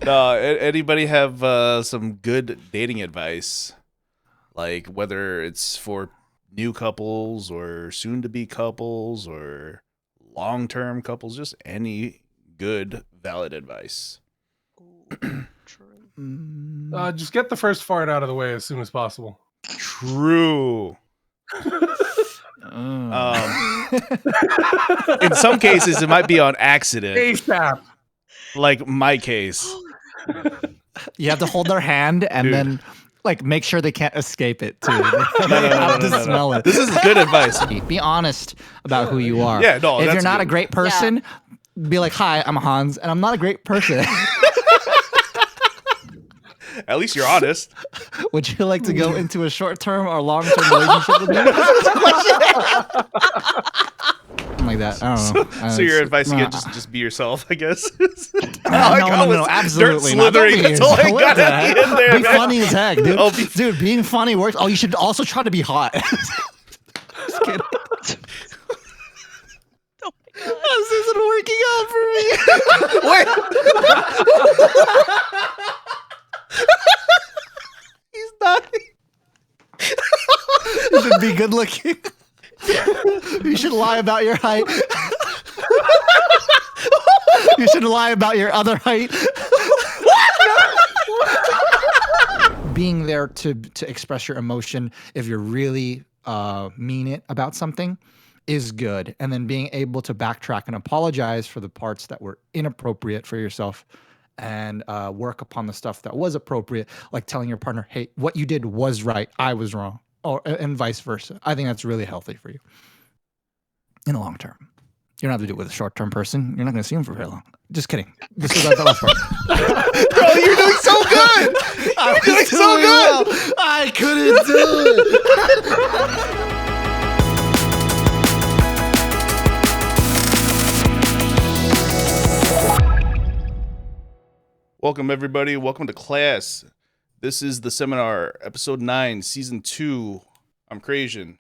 No, anybody have some good dating advice? Like whether it's for new couples or soon-to-be couples or long-term couples, just any good, valid advice. Ooh, true. Just get the first fart out of the way as soon as possible. True. In some cases, it might be on accident, ASAP. like my case. You have to hold their hand and Dude. then like make sure they can't escape it too. No, They have to smell it. This is good advice. Be honest about who you are. Yeah, no, if that's you're not good. a great person, be like, "Hi, I'm Hans, and I'm not a great person." At least you're honest. Would you like to go into a short-term or long-term relationship with me? Something like that. I don't know. So your advice again, just be yourself, I guess. No, absolutely not. Slithering. Don't be That's all I yourself. got What the at the heck? end there, Be man. funny as heck, dude. Oh, Dude, being funny works. Oh, you should also try to be hot. Just kidding. Oh my God. This isn't working out for me. Wait. He's not. You should be good looking. You should lie about your height. You should lie about your other height. Being there to express your emotion if you really mean it about something is good. And then being able to backtrack and apologize for the parts that were inappropriate for yourself and work upon the stuff that was appropriate, like telling your partner, hey, what you did was right, I was wrong, and vice versa. I think that's really healthy for you in the long term. You don't have to do it with a short-term person. You're not going to see him for very long. Just kidding. Disregard that last part. Bro, you're doing so good. You're doing so good. Well. I couldn't do it. Welcome, everybody. Welcome to class. This is the seminar, episode 9, season 2. I'm Crazn.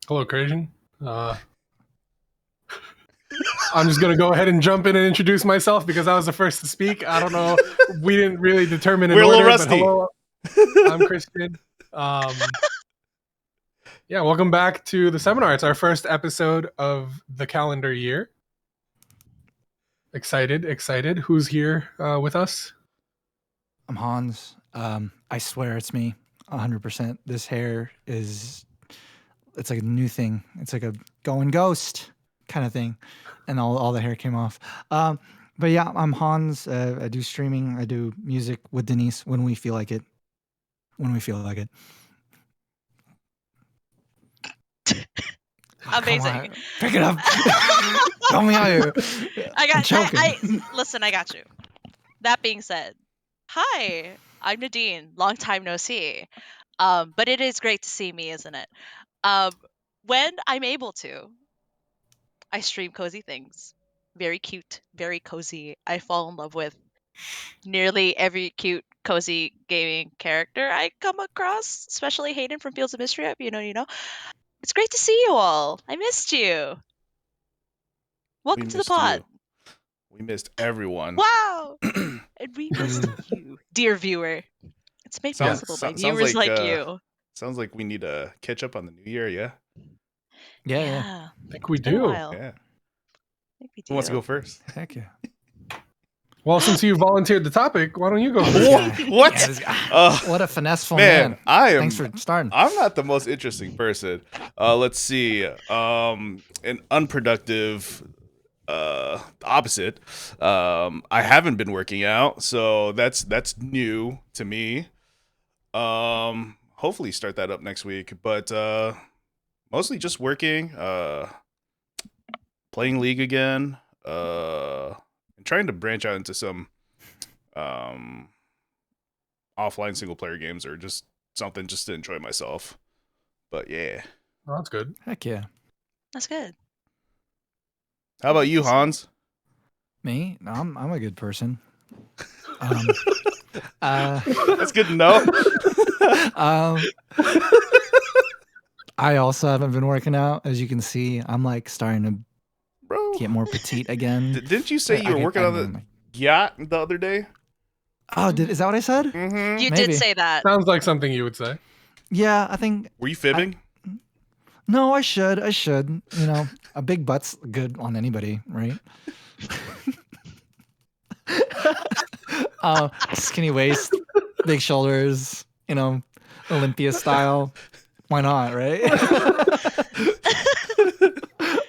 Hello, Crazn. I'm just going to go ahead and jump in and introduce myself because I was the first to speak. I don't know. We didn't really determine an We're a little order, but rusty. hello. I'm Chrstn. Yeah, welcome back to the seminar. It's our first episode of the calendar year. Excited. Who's here with us? I'm Hans. I swear it's me, 100%. This hair is, it's like a new thing. It's like a going ghost kind of thing. And all the hair came off. But yeah, I'm Hans. I do streaming. I do music with Denise when we feel like it. Amazing. Pick it up. Help me out here. Listen, I got you. That being said, hi, I'm Nadine. Long time no see. But it is great to see me, isn't it? When I'm able to, I stream cozy things. Very cute, very cozy. I fall in love with nearly every cute, cozy gaming character I come across, especially Hayden from Fields of Mystery. If you know. It's great to see you all. I missed you. Welcome to the missed pod. you. We missed everyone. Wow. And we missed you, dear viewer. It's made possible by viewers like you. Sounds like we need to catch up on the new year, yeah? Yeah. I think we It's been a do. while. Yeah. I think we do. Who wants to go first? Heck yeah. Well, since you volunteered the topic, why don't you go? What? Yeah, what a finesseful Man, man. Thanks for starting. I'm not the most interesting person. Let's see. An unproductive opposite. I haven't been working out, so that's new to me. Hopefully start that up next week, but mostly just working, playing League again, and trying to branch out into some offline single player games or just something just to enjoy myself. But yeah. Oh, that's good. Heck yeah. That's good. How about you, Hans? Me? No, I'm a good person. That's good to know. I also haven't been working out. As you can see, I'm like starting to Bro, get more petite again. didn't you say you were working on yacht the other day. Oh, is that what I said? Mm-hmm. You Maybe. did say that. Sounds like something you would say. Yeah, I think. Were you fibbing? No, I should. You know, a big butt's good on anybody, right? Skinny waist, big shoulders, you know, Olympia style. Why not, right?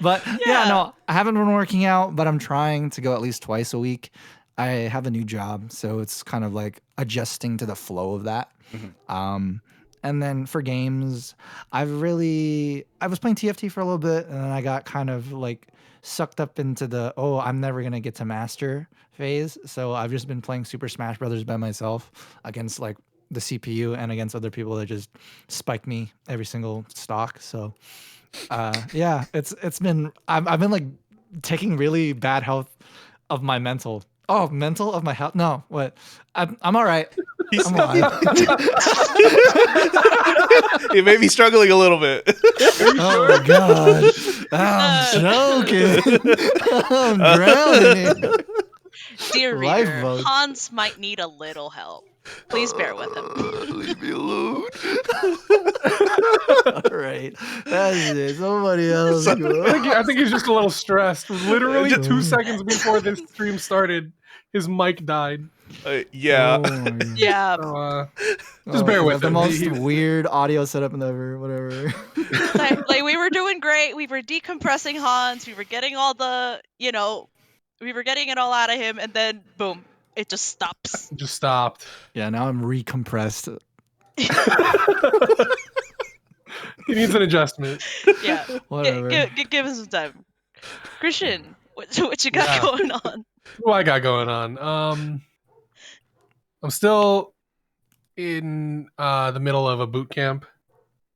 But yeah, no, I haven't been working out, but I'm trying to go at least twice a week. I have a new job, so it's kind of like adjusting to the flow of that. And then for games, I was playing TFT for a little bit, and then I got kind of like sucked up into the I'm never gonna get to master phase. So I've just been playing Super Smash Brothers by myself against like the CPU and against other people that just spike me every single stock. So yeah, it's been I've been like taking really bad health of my mental. Oh, mental of my health? No, what? I'm all right. I'm alive. It may be struggling a little bit. Oh my god, I'm choking. I'm drowning. Dear Life reader, votes. Hans might need a little help. Please bear with him. Leave me alone. All right, that's it. Somebody else. Go. I think he's just a little stressed. Literally 2 seconds before this stream started, his mic died. Yeah. Oh my God. Yeah. So, just bear Oh, with the him. most weird audio setup ever. Whatever. Like we were doing great. We were decompressing Hans. We were getting all the, we were getting it all out of him, and then boom, it just stops. Just stopped. Yeah, now I'm recompressed. He needs an adjustment. Yeah. Whatever. Give us some time. Chrstn, what you got Yeah. going on? What do I got going on? I'm still in the middle of a boot camp,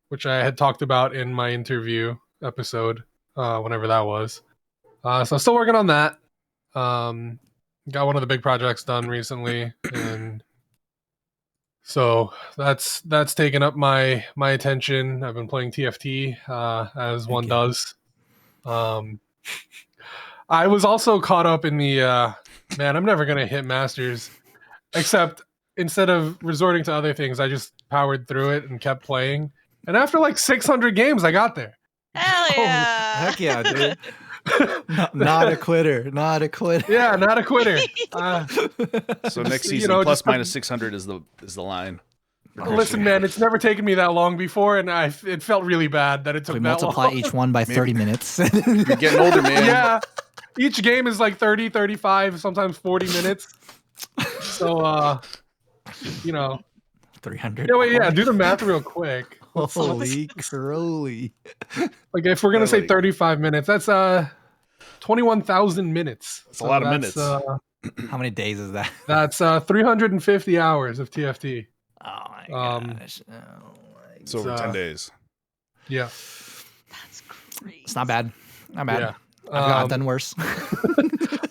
which I had talked about in my interview episode, whenever that was. So I'm still working on that. Got one of the big projects done recently, and so that's taken up my attention. I've been playing TFT as one does. I was also caught up in the man, I'm never gonna hit masters, except instead of resorting to other things, I just powered through it and kept playing. And after like 600 games, I got there. Hell yeah! Heck yeah, dude. Not a quitter. Not a quitter. Yeah, not a quitter. So next you season, know, plus just- minus 600 is the line. for Listen, Chrstn. man, it's never taken me that long before, and it felt really bad that it took We that multiply long. each one by 30 minutes. You're getting older, man. Yeah, each game is like 30, 35, sometimes 40 minutes. So, 300. yeah, wait, yeah, do the math real quick. Holy crowley. Like, if we're gonna say Really? 35 minutes, that's 21,000 minutes. That's a lot of minutes. How many days is that? That's 350 hours of TFT. Oh my gosh. Oh my It's over 10 days. Yeah, That's crazy. It's not bad. Not bad. yeah. I've done worse.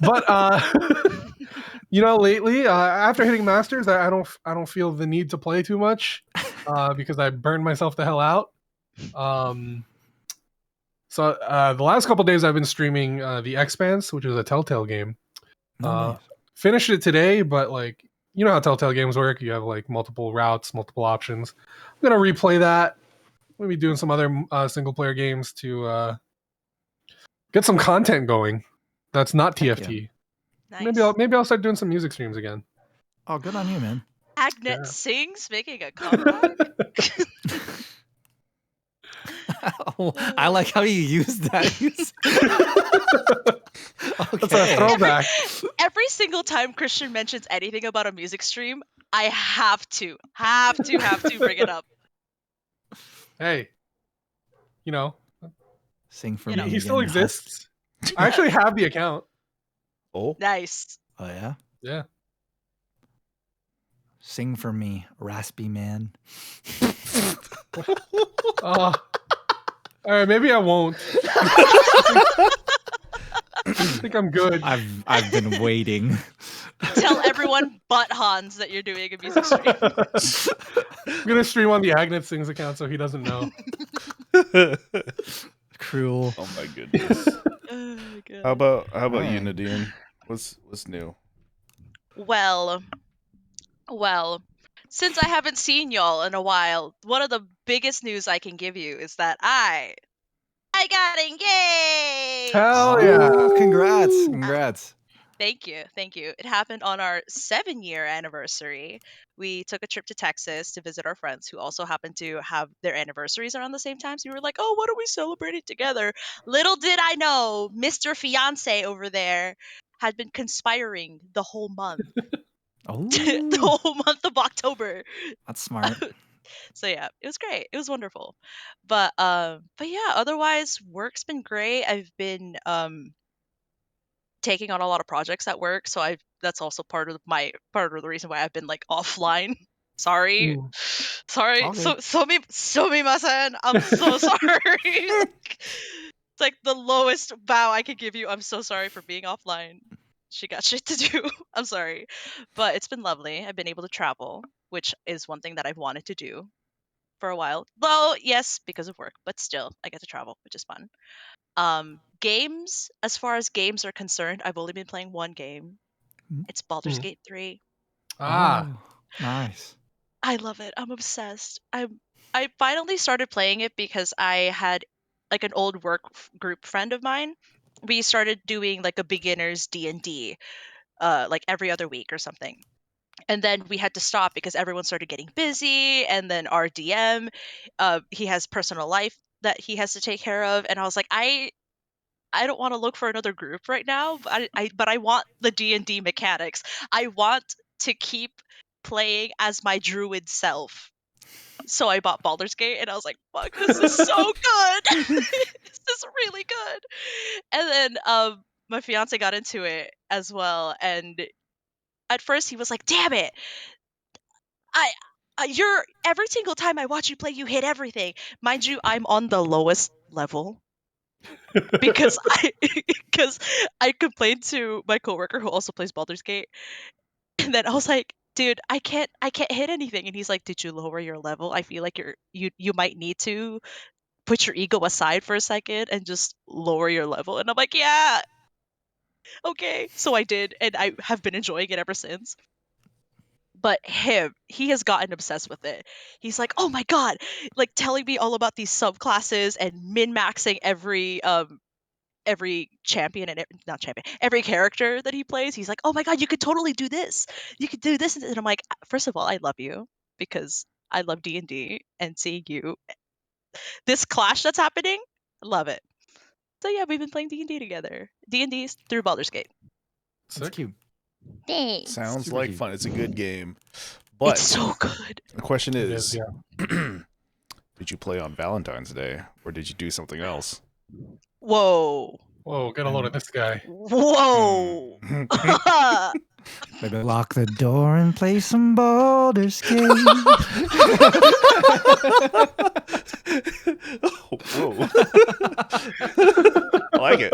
But lately, after hitting masters, I don't feel the need to play too much because I burned myself the hell out. So the last couple days I've been streaming the Expanse, which is a Telltale game. Nice. Finished it today, but like, you know how Telltale games work. You have like multiple routes, multiple options. I'm gonna replay that. Maybe doing some other single player games to get some content going. That's not Heck TFT. Nice. Maybe I'll start doing some music streams again. Oh, good on you, man. Agnet Yeah. sings making a comeback. I like how you used that. That's a throwback. Every single time Chrstn mentions anything about a music stream, I have to bring it up. Hey, Sing for You me. know. he still again, exists. I actually have the account. Oh, Nice. Oh yeah. Yeah. Sing for me, raspy man. All right, maybe I won't. I think I'm good. I've been waiting. Tell everyone but Hans that you're doing a music stream. I'm gonna stream on the Agnet Sings account so he doesn't know. Cruel. oh my goodness. Oh my God. How about you, Alright. Nadine? What's new? Well, well, since I haven't seen y'all in a while, one of the biggest news I can give you is that I got engaged. Hell yeah! Congrats. Congrats. Thank you. Thank you. It happened on our 7-year anniversary. We took a trip to Texas to visit our friends who also happened to have their anniversaries around the same time. So we were like, oh, what are we celebrating together? Little did I know, Mr. Fiance over there had been conspiring the whole month, Oh, the whole month of October. that's smart. So yeah, it was great. It was wonderful. But yeah, otherwise work's been great. I've been taking on a lot of projects at work, so I that's also part of the reason why I've been like offline. Sorry. Mm. Sorry. All good. Sumimasen. I'm so sorry. It's like the lowest bow I could give you. I'm so sorry for being offline. She got shit to do. I'm sorry. But it's been lovely. I've been able to travel, which is one thing that I've wanted to do for a while. Though, yes, because of work, but still, I get to travel, which is fun. Games, as far as games are concerned, I've only been playing one game. It's Baldur's Mhm. Gate 3. Ah, Oh, nice. I love it. I'm obsessed. I finally started playing it because I had like an old work group friend of mine. We started doing like a beginner's D&D like every other week or something. And then we had to stop because everyone started getting busy, and then our DM he has personal life that he has to take care of, and I was like, I don't want to look for another group right now, but I want the D&D mechanics. I want to keep playing as my druid self. So I bought Baldur's Gate and I was like, fuck, this is so good. This is really good. And then my fiance got into it as well, and at first he was like, damn it. I you're every single time I watch you play, you hit everything. Mind you, I'm on the lowest level because because I complained to my coworker who also plays Baldur's Gate, and then I was like, dude, I can't hit anything, and he's like, did you lower your level? I feel like you might need to put your ego aside for a second and just lower your level. And I'm like, yeah, okay. So I did, and I have been enjoying it ever since. But he has gotten obsessed with it. He's like, oh my god, like telling me all about these subclasses and min-maxing every champion and not champion, every character that he plays. He's like, oh my god, you could totally do this. You could do this. And I'm like, first of all, I love you because I love D&D, and seeing you this clash that's happening, love it. So yeah, we've been playing D&D together. D&D through Baldur's Gate. That's sick. cute. Thanks. Sounds Super like cute. fun. It's a good game. It's But so good. the question It is, is, did you play on Valentine's Day or did you do something else? Whoa. Whoa, get a load of this guy. Whoa. Maybe lock the door and play some Baldur's Gate. Whoa. I like it.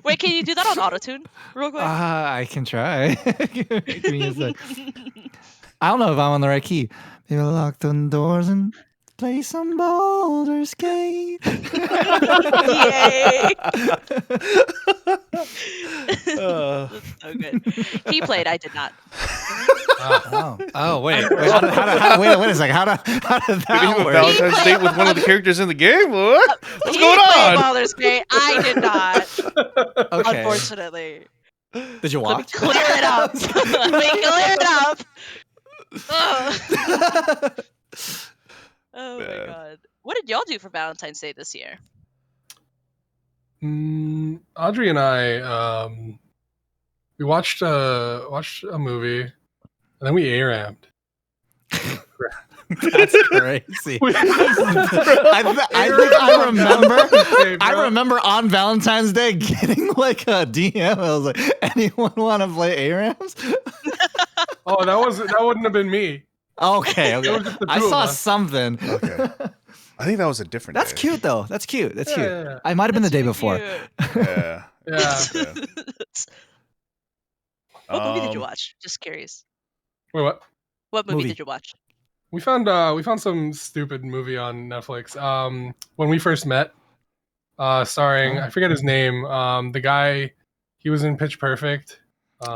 Wait, can you do that on autotune real quick? I can try. Give me a sec. I don't know if I'm on the right key. Maybe lock the doors and play some Baldur's Gate. Yay. Uh, That's so good. He played, I did not. Oh, wait. Wait a second. How did did you that have a work? Valentine's date with one of the characters in the game? What? What's He going played on? Baldur's Gate. I did not. Okay. Unfortunately. Did you Let me watch? clear it up. Let me clear it up. Ugh. Oh my Man. god. What did y'all do for Valentine's Day this year? Audrey and I, we watched a movie, and then we A-rammed. That's crazy. We- I think I remember. Okay, I bro. remember on Valentine's Day getting like a DM. I was like, "Anyone want to play ARAMs?" Oh, that wouldn't have been me. Okay, It was just the I two of saw us. something. Okay. I think that was a different That's day. cute though. That's cute. That's cute. Yeah. I might have been the day That's before. really Yeah. Yeah. Yeah. What movie did you watch? Just curious. Wait, what? What movie Movie. did you watch? We found some stupid movie on Netflix. When we first met, starring Oh. I forget his name. The guy, he was in Pitch Perfect. Which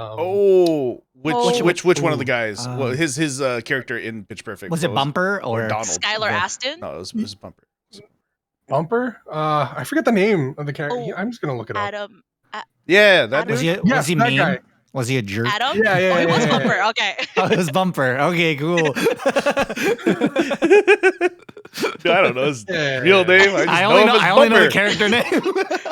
one of the guys? Oh. Well, his character in Pitch Perfect. Was it what Bumper or Donald? Skylar Aston? No, it was Bumper. Bumper? I forget the name of the character. Oh, I'm just gonna look it up. Adam. Yeah, that Was dude. Yes, was he that mean? guy. Was he a jerk? Adam? Yeah, yeah, Oh, he yeah, was yeah, Bumper. yeah. Okay. Oh, it was Bumper. Okay, cool. I don't know his Yeah. real name. I just I know only him know, as I only know the Bumper. character name.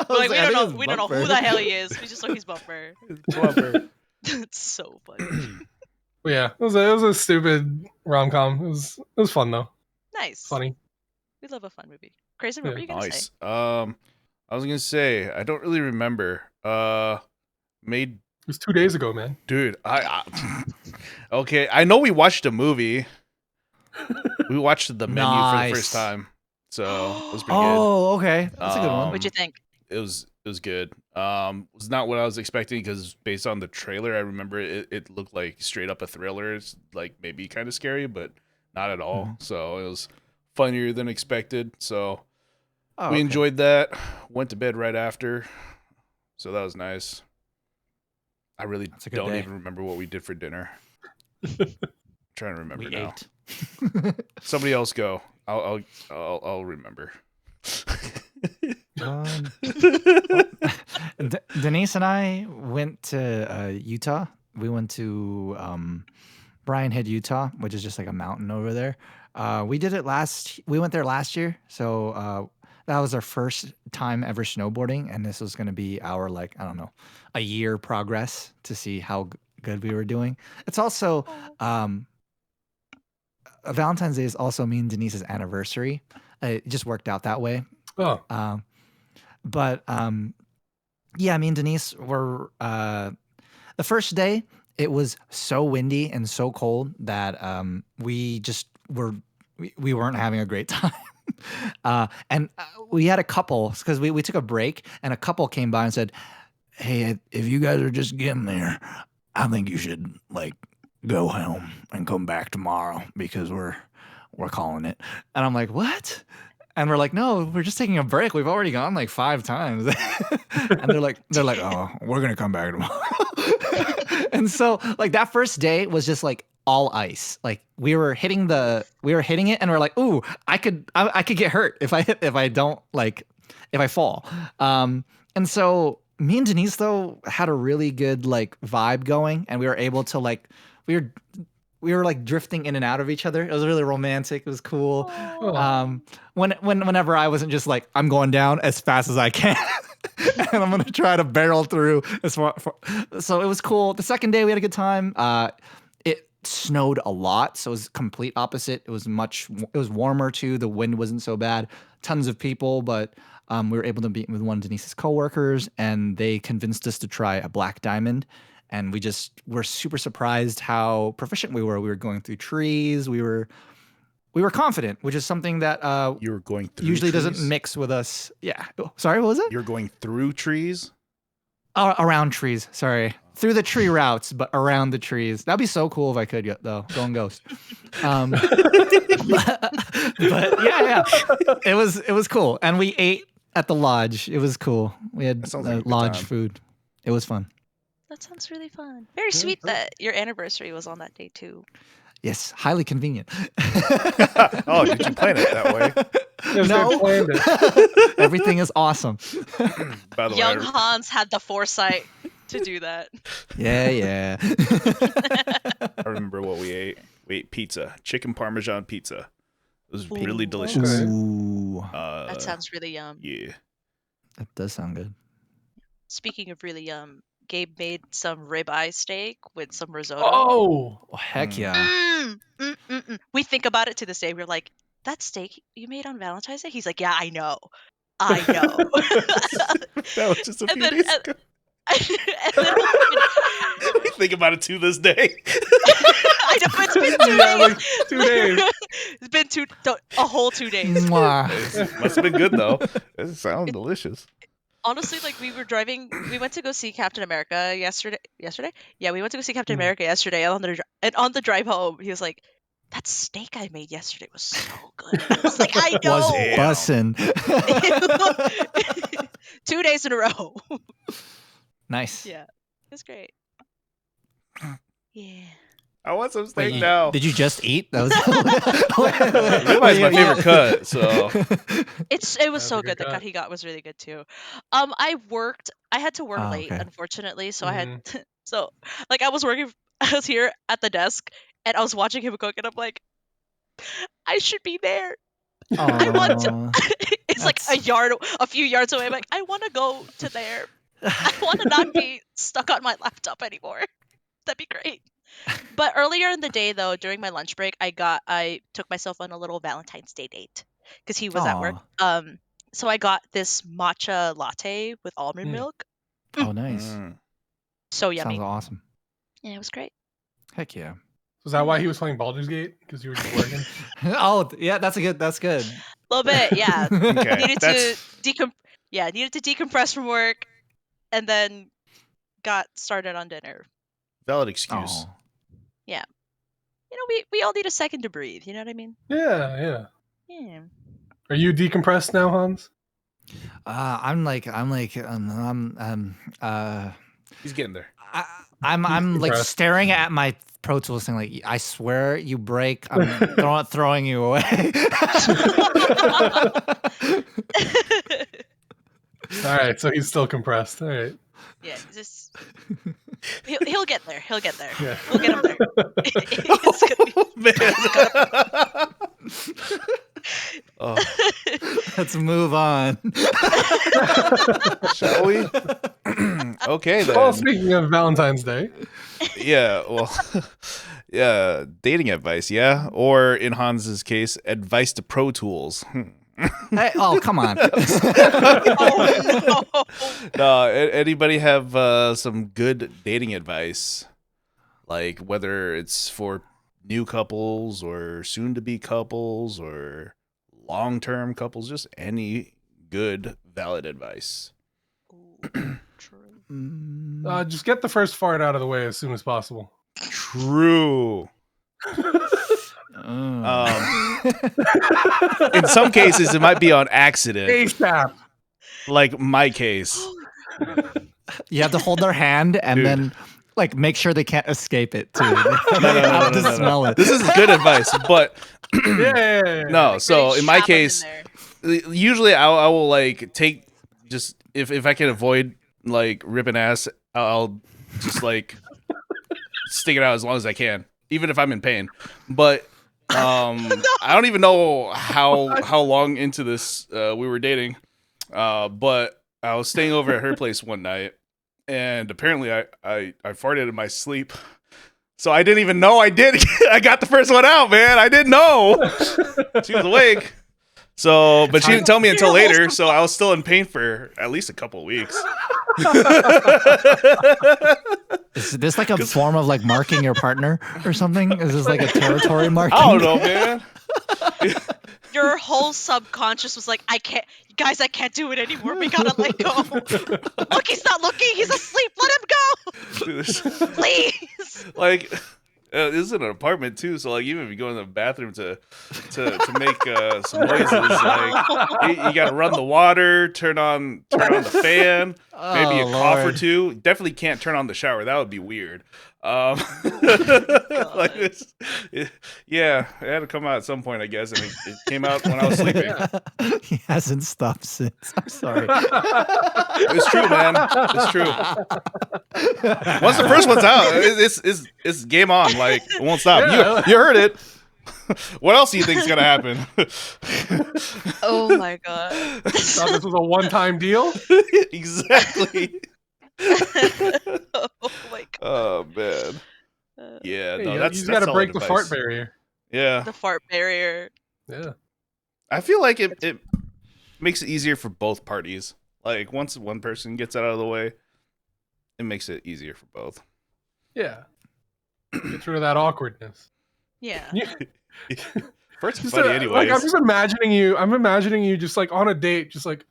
Like, we don't know who the hell he is. We just know he's Bumper. Bumper. It's so funny. But yeah, it was a stupid rom-com. It was fun though. Nice. Funny. We love a fun movie. Crazn, what were you gonna Nice. say? I was gonna say I don't really remember. Made It was 2 days ago, man. dude. Okay. I know we watched a movie. We watched the menu for the first Nice. time, so it was pretty good. Oh, okay. That's a good one. What'd you think? It was good. It was not what I was expecting because based on the trailer, I remember it looked like straight up a thriller. It's like maybe kind of scary, but not at all. Mhm. So it was funnier than expected. So Oh, we okay. enjoyed that. Went to bed right after, so that was nice. I really That's a good don't day. even remember what we did for dinner. Trying to remember We now. ate. Somebody else go. I'll remember. Denise and I went to Utah. We went to Bryan Head, Utah, which is just like a mountain over there. We went there last year, so that was our first time ever snowboarding, and this was going to be our a year progress to see how good we were doing. It's also Valentine's Day is also me and Denise's anniversary. It just worked out that way. Oh, But yeah, me and Denise were the first day. It was so windy and so cold that we weren't having a great time. And we had a couple because we took a break, and a couple came by and said, "Hey, if you guys are just getting there, I think you should go home and come back tomorrow because we're calling it." And I'm like, "What?" And we're like, "No, we're just taking a break. We've already gone 5 times." And they're like, "Oh, we're gonna come back tomorrow." And so that first day was just all ice. We were hitting it, and we're like, "Ooh, I could get hurt if I fall." And so me and Denise though had a really good vibe going, and we were able to we were drifting in and out of each other. It was really romantic. It was cool. Whenever I wasn't just I'm going down as fast as I can, and I'm gonna try to barrel through as far. So it was cool. The second day we had a good time. It snowed a lot, so it was complete opposite. It was warmer too. The wind wasn't so bad. Tons of people, but we were able to meet with one of Denise's coworkers, and they convinced us to try a black diamond. And we were super surprised how proficient we were. We were going through trees. We were confident, which is something that You were going through usually trees? doesn't mix with us. Yeah. Sorry, what was it? You're going through trees? Around trees. Sorry. Through the tree routes, but around the trees. That'd be so cool if I could, though. Going ghost. But yeah. It was cool. And we ate at the lodge. It was cool. We had That sounds like a good lodge time. food. It was fun. That sounds really fun. Very sweet that your anniversary was on that day too. Yes, highly convenient. Oh, did you plan it that way? yes, No. they planned it. Everything is awesome. By the Young way, Hans had the foresight to do that. Yeah. I remember what we ate. We ate pizza, chicken parmesan pizza. It was really Ooh. delicious. Okay. Ooh, That sounds really yum. Yeah. that does sound good. Speaking of really yum, Gabe made some ribeye steak with some risotto. Oh, Oh, heck yeah. We think about it to this day. We're like, that steak you made on Valentine's Day? He's like, yeah, I know. I know. That was just a few And then- days ago. and then We think about it to this day. I know it's been 2 Yeah, days. 2 days. It's been a whole 2 days. Mwah. It must have been good though. It sounds delicious. Honestly, we were driving. We went to go see Captain America yesterday. Yeah, we went to go see Captain America yesterday. And on the drive home, he was like, "That steak I made yesterday was so good." I was like, "I know." Was Damn. bussin'. 2 days in a row. Nice. Yeah, it was great. Yeah. I want some Wait, steak now. did you just eat? That was Ribeye is my favorite cut, so It was That's a so good good. The cut. cut he got was really good too. I had to work Oh, late, okay. unfortunately, so I had so like I was working I was here at the desk and I was watching him cook and I'm like, I should be there. I want to Aw, it's like a few yards away. I'm like, I want to go to there. I want to not be stuck on my laptop anymore. That'd be great. But earlier in the day, though, during my lunch break, I took myself on a little Valentine's Day date because he was at work. Aw. So I got this matcha latte with almond Mm. milk. Oh, nice. So Sounds yummy. awesome. Yeah, it was great. Heck yeah. Was that why he was playing Baldur's Gate? Because you were just working? Oh, yeah, that's good. A little bit, yeah. okay. Needed to decompress from work, and then got started on dinner. Valid excuse. Oh. We all need a second to breathe. You know what I mean? Yeah. Yeah. Are you decompressed now, Hans? He's getting there. I'm like Impressed. staring at my Pro Tools thing, like, I swear you break, I'm throwing you away. All right, so he's still compressed. All right. Yeah, just he'll get there. He'll get there. Yeah. We'll get him there. It's gonna be- Man. Oh, Let's move on. shall we? Okay then. Well, speaking of Valentine's Day, Yeah, well, yeah, dating advice, yeah, or in Hans's case, advice to Pro Tools. Hey, oh, come on. Oh no! No, anybody have some good dating advice, like whether it's for new couples or soon-to-be couples or long-term couples, just any good, valid advice. Ooh, true. just get the first fart out of the way as soon as possible. True. Mm. In some cases, it might be on accident, ASAP. like my case. You have to hold their hand and Dude. then like make sure they can't escape it too. No, Have to smell it. This is good advice, but Yeah. no. So Really in my strap 'em in case, there. usually I will like take just if I can avoid like ripping ass, I'll just like stick it out as long as I can, even if I'm in pain. But I don't even know how long into this we were dating, but I was staying over at her place one night, and apparently I farted in my sleep. So I didn't even know I did. I got the first one out, man. I didn't know. She was awake. So, but she didn't tell me until later, so I was still in pain for at least a couple of weeks. Is this like a form of like marking your partner or something? Is this like a territory marking? I don't know, man. Your whole subconscious was like, I can't do it anymore. We gotta let go. Look, he's not looking. He's asleep. Let him go. Dude, this- Please. like, this is an apartment too, so like even if you go in the bathroom to make some noises, like you got to run the water, turn on the fan, maybe a cough or Lord. two. Definitely can't turn on the shower. That would be weird. Like this, yeah, it had to come out at some point, I guess, and it came out when I was sleeping. He hasn't stopped since. I'm sorry. It's true, man. It's true. Once the first one's out, it's game on. Like it won't stop. Yeah. You heard it. What else do you think is gonna happen? Oh my god. Thought this was a one-time deal. Exactly. Oh my god. Oh man. Yeah, Hey, no, you that's just got to solid break the advice. fart barrier. Yeah, The fart barrier. Yeah. I feel like it makes it easier for both parties. Like once one person gets it out of the way, it makes it easier for both. Yeah. Get rid of that awkwardness. Yeah. First, Just, funny, like anyways. I'm just imagining you. I'm imagining you just like on a date, just like.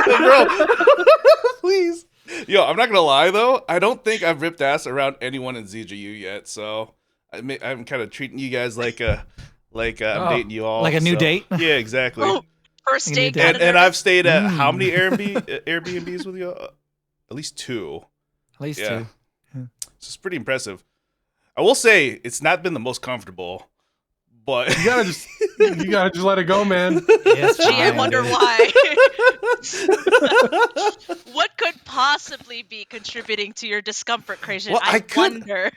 Bro, please. Yo, I'm not gonna lie though. I don't think I've ripped ass around anyone in ZJU yet. So I'm kind of treating you guys like I'm dating you all. Like a new so- date? Yeah, exactly. Oh, first You date. need to- kinda And I've nervous. stayed at how many Airbnbs with you? at least 2. At least Yeah. 2. So it's pretty impressive. I will say it's not been the most comfortable, but You gotta just let it go, man. Yes, Gee, I fine, wonder dude. why. What could possibly be contributing to your discomfort, Crazn? Well, I I could- wonder.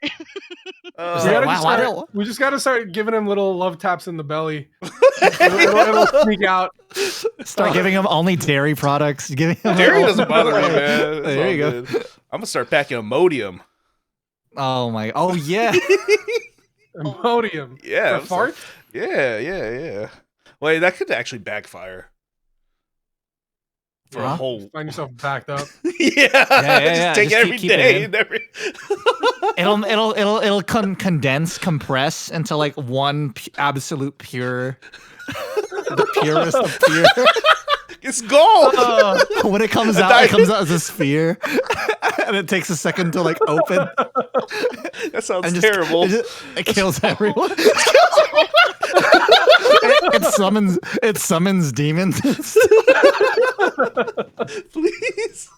We, uh, gotta Wow, just why start, don't- we just gotta start giving him little love taps in the belly. It'll sneak out. Start giving him only dairy products. Giving him dairy doesn't bother me, man. It's There all you go. good. I'm gonna start packing Imodium. Oh my! Oh yeah. Imodium. Yeah, For fart? Yeah. Wait, that could actually backfire. For a Huh? whole. Find yourself backed up. Yeah, yeah. Just take Just every keep it day. in. It'll condense, compress into like one absolute pure, the purest of pure. It's gold. When it comes out, it comes out as a sphere, and it takes a second to like open. That sounds And terrible. It kills everyone. It summons demons. Please.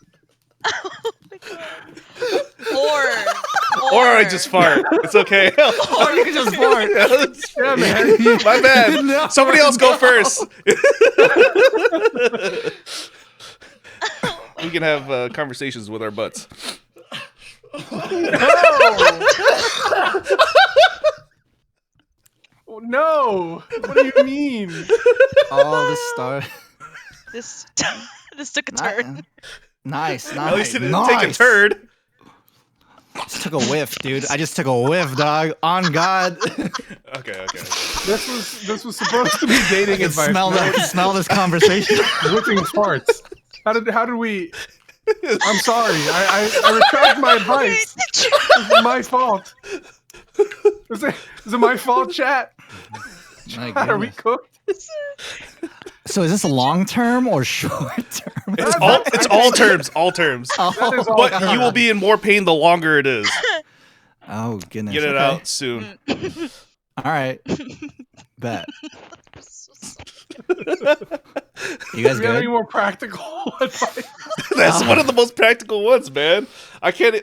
Or Or I just fart. It's okay. Or you can just fart. Yeah, man. My bad. No, Somebody else go no. first. We can have conversations with our butts. No. What do you mean? Oh, this started. this this took a turn. Nice. At least it didn't take a turd. Just took a whiff, dude. I just took a whiff, dog. On God. Okay. This was supposed to be I dating can advice. smell this conversation. Whipping farts. How did we? I'm sorry. I retract my advice. It's my fault. Is it my fault, chat? My Are we goodness. cooked? So is this long term or short term? It's all terms. All terms. That is all But terms. you will be in more pain the longer it is. Oh goodness. Get it Okay. out soon. All right. Bet. You guys Do we have any good? more practical advice? That's one of the most practical ones, man. I can't.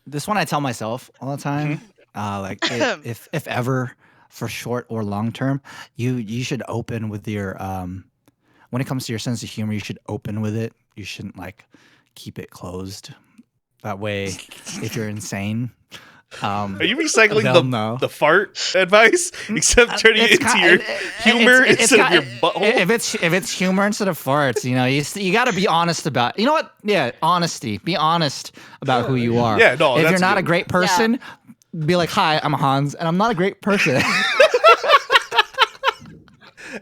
This one I tell myself all the time. Like if ever for short or long term, you should open with your when it comes to your sense of humor, you should open with it. You shouldn't like keep it closed. That way, if you're insane, Are you recycling they'll know. the fart advice, except turning it into your humor instead of your butthole? If it's humor instead of farts, you got to be honest about. You know what? Yeah, honesty. Be honest about who you are. Yeah, no, If that's you're not good. a great person, be like, "Hi, I'm Hans, and I'm not a great person."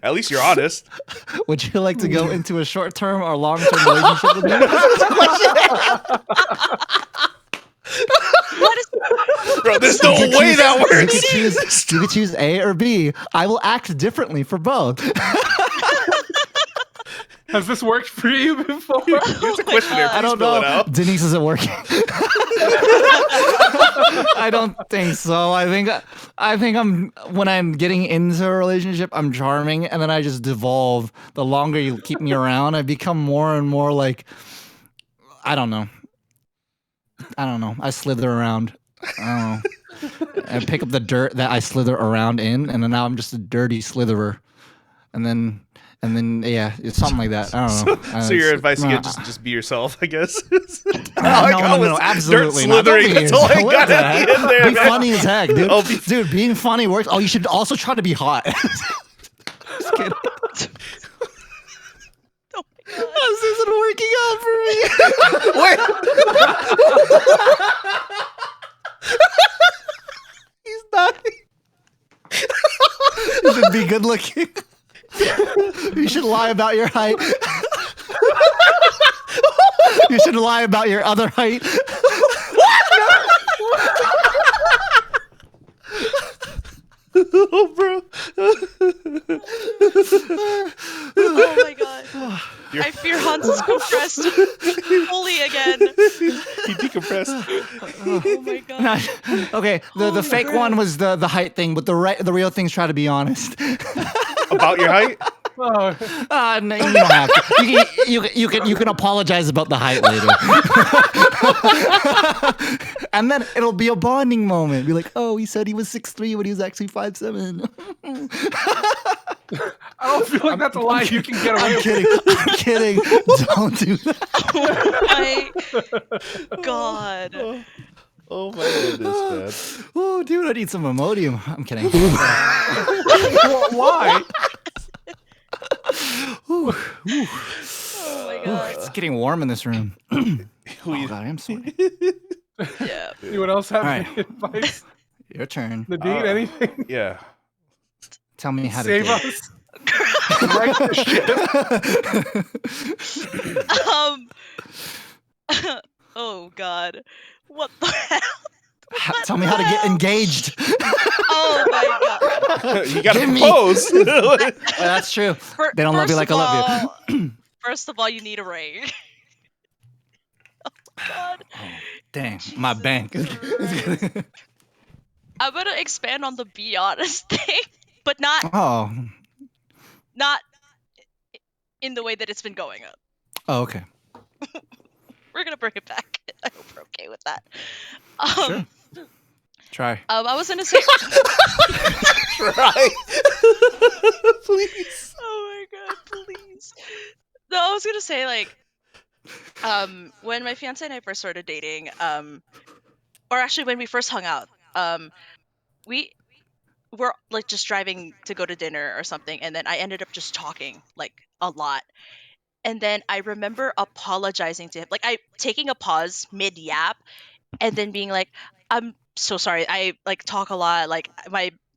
At least you're honest. Would you like to go into a short-term or long-term relationship with me? What is Bro, there's no way that works. You could choose A or B. I will act differently for both. Has this worked for you before? It's a questionnaire. I Please don't fill it know. out. Denise, is it working? I don't think so. I think when I'm getting into a relationship, I'm charming, and then I just devolve. The longer you keep me around, I become more and more like, I don't know. I slither around. I don't know. I pick up the dirt that I slither around in, and then now I'm just a dirty slitherer. And then yeah, it's something like that. I don't know. So your It's- advice again, just be yourself, I guess. No, absolutely not. Don't Slithering. be That's all I what got the at heck? the end there, Be man. funny as heck, dude. Oh, Dude, being funny works. Oh, you should also try to be hot. Just kidding. This isn't working out for me. Wait. He's not. You should be good looking. You should lie about your height. You should lie about your other height. Oh, bro. Oh my god. I fear Hans is compressed fully again. He decompressed. Oh my god. Okay, the fake one was the height thing, but the real thing's try to be honest. About your height? Oh, No, you don't have to. You can apologize about the height later. And then it'll be a bonding moment. Be like, oh, he said he was 6'3", but he was actually 5'7". I don't feel like that's a lie you can get away I'm with. kidding. I'm kidding. Don't do that. Oh my god. Oh my goodness, man. Oh, dude, I need some Imodium. I'm kidding. Why? Ooh, ooh. Oh my Ooh, god. it's getting warm in this room. Oh We- god, I'm sweating. Yeah. Anyone else have All any right. advice? Your turn. Nadine, anything? Yeah. Tell me how to Save date. us. Right the ship. Oh god. What the hell? Tell me how to get engaged. Oh my god. You gotta Give me- propose. Well, that's true. They don't love you like I love you. First of all, you need a ring. Oh my god. Oh, dang, my bank. I'm gonna expand on the be honest thing, but not Oh. in the way that it's been going up. Oh, okay. We're gonna bring it back. I hope we're okay with that. Sure. Try. I was gonna say. Try. Please. Oh my god, please. No, I was gonna say like, when my fiance and I first started dating, or actually when we first hung out, we were like just driving to go to dinner or something, and then I ended up just talking like a lot. And then I remember apologizing to him, like I taking a pause mid yap, and then being like, "I'm so sorry. I like talk a lot. Like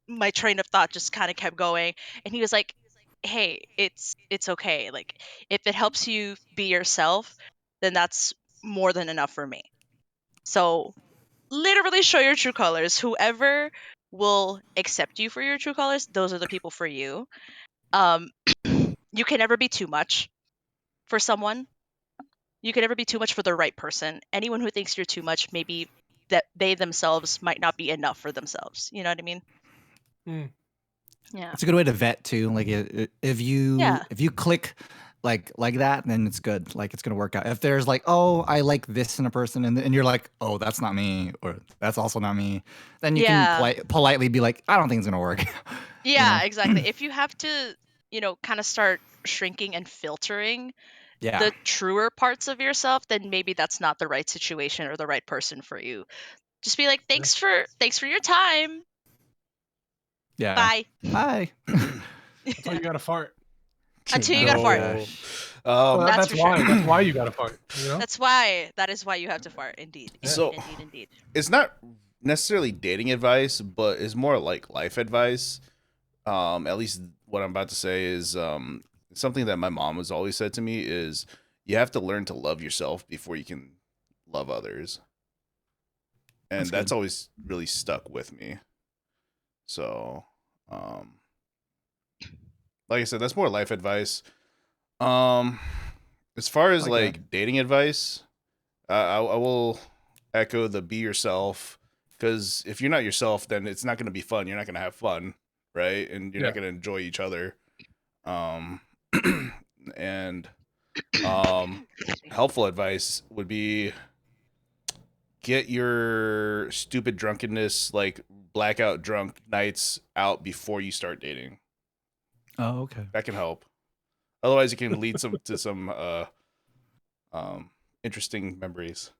my train of thought just kind of kept going." And he was like, "Hey, it's okay. Like if it helps you be yourself, then that's more than enough for me." So literally show your true colors. Whoever will accept you for your true colors, those are the people for you. You can never be too much for someone. You can never be too much for the right person. Anyone who thinks you're too much, maybe that they themselves might not be enough for themselves. You know what I mean? Mm. Yeah. It's a good way to vet too. Like if you Yeah. click like that, then it's good. Like it's gonna work out. If there's like, oh, I like this in a person, and you're like, oh, that's not me, or that's also not me, then you Yeah. can politely be like, I don't think it's gonna work. Yeah, know? exactly. If you have to, kind of start shrinking and filtering Yeah. the truer parts of yourself, then maybe that's not the right situation or the right person for you. Just be like, thanks for your time. Yeah. Bye. Bye. Until you got to fart. Until you Oh gotta my fart. gosh. Well, That's that's for why. sure. That's why you got to fart. You know. That is why you have to fart. Indeed. So- Indeed. It's not necessarily dating advice, but it's more like life advice. At least what I'm about to say is something that my mom has always said to me is you have to learn to love yourself before you can love others. And That's that's good. always really stuck with me. So, like I said, that's more life advice. As far as Like like dating advice, I will echo the be yourself, because if you're not yourself, then it's not going to be fun. You're not going to have fun, right? And you're not going to enjoy each other. And helpful advice would be get your stupid drunkenness, like blackout drunk nights, out before you start dating. Oh, okay. That can help. Otherwise, it can lead to some interesting memories.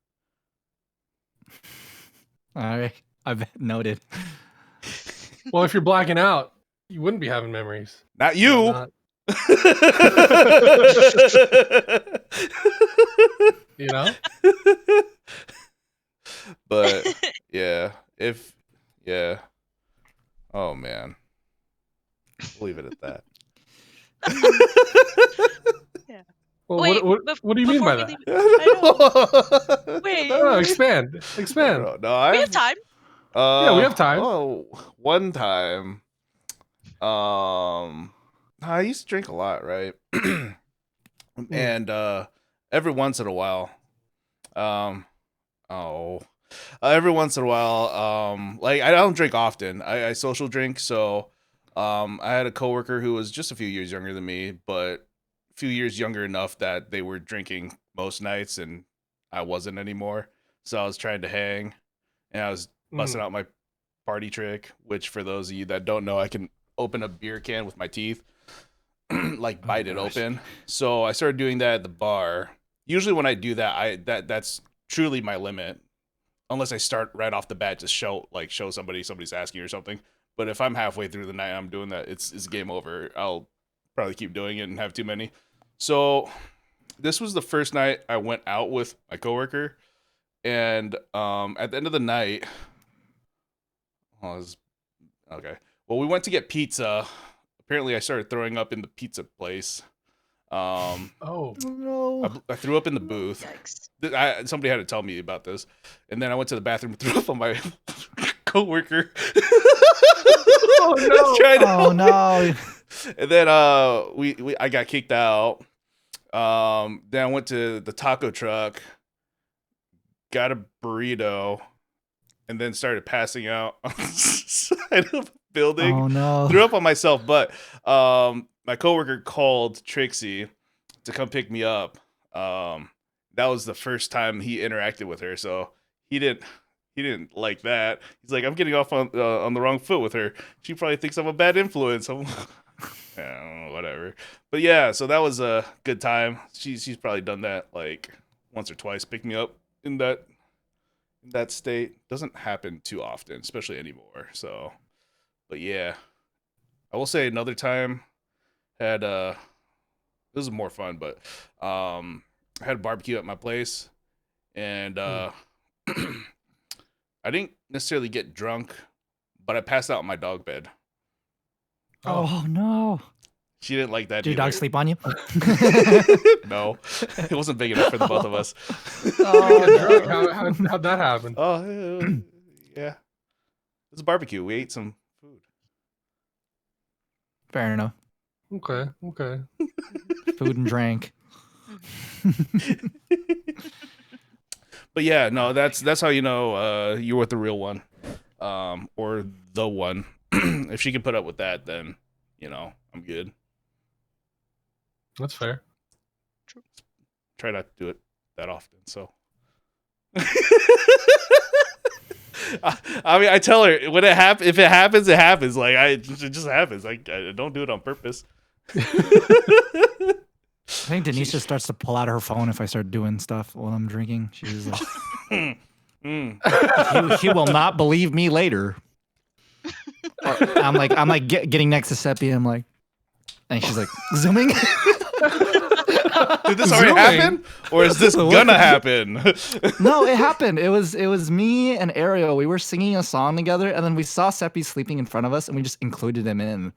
All right. I've noted. Well, if you're blacking out, you wouldn't be having memories. Not you. Not- you know. But yeah, oh man, we'll leave it at that. Well, Wait, what do you mean before by we that? leave- Wait. No, expand. No, We have time. Yeah, we have time. Oh, one time. I used to drink a lot, right? And every once in a while, every once in a while, like I don't drink often. I social drink, so I had a coworker who was just a few years younger than me, but a few years younger enough that they were drinking most nights and I wasn't anymore. So I was trying to hang and I was busting out my party trick, which for those of you that don't know, I can open a beer can with my teeth, like bite it open. So I started doing that at the bar. Usually when I do that, that's truly my limit. Unless I start right off the bat to show somebody's asking or something. But if I'm halfway through the night and I'm doing that, it's game over. I'll probably keep doing it and have too many. So this was the first night I went out with my coworker, and at the end of the night, okay. Well, we went to get pizza. Apparently, I started throwing up in the pizza place. No. I threw up in the booth. Yikes. Somebody had to tell me about this, and then I went to the bathroom and threw up on my coworker. Oh no! And then I got kicked out. Then I went to the taco truck, got a burrito, and then started passing out on the side of the building. Oh no! Threw up on myself, but my coworker called Trixie to come pick me up. That was the first time he interacted with her, so he didn't like that. He's like, I'm getting off on the wrong foot with her. She probably thinks I'm a bad influence. I'm whatever. But yeah, so that was a good time. She's probably done that like once or twice. Picked me up in that state. Doesn't happen too often, especially anymore. So, but yeah, I will say another time had this was more fun, but I had a barbecue at my place, and I didn't necessarily get drunk, but I passed out in my dog bed. Oh no! She didn't like that. Did your dog sleep on you? No, it wasn't big enough for the both of us. Oh, how'd that happen? Oh, yeah. It was a barbecue. We ate some food. Fair enough. Okay. Food and drank. But yeah, no, that's how you know you're with the real one, or the one. If she can put up with that, then you know I'm good. That's fair. Try not to do it that often. So, I mean, I tell her when if it happens, it happens. Like it just happens. Like I don't do it on purpose. I think Denise just starts to pull out her phone if I start doing stuff while I'm drinking. She's like, he will not believe me later. I'm like getting next to Seppi. I'm like, and she's like zooming. Did this already happen, or is this gonna happen? No, it happened. It was me and Ariel. We were singing a song together, and then we saw Seppi sleeping in front of us, and we just included him in.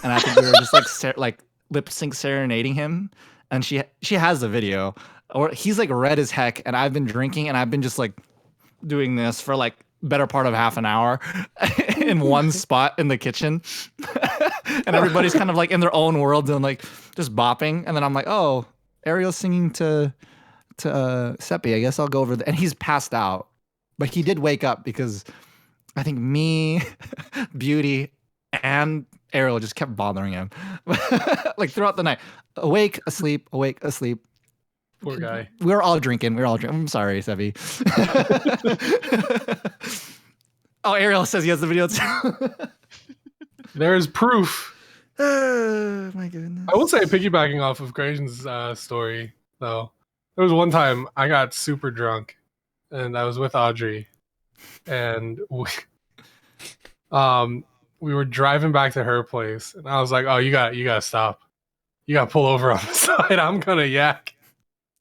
And I think we were just like lip sync serenading him. And she has the video, or he's like red as heck, and I've been drinking, and I've been just like doing this for like better part of half an hour in one spot in the kitchen, and everybody's kind of like in their own world and like just bopping, and then I'm like, oh, Ariel's singing to Seppi. I guess I'll go over there, and he's passed out, but he did wake up because I think me, Beauty, and Ariel just kept bothering him like throughout the night. Awake, asleep, awake, asleep. Poor guy. We were all drinking. I'm sorry, Sevi. Oh, Ariel says he has the video too. There is proof. Oh, my goodness. I will say, piggybacking off of Crazn's story, though, there was one time I got super drunk, and I was with Audrey, and we were driving back to her place, and I was like, "Oh, you gotta stop. You gotta pull over on the side. I'm gonna yak."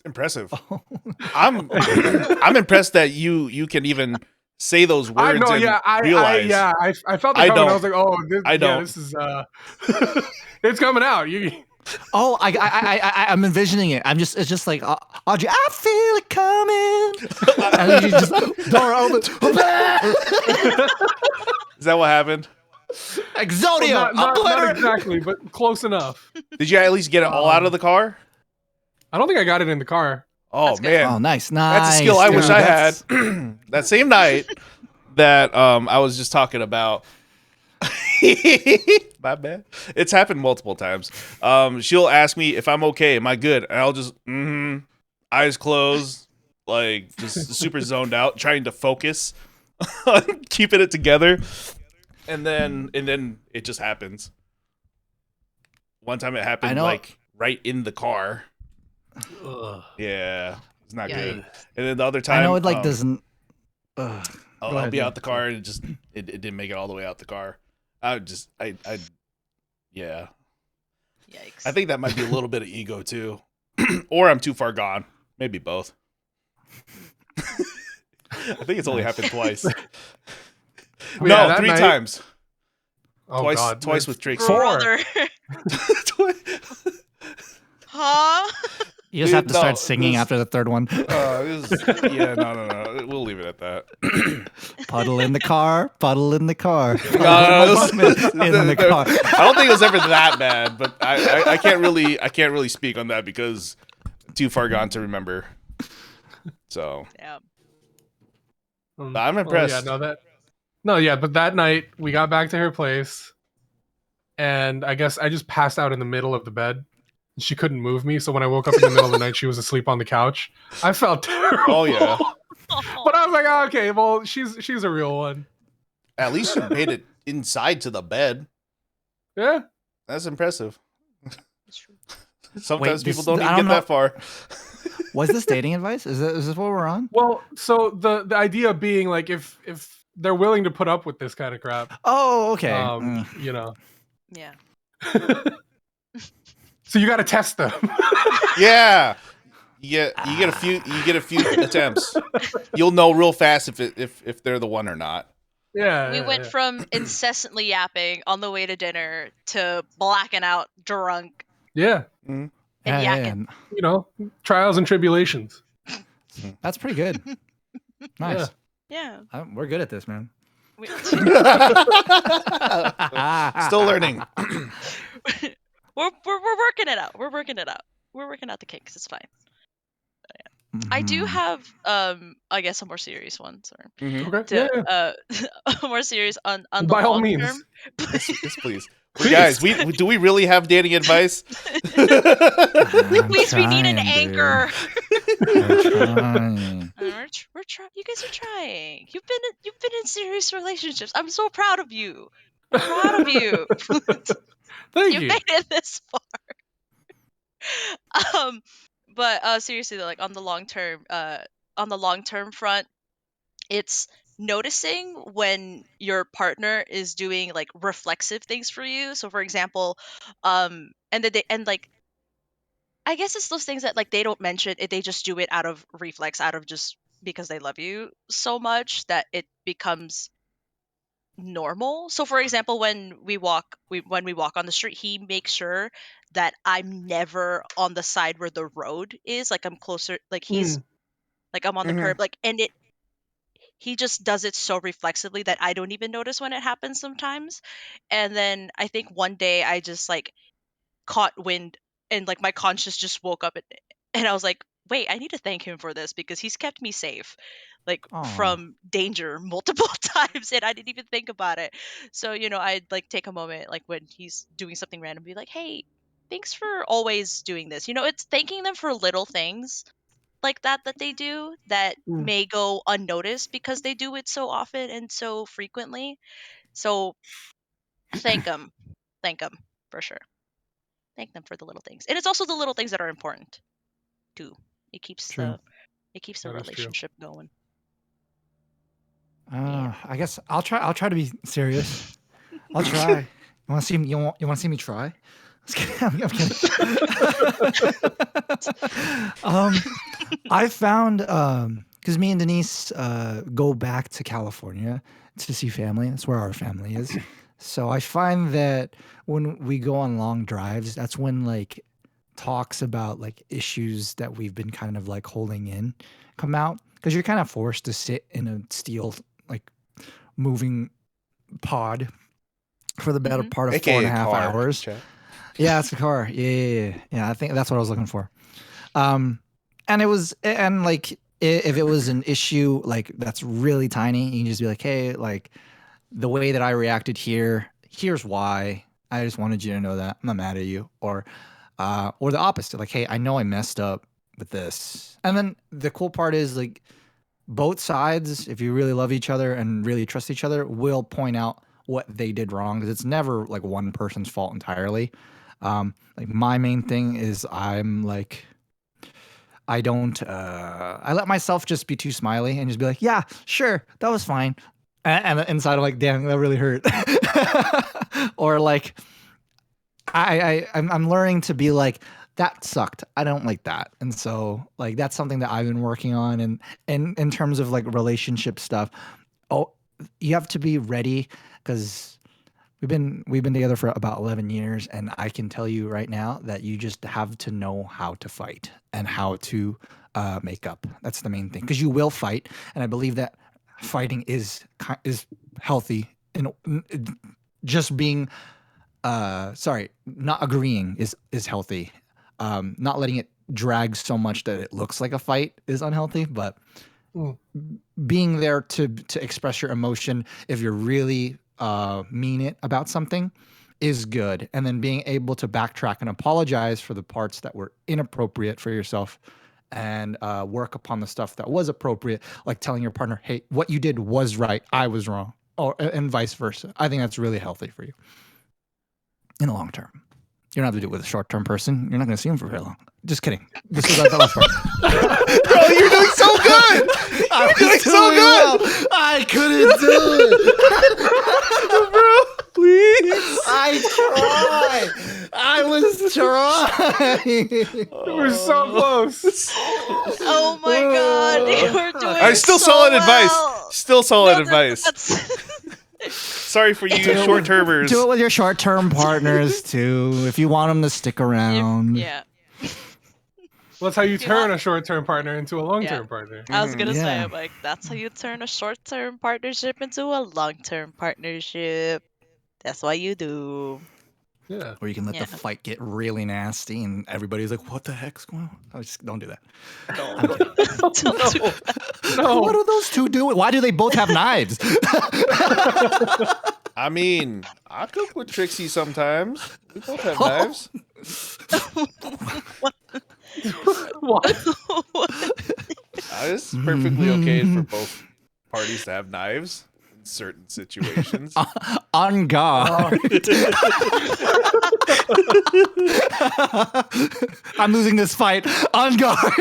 Impressive. I'm impressed that you can even say those words. I know, and realize. I felt the comment. I was like, "Oh, this is it's coming out." Oh, I'm envisioning it. It's just like Audrey. I feel it coming. And you just door open. Is that what happened? Exodia. Well, not exactly, but close enough. Did you at least get it all out of the car? I don't think I got it in the car. Oh man! Oh, nice. That's a skill I wish I had. That same night that I was just talking about, My bad. It's happened multiple times. She'll ask me if I'm okay. Am I good? And I'll just eyes closed, like just super zoned out, trying to focus on keeping it together. And then it just happens. One time it happened like right in the car. Ugh. Yeah, it's not Yikes. good. And then the other time, I know it like doesn't. I'll be out the car and it didn't make it all the way out the car. Yeah. Yikes. I think that might be a little bit of ego too, or I'm too far gone. Maybe both. I think it's only happened twice. Yeah, no, that 3 night- times. Oh Twice, God, twice with Trixie. Brother. Huh? You just have to start No, singing this- after the third one. No. We'll leave it at that. Puddle in the car. Puddle in the car. No, in the car. I don't think it was ever that bad, but I can't really speak on that because too far gone to remember. So Yeah. I'm impressed. But that night we got back to her place, and I guess I just passed out in the middle of the bed. She couldn't move me, so when I woke up in the middle of the night, she was asleep on the couch. I felt terrible. Oh yeah. But I was like, oh, okay, well, she's a real one. At least you made it inside to the bed. Yeah. That's impressive. That's true. Sometimes Wait, people this- don't I even don't get that far. Was this dating advice? Is this what we're on? Well, so the idea being like if they're willing to put up with this kind of crap, Oh, okay. you know. Yeah. So you got to test them. Yeah. You get a few attempts. You'll know real fast if they're the one or not. Yeah. We went from incessantly yapping on the way to dinner to blacking out drunk Yeah. and Yeah, yakking. You know, trials and tribulations. that's pretty good. Nice. Yeah. Yeah. We're good at this, man. We- Still learning. we're working it out. We're working it out. We're working out the kinks. It's fine. I do Mhm. have I guess some more serious ones or Mhm. Okay. Yeah. more serious on the By all long means. term. Yes, please. Guys, do we really have dating advice? I'm Please, we need an trying, dude. anchor. I'm trying. We're trying. You guys are trying. You've been in serious relationships. I'm so proud of you. I'm proud of you. Thank You you. made it this far. But seriously though, like on the long term front, it's noticing when your partner is doing like reflexive things for you. So for example, and like I guess it's those things that like they don't mention it, they just do it out of reflex, out of just because they love you so much that it becomes normal. So for example, when we walk on the street, he makes sure that I'm never on the side where the road is. Like I'm closer, like he's like I'm on the curb, like and he just does it so reflexively that I don't even notice when it happens sometimes. And then I think one day I just like caught wind and like my conscience just woke up and I was like, wait, I need to thank him for this because he's kept me safe like Aw. from danger multiple times and I didn't even think about it. So, I'd like take a moment like when he's doing something random, be like, hey, thanks for always doing this. It's thanking them for little things like that they do that may go unnoticed because they do it so often and so frequently. So thank them for sure. Thank them for the little things, and it's also the little things that are important too. It keeps True. the That is true. relationship going. I guess I'll try to be serious. I'll try. You want to see me? You want to see me try? I'm kidding. I found because me and Denise go back to California to see family. That's where our family is. So I find that when we go on long drives, that's when like talks about like issues that we've been kind of like holding in come out, because you're kind of forced to sit in a steel like moving pod for the better part of AKA 4.5 car. hours. Chat. Yeah, it's a car. Yeah. I think that's what I was looking for. And it was, and like, if it was an issue like that's really tiny, you can just be like, hey, like, the way that I reacted here, here's why. I just wanted you to know that I'm not mad at you, or the opposite. Like, hey, I know I messed up with this. And then the cool part is like both sides, if you really love each other and really trust each other, will point out what they did wrong, because it's never like one person's fault entirely. Like my main thing is I'm like, I don't, I let myself just be too smiley and just be like, yeah, sure, that was fine. And inside I'm like, damn, that really hurt. Or like, I'm learning to be like, that sucked. I don't like that. And so like, that's something that I've been working on. And in terms of like relationship stuff, oh, you have to be ready, because we've been together for about 11 years. And I can tell you right now that you just have to know how to fight and how to make up. That's the main thing, because you will fight. And I believe that fighting is healthy. And just being, not agreeing is healthy. Not letting it drag so much that it looks like a fight is unhealthy, but being there to express your emotion if you're really mean it about something is good. And then being able to backtrack and apologize for the parts that were inappropriate for yourself, and work upon the stuff that was appropriate, like telling your partner, hey, what you did was right, I was wrong, and vice versa. I think that's really healthy for you in the long term. You don't have to do it with a short-term person. You're not going to see him for very long. Just kidding. This was the last part. Bro, you're doing so good. You're doing so good. Well. I couldn't do it. Bro, please. I tried. I was trying. We're so close. Oh my god, you were doing I still so solid well. advice. Still solid No, advice. Sorry for you short-termers. Do it with your short-term partners too, if you want them to stick around. Yeah. Well, that's how you turn a short-term partner into a long-term partner. I was gonna say, Yeah. I'm like, that's how you turn a short-term partnership into a long-term partnership. That's what you do. Yeah. Or you can let Yeah. the fight get really nasty and everybody's like, what the heck's going on? Oh, just don't do that. Don't do that. No. What are those two doing? Why do they both have knives? I mean, I cook with Trixie sometimes. We both have knives. What? It's perfectly okay for both parties to have knives in certain situations. On guard. I'm losing this fight. On guard.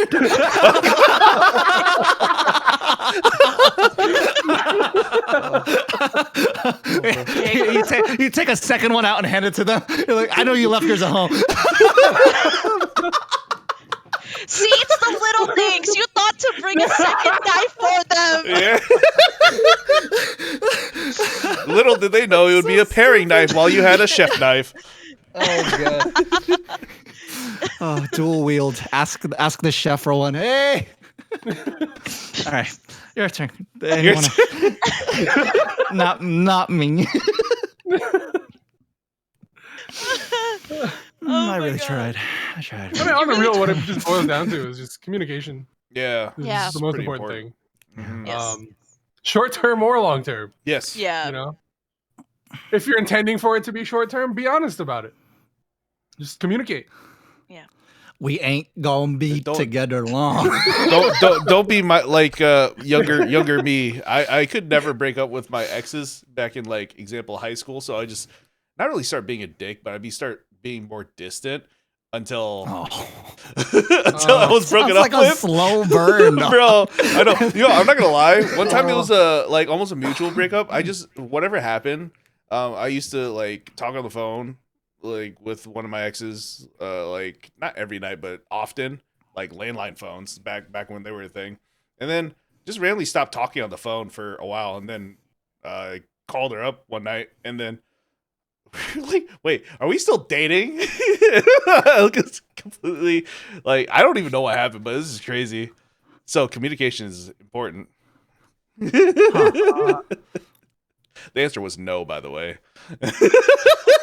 You take a second one out and hand it to them. You're like, I know you left yours at home. See, it's the little things. You thought to bring a second knife for them. Yeah. Little did they know it would be a paring knife while you had a chef knife. Oh god. Oh, dual wield. Ask the chef for one. Hey. All right, your turn. Your Not me. Oh I my really God. tried. I tried. I mean, on the real, what it just boils down to is just communication. Yeah. This Yeah. is the most Pretty important important. thing. Yes. Short-term or long-term, Yes. Yeah. you know? If you're intending for it to be short-term, be honest about it. Just communicate. We ain't gonna be Don't- together long. Don't be my like younger me. I could never break up with my exes back in like example high school, so I just not really start being a dick, but start being more distant until until I was broken Sounds up like a with. slow burn. Bro, I know. You know, I'm not gonna lie. One time it was like almost a mutual breakup. I just whatever happened. I used to like talk on the phone like with one of my exes, like not every night, but often, like landline phones back when they were a thing, and then just randomly stopped talking on the phone for a while, and then I called her up one night, and then like, wait, are we still dating? It's completely like I don't even know what happened, but this is crazy. So communication is important. The answer was no, by the way.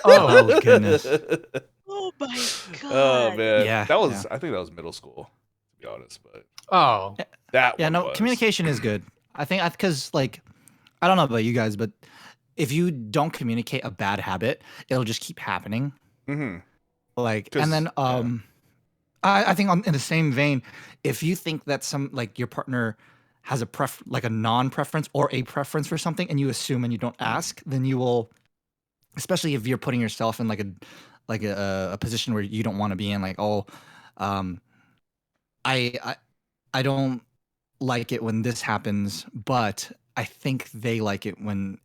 Oh goodness. Oh my god. Oh man, Yeah, that was I think that was middle school, to be honest. But Oh. that Yeah, one no, was. communication is good. I think because like I don't know about you guys, but if you don't communicate a bad habit, it'll just keep happening. Mm-hmm. Like, and then I think in the same vein, if you think that your partner has a non-preference or a preference for something, and you assume and you don't ask, then you will, especially if you're putting yourself in a position where you don't want to be in, like, oh, I don't like it when this happens, but I think they like it when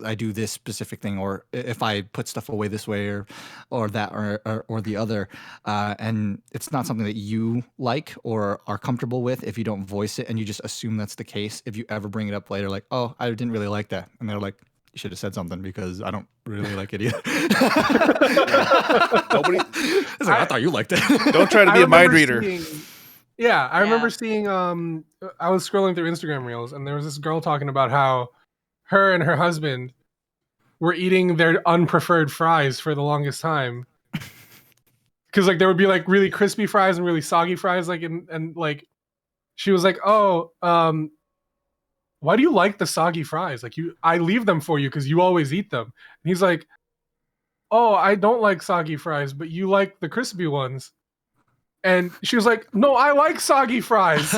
I do this specific thing, or if I put stuff away this way, or that, or the other, and it's not something that you like or are comfortable with. If you don't voice it and you just assume that's the case, if you ever bring it up later, like, oh, I didn't really like that, and they're like, you should have said something because I don't really like it either. Nobody. It's like, I thought you liked it. Don't try to be a mind reader. I remember seeing. I was scrolling through Instagram Reels, and there was this girl talking about how her and her husband were eating their unpreferred fries for the longest time. Because like there would be like really crispy fries and really soggy fries, like and like she was like, oh, why do you like the soggy fries? Like I leave them for you because you always eat them. And he's like, oh, I don't like soggy fries, but you like the crispy ones. And she was like, no, I like soggy fries.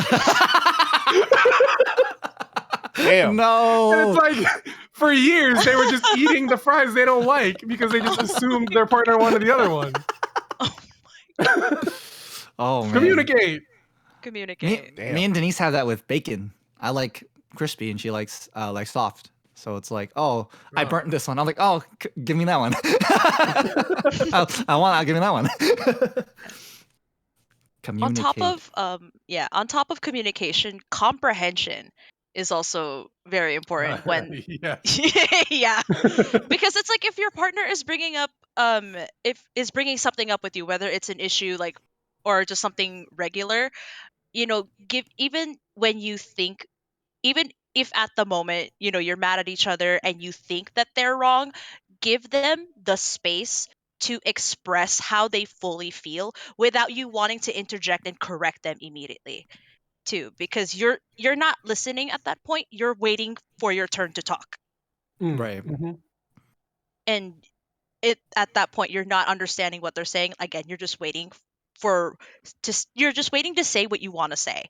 Damn. No. And it's like, for years, they were just eating the fries they don't like because they just assumed their partner wanted the other one. Oh, man. Communicate. Me and Denise have that with bacon. I like crispy and she likes soft. So it's like, oh, I burnt this one. I'm like, oh, give me that one. Give me that one. Communicate. On top of communication, comprehension is also very important when Yeah. yeah, because it's like if your partner is bringing up bringing something up with you, whether it's an issue like or just something regular, even when you think, even if at the moment you're mad at each other and you think that they're wrong, give them the space to express how they fully feel without you wanting to interject and correct them immediately too, because you're not listening at that point, you're waiting for your turn to talk. Right. Mm-hmm. And at that point you're not understanding what they're saying. Again, you're just waiting to say what you want to say,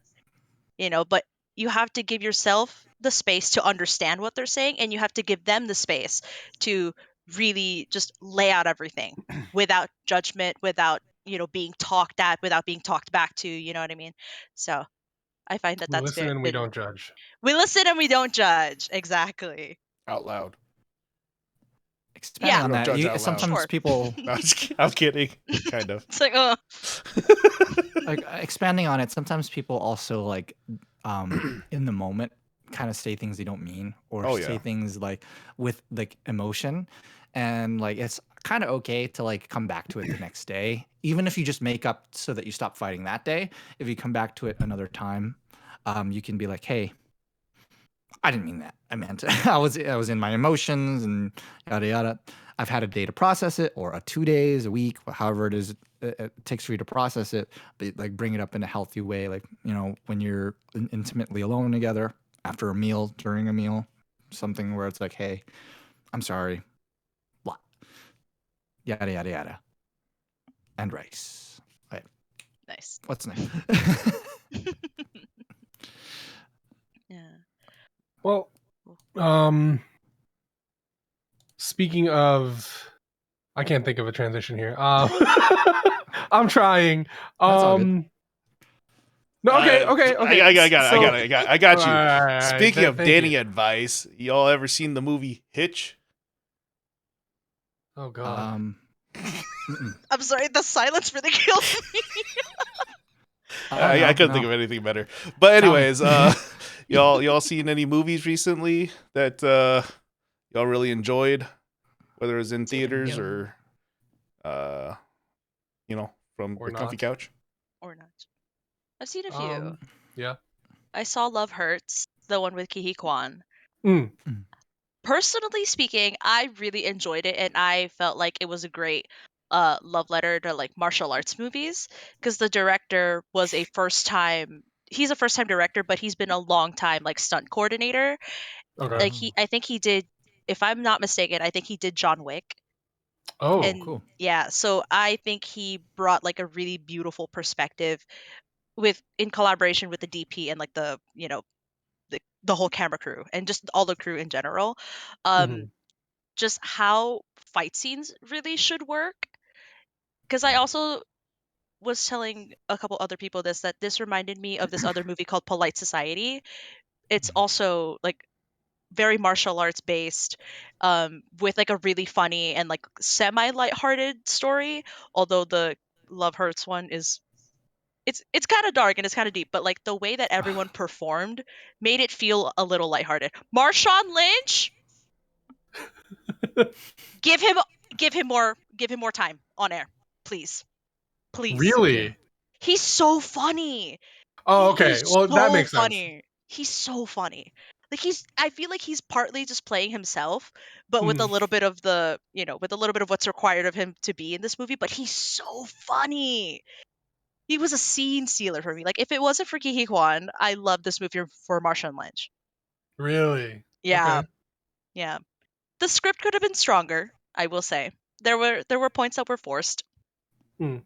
but you have to give yourself the space to understand what they're saying, and you have to give them the space to really just lay out everything without judgment, without being talked at, without being talked back to, you know what I mean? So I find that We listen and we don't judge. We listen and we don't judge. Exactly. Out loud. Expanding on We don't judge that, out loud. sometimes Sure. people No, I'm kidding. Kind of. It's like, like expanding on it. Sometimes people also like in the moment kind of say things they don't mean, or say things like with like emotion, and like it's kind of okay to like come back to it the next day, even if you just make up so that you stop fighting that day. If you come back to it another time, you can be like, hey, I didn't mean that. I meant I was in my emotions and yada yada. I've had a day to process it, or 2 days, a week, however it is it takes for you to process it. But like bring it up in a healthy way, like when you're intimately alone together, after a meal, during a meal, something where it's like, hey, I'm sorry, blah, yada yada yada, and rice. Right. nice. What's next? Yeah. Well, speaking of, I can't think of a transition here. I'm trying. all good. No, okay. I got you. Alright, Speaking of thank dating you. advice, y'all ever seen the movie Hitch? Oh god. I'm sorry, the silence really killed me. I couldn't think of anything better. But anyways, y'all seen any movies recently that y'all really enjoyed, whether it was in theaters or from Or the comfy not. couch? Or not. I've seen a few. Yeah. I saw Love Hurts, the one with Ki Kwan. Mm. Personally speaking, I really enjoyed it, and I felt like it was a great love letter to like martial arts movies, because the director was he's a first time director, but he's been a long time like stunt coordinator. Okay. Like I think he did if I'm not mistaken, I think he did John Wick. Oh, And cool. yeah, so I think he brought like a really beautiful perspective in collaboration with the DP and like the the whole camera crew and just all the crew in general. mhm. Just how fight scenes really should work. Because I also was telling a couple other people that this reminded me of this other movie called Polite Society. It's also like very martial arts based, with like a really funny and like semi lighthearted story. Although the Love Hurts one is it's kind of dark and it's kind of deep, but like the way that everyone performed made it feel a little lighthearted. Marshawn Lynch, give him more time on air, please. Really? He's so funny. Oh, He's okay. Well, that so makes sense. funny. He's so funny. Like I feel like he's partly just playing himself, but with a Mhm. little bit of with a little bit of what's required of him to be in this movie, but he's so funny. He was a scene stealer for me. Like if it wasn't for Kiki Kwan, I love this movie for Marshawn Lynch. Really? Yeah. Okay. Yeah. The script could have been stronger, I will say. There were points that were forced. Hmm.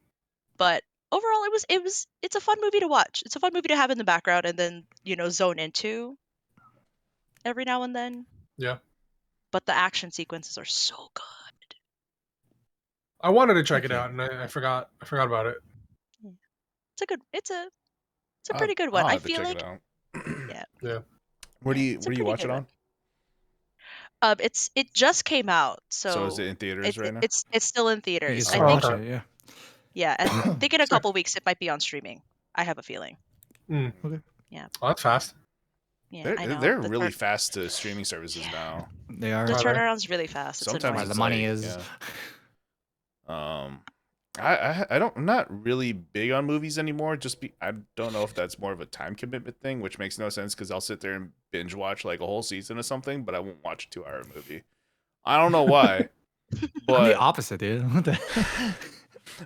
But overall it's a fun movie to watch. It's a fun movie to have in the background and then, zone into every now and then. Yeah. But the action sequences are so good. I wanted to check Heck it yeah. out, and I forgot about it. It's a pretty good one. I'll I have to feel check like it out. yeah. Yeah. Where do Yeah, you it's a where do you pretty watch good it one. on? It just came out, So is so it in theaters right now? it's still in You theaters. can I Oh, still think watch okay. it, yeah. yeah, and I think in a Sorry. couple weeks it might be on streaming. I have a feeling. Hmm. Okay. Yeah. Oh, that's fast. Yeah, I know. They're really fast to streaming services Yeah. now. They are. The Are they? turnaround's really fast. It's Sometimes annoying. The it's money like, is. yeah. I'm not really big on movies anymore. I don't know if that's more of a time commitment thing, which makes no sense because I'll sit there and binge watch like a whole season of something, but I won't watch a 2-hour movie. I don't know why, I'm the but opposite, dude. What the-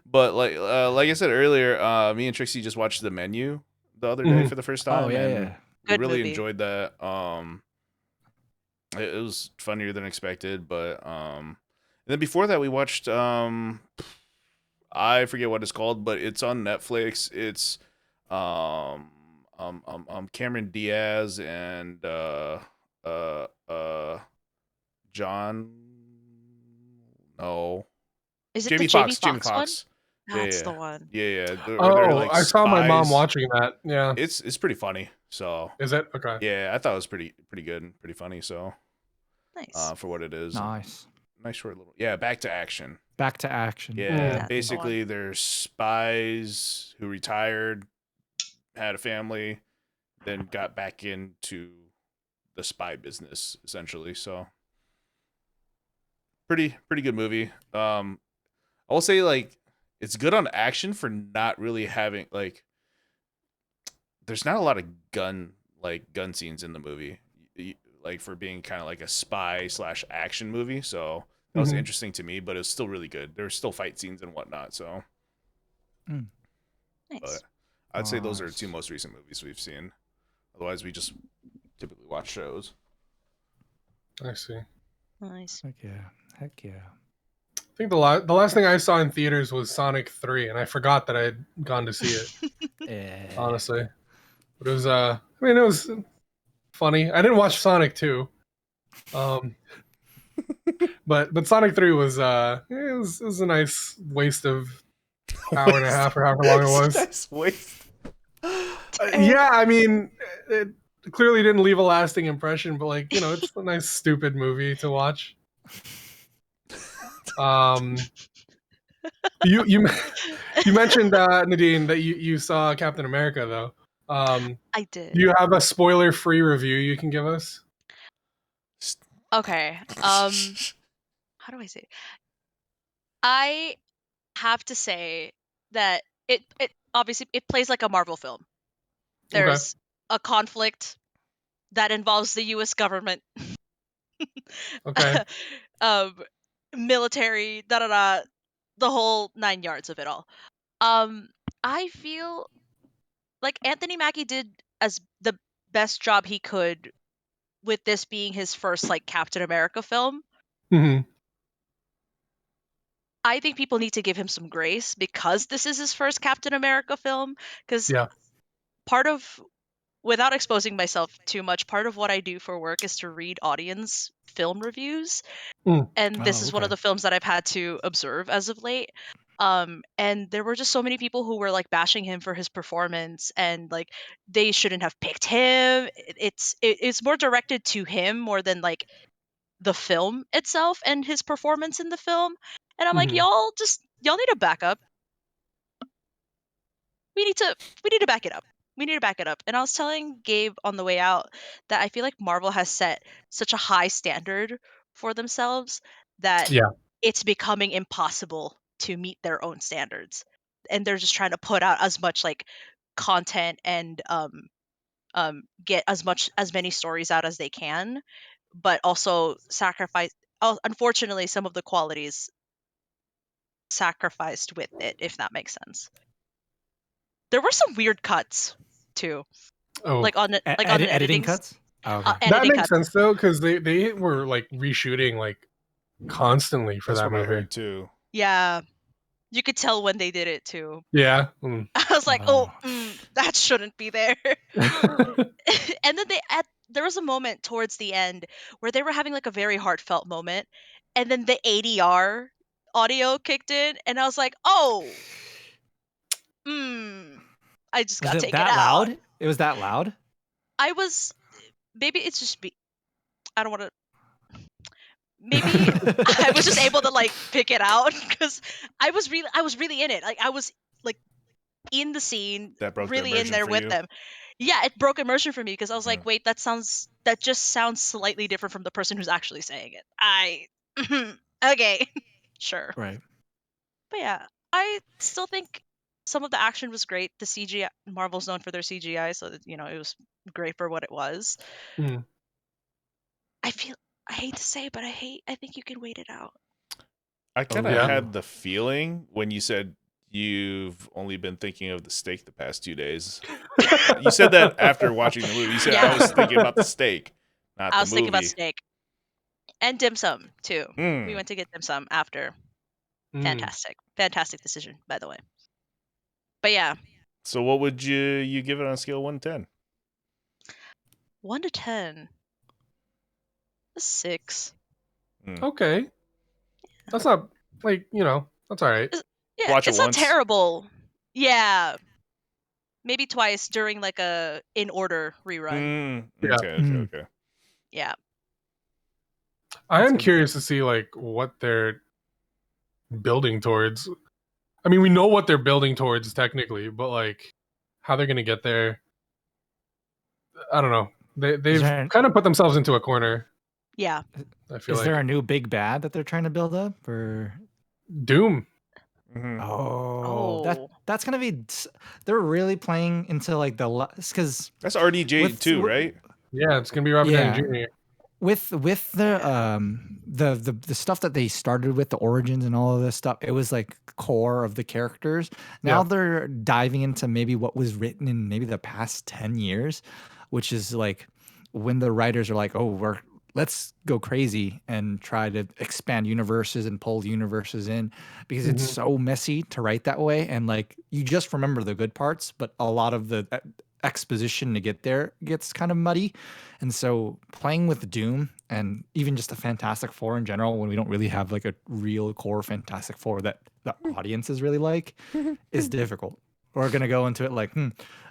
but like I said earlier, me and Trixie just watched The Menu the other day Mhm. for the first Oh time, yeah, and yeah. we Good really movie. enjoyed that. It was funnier than expected, but and then before that we watched I forget what it's called, but it's on Netflix. It's Cameron Diaz and uh uh John no Is it the Jamie Jamie Foxx. Jamie Foxx one? Foxx. Yeah, That's yeah, the one. yeah, yeah. Where they're Oh, like I saw my mom spies. watching that. Yeah. It's pretty funny. So Is it? Okay. yeah, I thought it was pretty good and pretty funny. So Nice. for what it is, Nice. nice short little Back to action. Back to action. Yeah, That's the basically one. they're spies who retired, had a family, then got back into the spy business essentially. So pretty good movie. I will say like it's good on action for not really having like there's not a lot of gun scenes in the movie. Like for being kind of like a spy / action movie. So that was Mhm. interesting to me, but it was still really good. There were still fight scenes and whatnot. So Mm. Nice. but I'd say those are Nice. two most recent movies we've seen. Otherwise, we just typically watch shows. I see. Nice. Heck yeah. Heck yeah. I think the last thing I saw in theaters was Sonic 3, and I forgot that I had gone to see it. Eh. Honestly, but it was I mean, it was funny. I didn't watch Sonic 2, but Sonic 3 was it was a nice waste of hour and a half or however long it was. Nice waste. Yeah, I mean, it clearly didn't leave a lasting impression, but like it's a nice stupid movie to watch. You you mentioned Nadine that you saw Captain America though. I Do did. you have a spoiler-free review you can give us? Okay. How do I say it? I have to say that it obviously it plays like a Marvel film. Okay. There's a conflict that involves the US government. Okay. Military, the whole 9 yards of it all. I feel like Anthony Mackie did as the best job he could with this being his first like Captain America film, Mhm. I think people need to give him some grace because this is his first Captain America film. Because Yeah. part of, without exposing myself too much, part of what I do for work is to read audience film reviews. Mm. And this Oh, is one of okay. the films that I've had to observe as of late. And there were just so many people who were like bashing him for his performance, and like they shouldn't have picked him. It's more directed to him more than like the film itself and his performance in the film. And I'm like, Mhm. y'all need to back up. We need to back it up. We need to back it up. And I was telling Gabe on the way out that I feel like Marvel has set such a high standard for themselves that Yeah. it's becoming impossible to meet their own standards. And they're just trying to put out as much like content and get as many stories out as they can, but also sacrifice, unfortunately, some of the qualities sacrificed with it, if that makes sense. There were some weird cuts too, Oh, like on like on an Editing editing cuts. Oh, okay. that editing makes cuts. sense though, because they were like reshooting like constantly for That's that what I movie. heard too. Yeah, you could tell when they did it too. Yeah. Mm. I was like, Oh. that shouldn't be there. And then there was a moment towards the end where they were having like a very heartfelt moment, and then the ADR audio kicked in, and I was like, I just Was got it taken that out. loud? It was that loud? I was, maybe it's just me. I don't want to. Maybe I was just able to like pick it out because I was really in it. Like I was like in the scene, That broke the really in immersion there for with you. them. Yeah, it broke immersion for me because I was Yeah. like, wait, that just sounds slightly different from the person who's actually saying it. Okay, sure. Right. But yeah, I still think some of the action was great. The CGI, Marvel's known for their CGI, so that, it was great for what it was. Mm. I hate to say it, but I think you can wait it out. I kind of yeah? had the feeling when you said you've only been thinking of the steak the past 2 days. You said that after watching the movie. You said I Yeah. was thinking about the steak, not I the was movie. thinking about steak and dim sum too. We Mm. went to get dim sum after. Mm. Fantastic decision, by the way. But yeah, So what would you give it on a scale of 1 to 10? 1 to 10, a 6. Okay, that's not like that's all right. Yeah, Watch it it's not once. terrible. Yeah, maybe twice during like a in order rerun. Yeah. Okay. Yeah. I am good. curious to see like what they're building towards. I mean, we know what they're building towards technically, but like how they're gonna get there, I don't know. They've there- kind of put themselves into a corner. Yeah. I feel Is like there a new big bad that they're trying to build up, or? Doom. Mhm. Oh. That's gonna be. They're really playing into like the because That's RDJ With- too, right? Yeah, it's gonna be Robert Yeah. Downey Jr. with the stuff that they started with, the origins and all of this stuff, it was like core of the characters. Now Yeah. they're diving into maybe what was written in maybe the past 10 years, which is like when the writers are like, oh, let's go crazy and try to expand universes and pull universes in, because it's Mhm. so messy to write that way, and like you just remember the good parts, but a lot of the exposition to get there gets kind of muddy. And so playing with Doom and even just the Fantastic Four in general, when we don't really have like a real core Fantastic Four that the audiences really like, is difficult. We're gonna go into it like,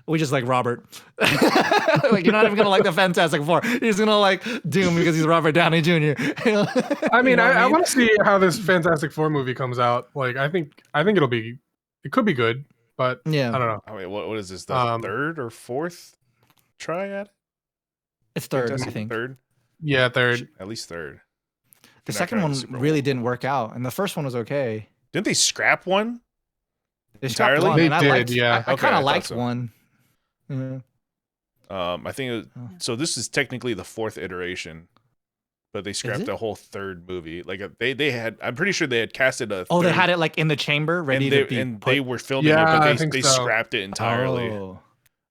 we just like Robert. Like, you're not even gonna like the Fantastic Four. You're just gonna like Doom because he's Robert Downey Jr. I mean, I want to see how this Fantastic Four movie comes out. Like, I think it could be good, but Yeah. I don't know. I mean, what is this? The Um, third or fourth try at it? It's third, I Fantastic think. Third? Yeah, third. At least third. The You're not second trying one to Super really Bowl. didn't work out, and the first one was okay. Didn't they scrap one? They scrapped Entirely? one, They and I did, liked. yeah. I Okay, kind I of thought liked so. one. Yeah. I think so. This is technically the fourth iteration, but they scrapped it? the whole third movie. Like they had, I'm pretty sure they had casted a. Oh, they third, had it like in the chamber, ready and to be put. they were filming it, Yeah, but I think they so. scrapped it entirely. Oh,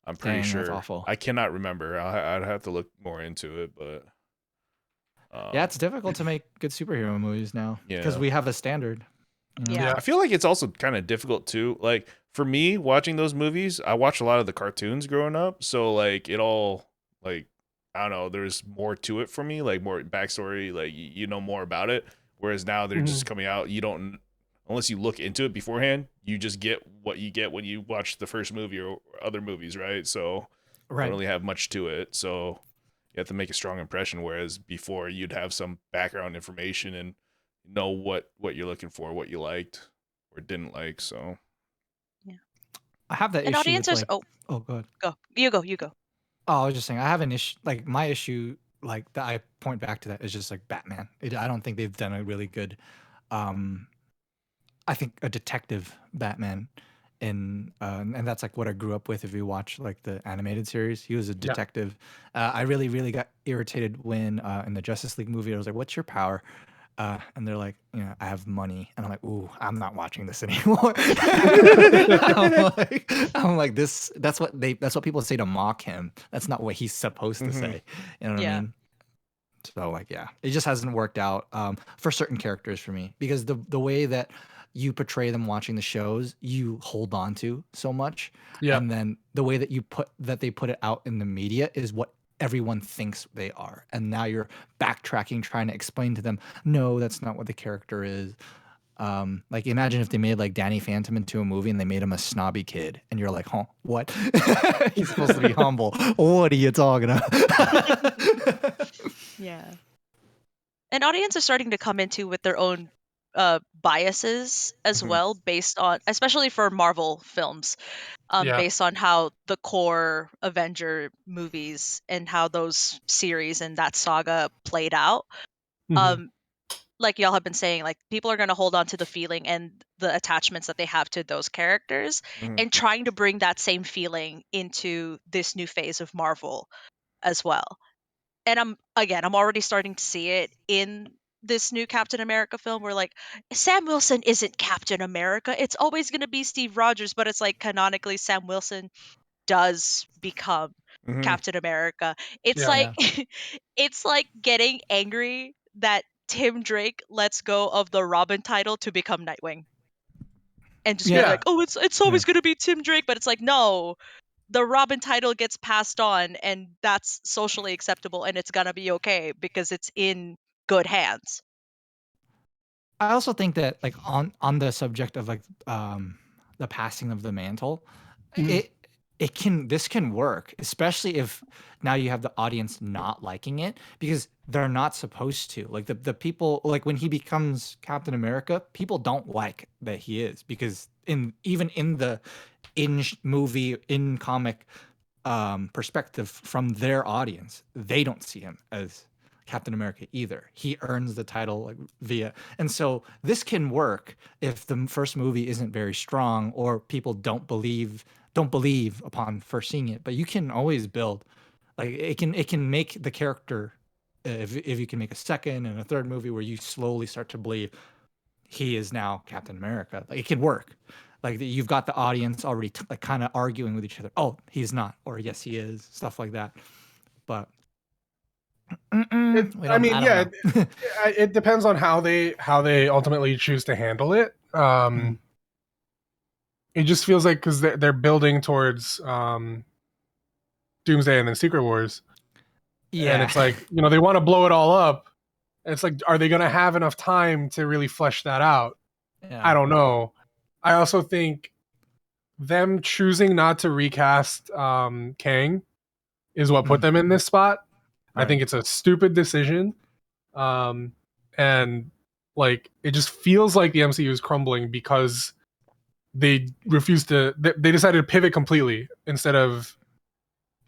I'm pretty dang, sure. that's awful. I cannot remember. I'd have to look more into it, but Yeah, it's difficult to make good superhero movies now because Yeah. we have a standard. you know? Yeah. I feel like it's also kind of difficult too. Like for me, watching those movies, I watched a lot of the cartoons growing up, so like it all like I don't know. There's more to it for me, like more backstory, like you know more about it. Whereas now they're just coming out, you don't unless you look into it beforehand, you just get what you get when you watch the first movie or other movies, right? So Right. don't really have much to it. So you have to make a strong impression. Whereas before, you'd have some background information and know what you're looking for, what you liked or didn't like. So I have that And issue with audiences. like. Oh, Oh, go ahead. go. You go. You go. Oh, I was just saying, I have an issue. Like my issue, like that I point back to that is just like Batman. I don't think they've done a really good. I think a detective Batman, and that's like what I grew up with. If you watch like the animated series, he was a detective. I really got irritated when in the Justice League movie, I was like, "What's your power?" And they're like, I have money, and I'm like, "Ooh, I'm not watching this anymore." I'm like, this. That's what people say to mock him. That's not what he's supposed to say. You know what I Yeah. mean? So like, yeah, it just hasn't worked out for certain characters for me because the way that you portray them watching the shows, you hold on to so much, and then the way that they put it out in the media is what everyone thinks they are, and now you're backtracking, trying to explain to them, no, that's not what the character is. Like imagine if they made like Danny Phantom into a movie and they made him a snobby kid, and you're like, huh, what? He's supposed to be humble. What are you talking about? Yeah. And audience are starting to come into with their own biases as well, based on, especially for Marvel films, based on how the core Avenger movies and how those series and that saga played out. Like y'all have been saying, like people are going to hold on to the feeling and the attachments that they have to those characters, and trying to bring that same feeling into this new phase of Marvel as well. And I'm already starting to see it in this new Captain America film where like Sam Wilson isn't Captain America. It's always going to be Steve Rogers, but it's like canonically Sam Wilson does become Captain America. It's like it's like getting angry that Tim Drake lets go of the Robin title to become Nightwing. And just be like, "Oh, it's always going to be Tim Drake," but it's like, "No, the Robin title gets passed on, and that's socially acceptable, and it's gonna be okay because it's in good hands." I also think that like on the subject of like the passing of the mantle, this can work, especially if now you have the audience not liking it because they're not supposed to. Like the people, like when he becomes Captain America, people don't like that he is, because even in the movie, in comic perspective from their audience, they don't see him as Captain America either. He earns the title like via, and so this can work if the first movie isn't very strong or people don't believe upon first seeing it. But you can always build, like it can make the character, if you can make a second and a third movie where you slowly start to believe he is now Captain America. Like it can work. Like you've got the audience already like kind of arguing with each other. Oh, he's not, or yes, he is. Stuff like that. But it depends on how they ultimately choose to handle it. It just feels like because they're building towards Doomsday and then Secret Wars. And it's like, they want to blow it all up. And it's like, are they going to have enough time to really flesh that out? I don't know. I also think them choosing not to recast Kang is what put them in this spot. Right. I think it's a stupid decision. And like, it just feels like the MCU is crumbling because they they decided to pivot completely instead of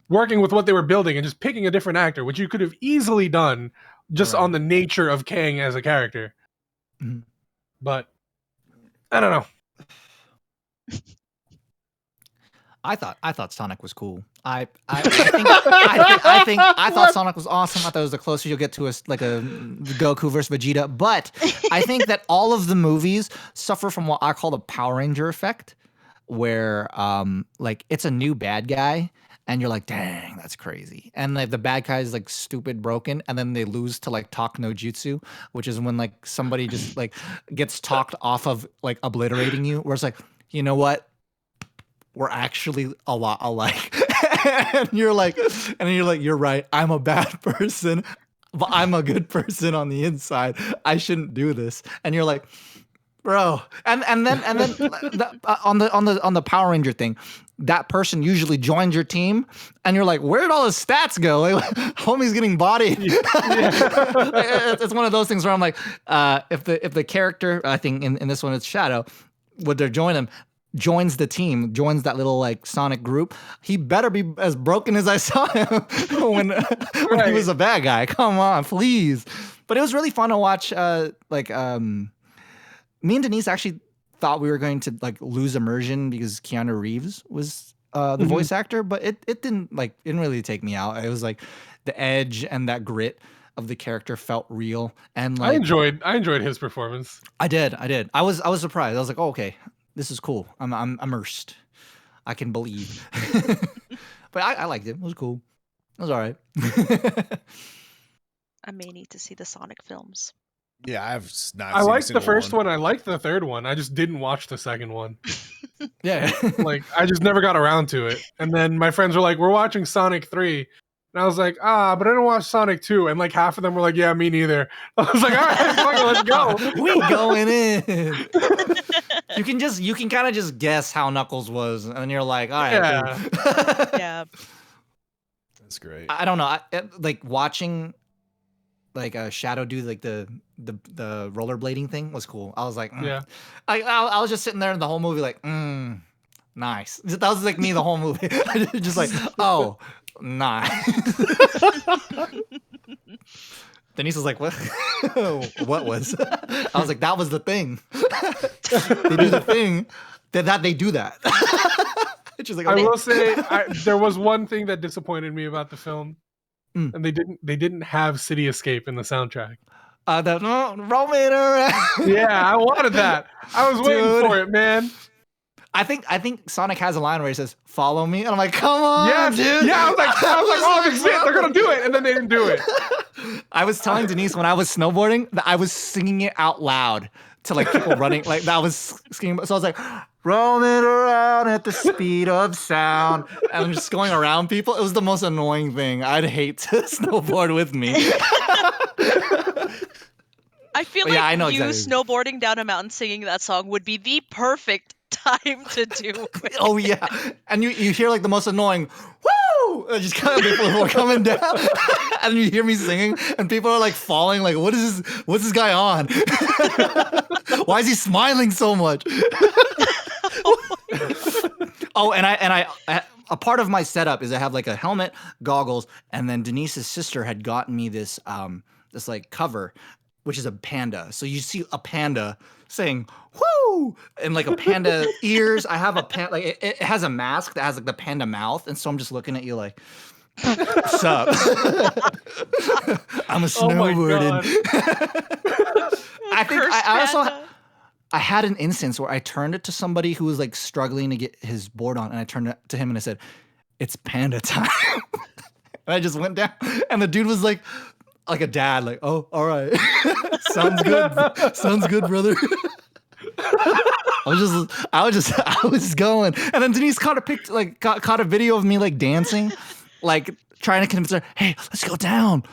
working with what they were building and just picking a different actor, which you could have easily done just on the nature of Kang as a character. But I don't know. I thought Sonic was cool. I thought Sonic was awesome. I thought it was the closest you'll get to a Goku versus Vegeta. But I think that all of the movies suffer from what I call the Power Ranger effect, where like it's a new bad guy, and you're like, dang, that's crazy. And like the bad guy is like stupid broken, and then they lose to like talk no jutsu, which is when like somebody just like gets talked off of like obliterating you, where it's like, you know what? We're actually a lot alike. and you're like, you're right. I'm a bad person, but I'm a good person on the inside. I shouldn't do this. And you're like, bro. And then on the Power Ranger thing, that person usually joins your team, and you're like, where did all his stats go? Like, homie's getting bodied. It's one of those things where I'm like, if the character, I think in this one it's Shadow, would they join him? Joins the team, joins that little like Sonic group, he better be as broken as I saw him when he was a bad guy. Come on, please. But it was really fun to watch. Me and Denise actually thought we were going to like lose immersion because Keanu Reeves was the voice actor, but it didn't really take me out. It was like the edge and that grit of the character felt real, and like I enjoyed his performance. I did. I was surprised. I was like, oh, okay, this is cool. I'm immersed. I can believe. But I liked it. It was cool. It was all right. I may need to see the Sonic films. Yeah, I've not. I seen liked the first one. I liked the third one. I just didn't watch the second one. Yeah. Like, I just never got around to it. And then my friends were like, we're watching Sonic 3. And I was like, but I didn't watch Sonic 2. And like half of them were like, yeah, me neither. I was like, all right, fuck it, let's go. We going in. You can kind of just guess how Knuckles was, and you're like, all right. Yeah. Cool. Yeah. That's great. I don't know. Like watching like Shadow do like the rollerblading thing was cool. I was like, Yeah. I was just sitting there in the whole movie like, nice. That was like me the whole movie. Just like, oh, nice. Denise was like, what? What was? I was like, that was the thing. They do the thing. That they do that. She's like, I will say there was one thing that disappointed me about the film. And they didn't have City Escape in the soundtrack. Roaming around. Yeah, I wanted that. I was waiting for it, man. I think Sonic has a line where he says, "Follow me," and I'm like, "Come on, dude!" Yeah, I was like, "Oh, this is it. They're gonna do it," and then they didn't do it. I was telling Denise when I was snowboarding that I was singing it out loud to like people running, like that was singing. So I was like, roaming around at the speed of sound, and I'm just going around people. It was the most annoying thing. I'd hate to snowboard with me. I feel But like yeah, I know you exactly. snowboarding down a mountain singing that song would be the perfect time to do it. Oh yeah, and you hear like the most annoying woo, just kind of people are coming down, and you hear me singing, and people are like falling. Like, what's this guy on? Why is he smiling so much? Oh, and I a part of my setup is I have like a helmet, goggles, and then Denise's sister had gotten me this this like cover, which is a panda. So you see a panda saying "whoo" and like a panda ears. I have a like it has a mask that has like the panda mouth, and so I'm just looking at you like, "What's up?" I'm a snowboarding. I think I also. I had an instance where I turned it to somebody who was like struggling to get his board on, and I turned it to him and I said, "It's panda time." And I just went down, and the dude was like a dad, like, "Oh, all right, sounds good, brother." I was going, and then Denise caught a video of me like dancing, like trying to convince her, "Hey, let's go down,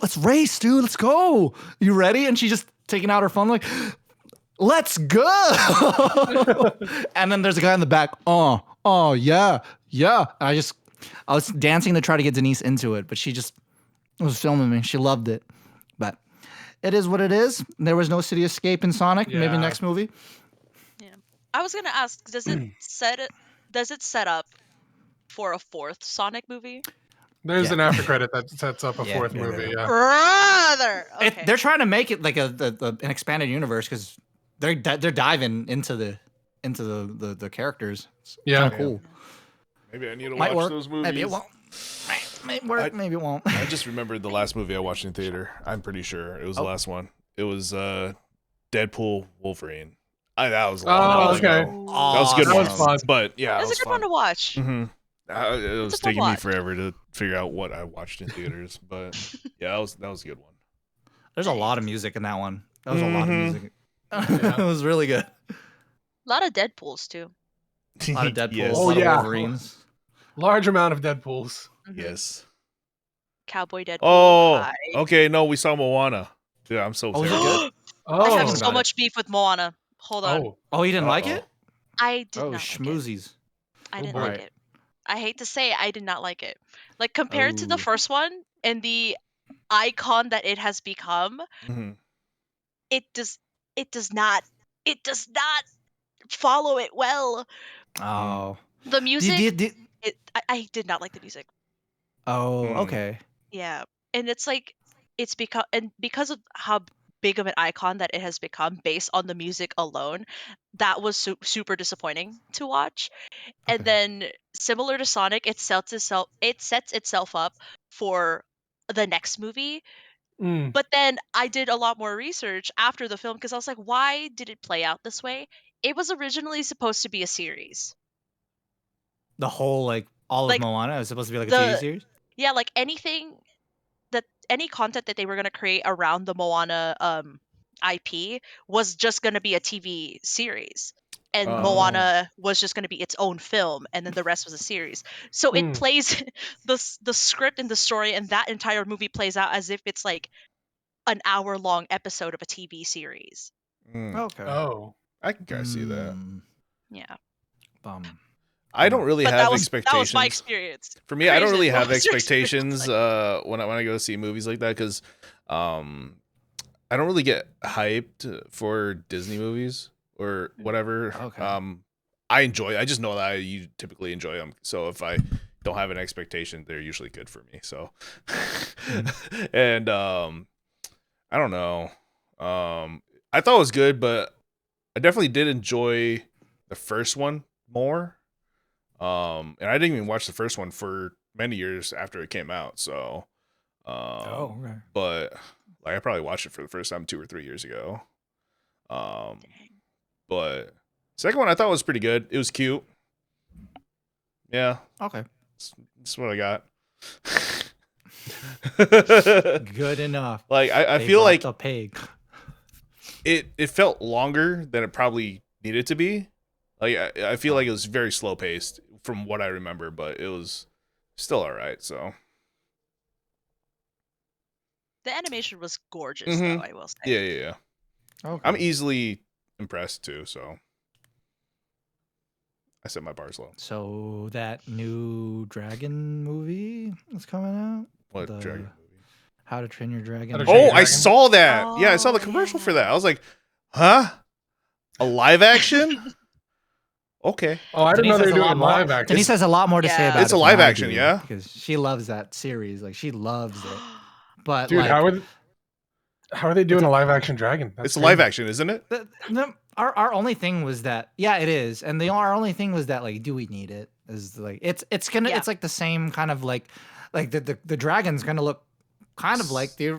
let's race, dude, let's go. You ready?" And she just taking out her phone, like, "Let's go." And then there's a guy in the back. Oh, yeah. And I was dancing to try to get Denise into it, but she just was filming me. She loved it. But it is what it is. There was no City Escape in Sonic. Yeah. Maybe next movie. Yeah. I was gonna ask, does it set up for a fourth Sonic movie? There's Yeah. an after credit that sets up a fourth yeah, movie. yeah. Yeah. Brother! Okay. They're trying to make it like an expanded universe because they're diving into the characters. It's Yeah. kinda cool. Maybe I need to Might watch work. those movies. Maybe it won't. Might work. Maybe it won't. I just remembered the last movie I watched in theater. I'm pretty sure it was the last one. It was Deadpool Wolverine. That was a long time okay. ago. That was a good That one. was fun. But yeah, It was a good one to watch. Mm-hmm. It was a fun taking me watch. forever to figure out what I watched in theaters, but yeah, that was a good one. There's a lot of music in that one. That was a lot of Mhm. music. It was really good. A lot of Deadpools too. A lot of Deadpools, Yes. a lot of yeah. Wolverines. Large amount of Deadpools. Mhm. Yes. Cowboy Deadpool. Oh, Hi. okay. No, we saw Moana. Yeah, I'm so Oh, was it terrible. good? Oh, I have Thinking so about it. much beef with Moana. Hold on. oh, Oh, you didn't like Uh-oh. it? I did Oh, not like it. schmoozies. I Oh, didn't boy. like it. I hate to say I did not like it. Like compared to the Oh. first one and the icon that it has become, Mhm. it does not follow it well. Oh. The music, Did- I did not like the music. Oh, Mm. okay. Yeah, and it's like because of how big of an icon that it has become based on the music alone, that was super disappointing to watch. And Okay. then similar to Sonic, it sets itself up for the next movie. Mm. But then I did a lot more research after the film because I was like, why did it play out this way? It was originally supposed to be a series. The whole all Like, of Moana is supposed to be like a the- TV series. Yeah, like any content that they were going to create around the Moana IP was just going to be a TV series. And Oh. Moana was just going to be its own film, and then the rest was a series. So it Mm. plays the script and the story, and that entire movie plays out as if it's like an hour-long episode of a TV series. Mm. Okay. Oh. I can kind of see that. Yeah, I don't really but have that was expectations. my experience. For me, I don't Crazn, really what have was your experience expectations like? when I go see movies like that because I don't really get hyped for Disney movies or whatever. Okay. I just know that you typically enjoy them. So if I don't have an expectation, they're usually good for me. So and I don't know. I thought it was good, but I definitely did enjoy the first one more. And I didn't even watch the first one for many years after it came out. So, Okay. but like I probably watched it for the first time 2 or 3 years ago. But second one I thought was pretty good. It was cute. Yeah, Okay. that's what I got. Good enough. Like I They feel brought like the pig. it felt longer than it probably needed to be. Like I feel like it was very slow paced from what I remember, but it was still all right. So The animation was gorgeous, though, I will say. yeah. Okay. I'm easily impressed too. So I set my bars low. So that new dragon movie is coming out. What The dragon movie? How to Train Your Dragon. How to Train Your Oh, I Dragon? saw that. Yeah, I saw the Oh, commercial for yeah. that. I was like, huh? A live action? Okay. Oh, I didn't know they were doing live action. Denise has a lot more to say Yeah. about it. It's a than live I action, do, yeah? because she loves that series. Like she loves it. But Dude, like, how are they doing a live action dragon? That's It's a live crazy. action, isn't it? our only thing was that it is, and our only thing was that like, do we need it? Is like it's Yeah. it's like the same kind of like the dragon's gonna look kind of like the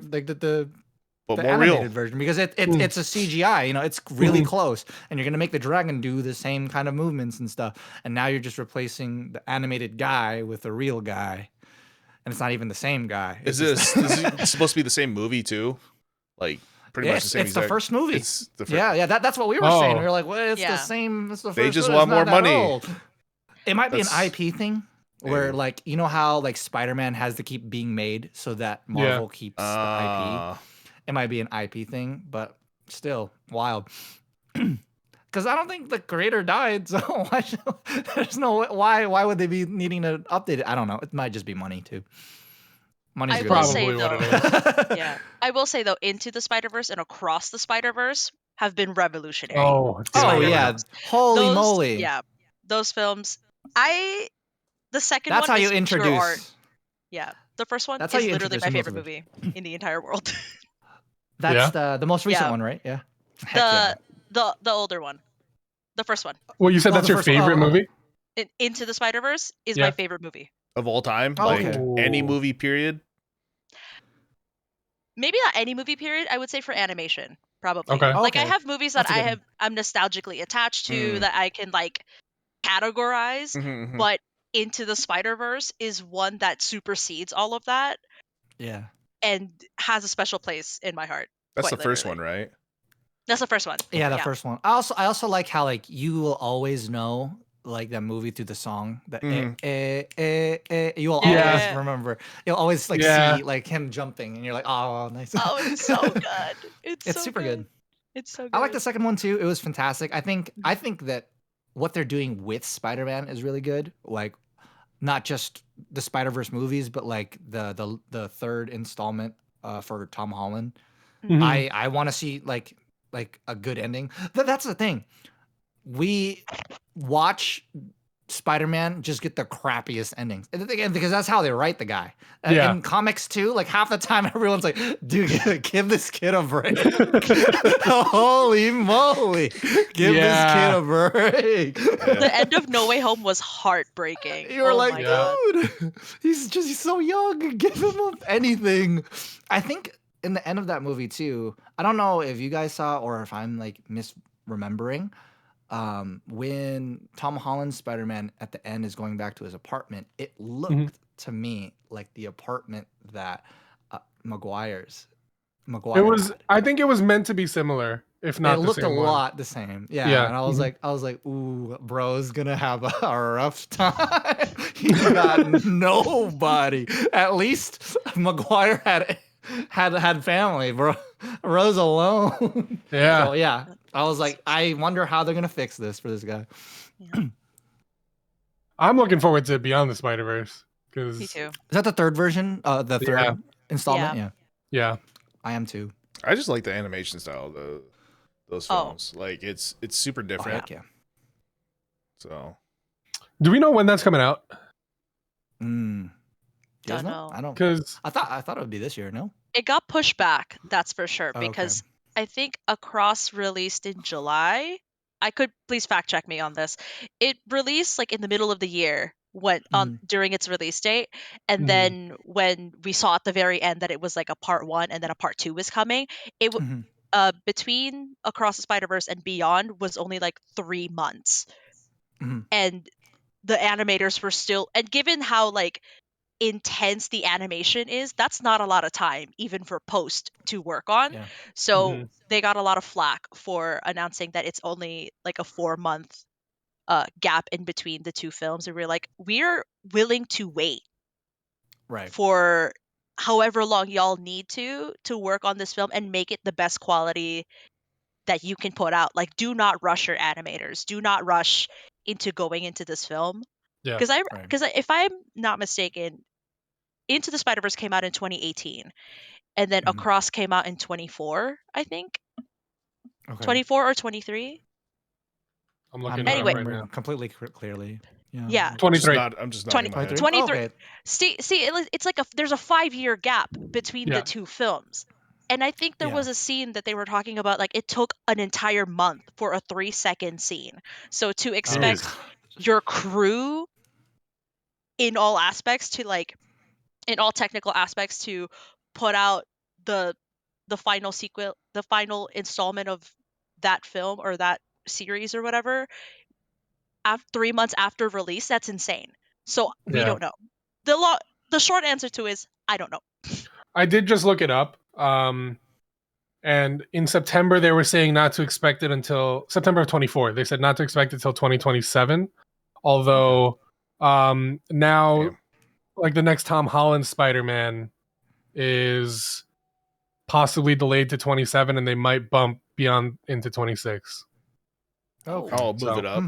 But the more animated real. version, because it's a CGI, it's really close, and you're gonna make the dragon do the same kind of movements and stuff, and now you're just replacing the animated guy with a real guy, and it's not even the same guy. Is it supposed to be the same movie too? Like pretty much the same. It's the first movie. It's the first. Yeah, that's what we were saying. Oh. We were like, well, it's Yeah. the same. It's the They first just one. want It's not more that money. old. It might be an That's- IP thing, where Maybe. like how like Spider-Man has to keep being made so that Marvel keeps the IP. It might be an IP thing, but still wild. Because I don't think the creator died, so there's no why would they be needing to update it? I don't know. It might just be money too. Money's I a good will word. say, Probably what though, it is. yeah, I will say though, Into the Spider-Verse and Across the Spider-Verse have been revolutionary. Oh, dude, Oh Spider-Man yeah, films. holy Those, moly! Yeah, those films. The second That's one how you is pure introduce. art. Yeah, the first one That's how is you literally my introduce favorite most of movie in the entire world. That's the most recent Yeah. one, right? Yeah. Heck yeah. the older one, the first one, Well, you said Oh, that's the your first one. favorite Oh. movie? Into the Spider-Verse is Yeah. my favorite movie. Of all time, Oh, like okay. any Ooh. movie period. Maybe not any movie period. I would say for animation, probably. Okay. Like I Okay. have movies that That's a good I'm nostalgically attached to Mm. that I can like categorize, Mhm, mhm. but Into the Spider-Verse is one that supersedes all of that Yeah. and has a special place in my heart. That's the quite first literally. one, right? That's the first one. Yeah, the first one. I also like how like you will always know like that movie through the song. That you will Yeah. always remember. You'll always like Yeah. see like him jumping, and you're like, oh, nice. Oh, it's so good. It's so super good. It's so good. I like the second one too. It was fantastic. I think that what they're doing with Spider-Man is really good. Like not just the Spider-Verse movies, but like the third installment for Tom Holland. Mhm. I want to see like a good ending. That's the thing. We watch Spider-Man just get the crappiest endings. And again, because that's how they write the guy. Yeah. In comics too, like half the time everyone's like, dude, give this kid a break. Holy moly. Give this kid a break. The end of No Way Home was heartbreaking. You were like, my God. dude, he's so young. Give him anything. I think in the end of that movie too, I don't know if you guys saw or if I'm like misremembering, when Tom Holland's Spider-Man at the end is going back to his apartment, it looked to me like the apartment that Maguire It was. had. I think it was meant to be similar, if not It the looked a same one. lot the same. Yeah. Yeah. And I was like, ooh, bro's gonna have a rough time. He got nobody. At least Maguire had family, bro. Rose alone. Yeah. So yeah. I was like, I wonder how they're gonna fix this for this guy. I'm looking forward to Beyond the Spider-Verse because Me too. Is that the third version? The third installment? Yeah. Yeah. I am too. I just like the animation style of those Oh. films. Like it's super Oh, different. heck yeah. So Do we know when that's coming out? Do you guys Don't know. I don't. Because I thought it would be this year. No. It got pushed back, that's for sure, Okay. because I think Across released in July. Please fact check me on this. It released like in the middle of the year during its release date, and Mhm. then when we saw at the very end that it was like a part 1 and then a part 2 was coming, it between Across the Spider-Verse and Beyond was only like 3 months. And the animators were still, and given how like intense the animation is, that's not a lot of time even for post to work on. Yeah. So they got a lot of flack for announcing that it's only like a 4-month gap in between the two films, and we're like, we're willing to wait for however long y'all need to work on this film and make it the best quality that you can put out. Like, do not rush your animators, do not rush into going into this film. Yeah. Because if I'm not mistaken, Into the Spider-Verse came out in 2018, and then Across came out in 24, I think. 24 or 23. I'm looking Anyway. it up right now. Completely clearly. Yeah. 23. I'm just nodding my head. 23. Okay. See, it's like there's a 5-year gap between the two films. And I think there was a scene that they were talking about, like it took an entire month for a 3-second scene. So to expect your crew in all aspects to like, in all technical aspects, to put out the final sequel, the final installment of that film or that series or whatever, 3 months after release, that's insane. So we don't know. The short answer to is I don't know. I did just look it up. And in September they were saying not to expect it until September of 24. They said not to expect it until 2027. Although now like the next Tom Holland Spider-Man is possibly delayed to 27, and they might bump Beyond into 26. Okay. Oh, move it up.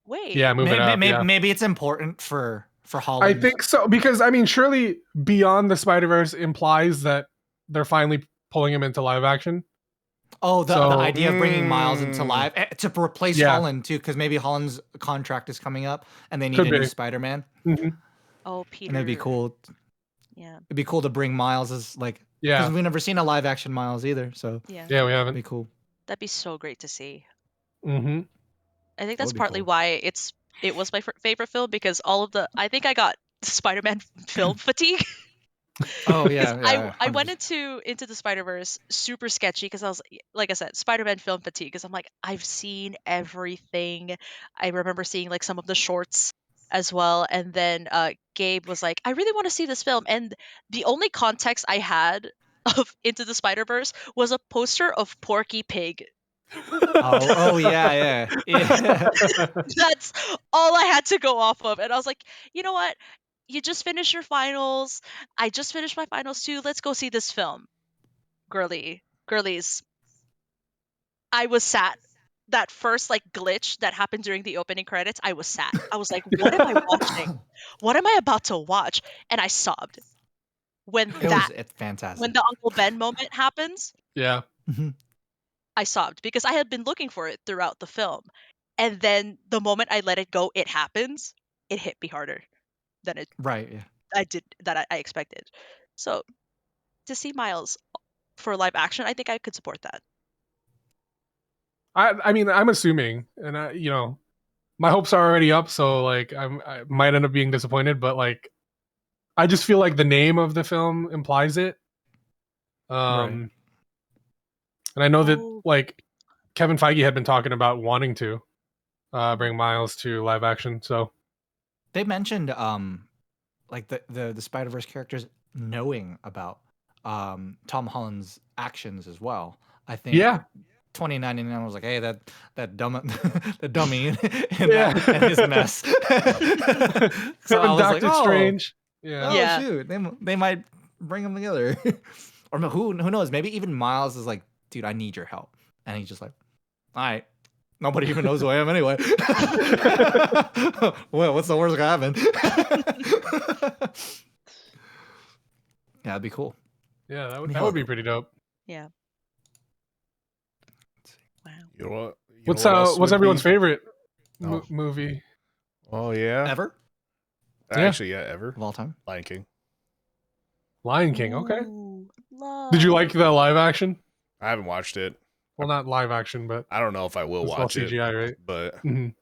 Wait. Yeah, move it up. Maybe it's important for Holland. I think so, because I mean, surely Beyond the Spider-Verse implies that they're finally pulling him into live action. Oh, the idea of bringing Miles into live to replace Holland too, because maybe Holland's contract is coming up and they need a new Spider-Man. Oh, Peter. And it'd be cool. Yeah. It'd be cool to bring Miles as like, because we've never seen a live action Miles either. So yeah, we haven't. It'd be cool. That'd be so great to see. I think that's partly why it was my favorite film, because I think I got Spider-Man film fatigue. Oh yeah, I went into the Spider-Verse super sketchy because I was, like I said, Spider-Man film fatigue, because I'm like, I've seen everything. I remember seeing like some of the shorts as well. And then Gabe was like, I really want to see this film. And the only context I had of Into the Spider-Verse was a poster of Porky Pig. Oh yeah. That's all I had to go off of. And I was like, you know what? You just finished your finals. I just finished my finals too. Let's go see this film. Girlies. I was sad. That first like glitch that happened during the opening credits, I was sad. I was like, what am I watching? What am I about to watch? And I sobbed when It's fantastic. when the Uncle Ben moment happens. Yeah. I sobbed because I had been looking for it throughout the film. And then the moment I let it go, it happens. It hit me harder than it Right. Yeah. I expected. So to see Miles for live action, I think I could support that. I mean, I'm assuming, and my hopes are already up, so like I might end up being disappointed, but like I just feel like the name of the film implies it. Right. And I know that like Kevin Feige had been talking about wanting to bring Miles to live action, so They mentioned like the Spider-Verse characters knowing about Tom Holland's actions as well. I think yeah. 2099 was like, hey, that the dummy and Yeah. his mess. So I was Doctor like, Strange. Oh Yeah. shoot, they might bring them together, or who knows? Maybe even Miles is like, dude, I need your help, and he's just like, all right. Nobody even knows who I am anyway. Well, what's the worst gonna happen? Yeah, that'd be cool. Yeah, that would be pretty dope. Yeah. Wow. You know what? What's everyone's favorite Oh. movie? Oh yeah. Ever Actually, yeah, ever. of all time. Lion King. Lion King. Okay. Ooh, Did you love. like the live action? I haven't watched it. Well, not live action, but I don't know if I will it's all watch it, CGI, right? but Mhm.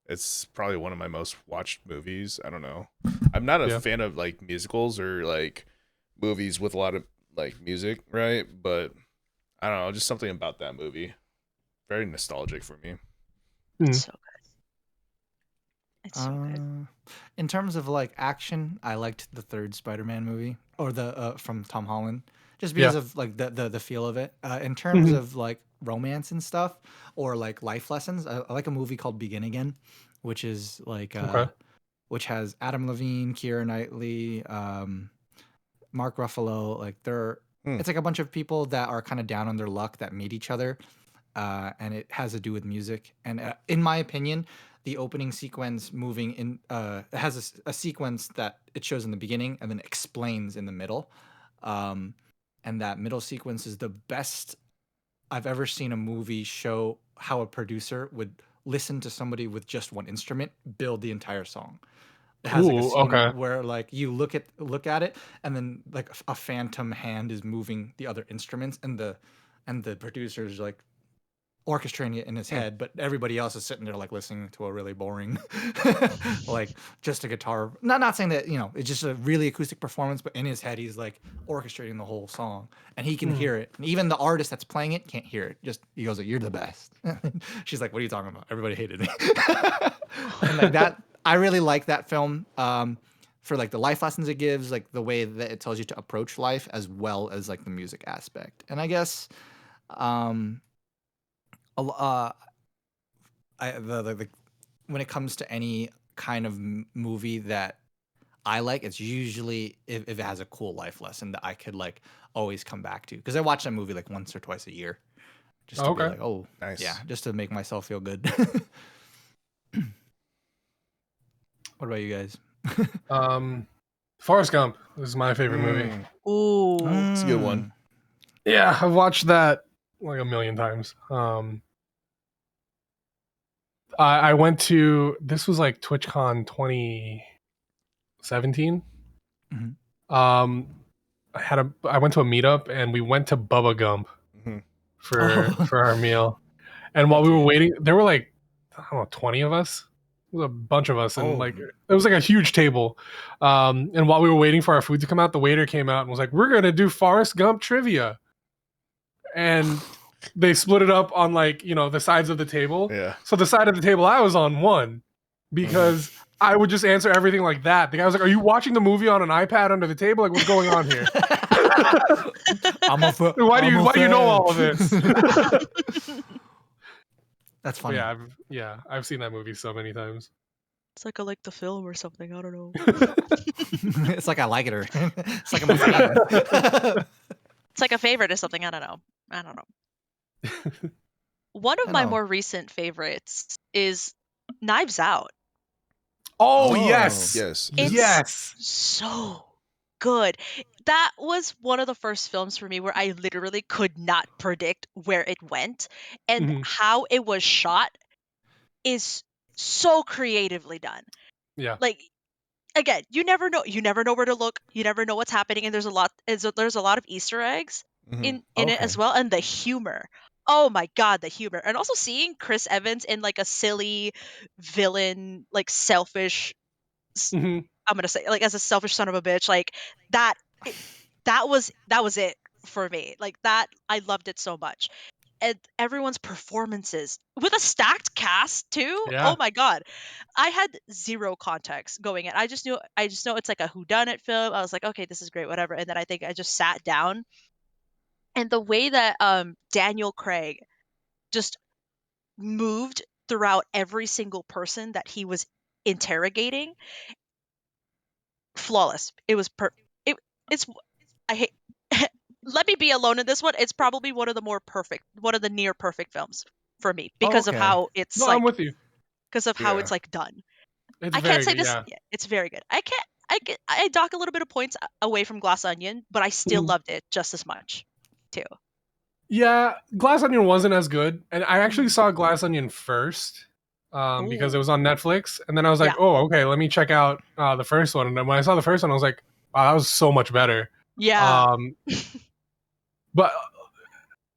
it's probably one of my most watched movies. I don't know. I'm not a Yeah. fan of like musicals or like movies with a lot of like music, right? But I don't know, just something about that movie. Very nostalgic for me. It's so good. It's so good. In terms of like action, I liked the third Spider-Man movie, or the from Tom Holland, just because of like the feel of it. In terms of like romance and stuff, or like life lessons, I like a movie called Begin Again, which is like which has Adam Levine, Keira Knightley, Mark Ruffalo. Like it's like a bunch of people that are kind of down on their luck that meet each other, and it has to do with music. And in my opinion, the opening sequence moving in it has a sequence that it shows in the beginning and then explains in the middle, and that middle sequence is the best I've ever seen a movie show how a producer would listen to somebody with just one instrument build the entire song. It has like a scene where like you look at it and then like a phantom hand is moving the other instruments, and the producer's like orchestrating it in his head, but everybody else is sitting there like listening to a really boring like just a guitar. Not saying that, it's just a really acoustic performance, but in his head he's like orchestrating the whole song, and he can hear it, and even the artist that's playing it can't hear it. Just he goes like, "You're the best." She's like, "What are you talking about? Everybody hated me." And like that, I really like that film for like the life lessons it gives, like the way that it tells you to approach life, as well as like the music aspect. And I guess when it comes to any kind of movie that I like, it's usually if it has a cool life lesson that I could like always come back to, because I watch that movie like once or twice a year, just to be like, oh, nice, yeah, just to make myself feel good. What about you guys? Forrest Gump is my favorite movie. Ooh, it's a good one. Yeah, I've watched that like a million times. I went to, this was like TwitchCon 2017. I went to a meetup and we went to Bubba Gump for our meal. And while we were waiting, there were like, I don't know, 20 of us. It was a bunch of us, and like it was like a huge table. And while we were waiting for our food to come out, the waiter came out and was like, "We're gonna do Forrest Gump trivia," and they split it up on like the sides of the table. Yeah. So the side of the table I was on won, because I would just answer everything like that. The guy was like, "Are you watching the movie on an iPad under the table? Like, what's going on here? Why do you know all of this?" That's But funny. I've seen that movie so many times. It's like I like the film or something. I don't know. It's like I like it or it's like I'm a fan. It's like a favorite or something. I don't know. One of I my know. more recent favorites is Knives Out. Oh, Oh. yes. Yes. It's Yes. so good. That was one of the first films for me where I literally could not predict where it went, and Mhm. how it was shot is so creatively done. Yeah. Like, again, you never know where to look, you never know what's happening, and there's a lot of Easter eggs Mhm. in it as Okay. well, and the humor. Oh my god, the humor. And also seeing Chris Evans in like a silly villain, like selfish Mhm. I'm gonna say, like, as a selfish son of a bitch, like that that was it for me. Like that, I loved it so much. And everyone's performances with a stacked cast too. Yeah. Oh my god. I had zero context going in. I just know it's like a whodunit film. I was like, okay, this is great, whatever. And then I think I just sat down, and the way that Daniel Craig just moved throughout every single person that he was interrogating, flawless. It was it's I hate let me be alone in this one. It's probably one of the near perfect films for me because of Okay. how it's No, I'm like with you. Yeah. done. It's I can't very say good. this. Yeah. Yeah, it's very good. I dock a little bit of points away from Glass Onion, but I still Mhm. loved it just as much, too. Yeah, Glass Onion wasn't as good, and I actually Mhm. saw Glass Onion first because it Ooh. was on Netflix, and then I was like, Yeah. "Oh, okay, let me check out the first one." And then when I saw the first one, I was like, "Wow, that was so much better." Yeah. But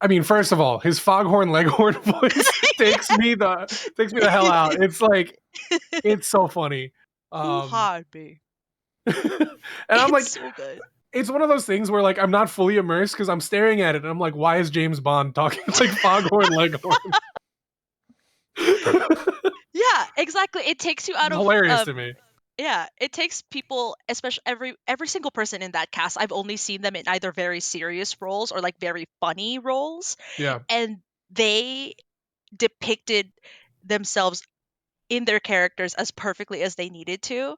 I mean, first of all, his Foghorn Leghorn voice takes me the hell out. It's like it's so funny. Who hired me? And I'm It's like, so good. it's one of those things where like I'm not fully immersed because I'm staring at it and I'm like, why is James Bond talking like Foghorn Leghorn? Yeah, exactly. It takes you out of Hilarious to me. yeah, it takes people, especially every single person in that cast. I've only seen them in either very serious roles or like very funny roles, Yeah. and they depicted themselves in their characters as perfectly as they needed to,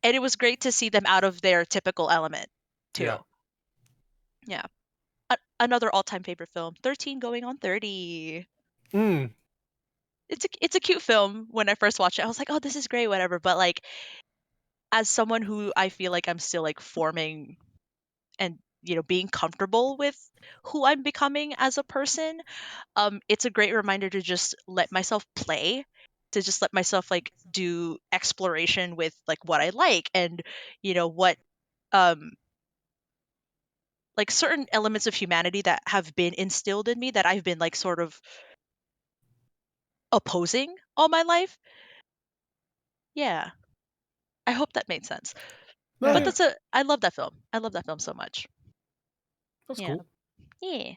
and it was great to see them out of their typical element too. Yeah. Yeah. Another all-time favorite film, 13 going on 30. Mm. It's a cute film. When I first watched it, I was like, "Oh, this is great, whatever." But like, as someone who I feel like I'm still like forming and being comfortable with who I'm becoming as a person, it's a great reminder to just let myself play, to just let myself like do exploration with like what I like, and what um like certain elements of humanity that have been instilled in me that I've been like sort of opposing all my life. Yeah, I hope that made sense. No, But yeah. I love that film. I love that film so much. That's Yeah. cool. Yeah.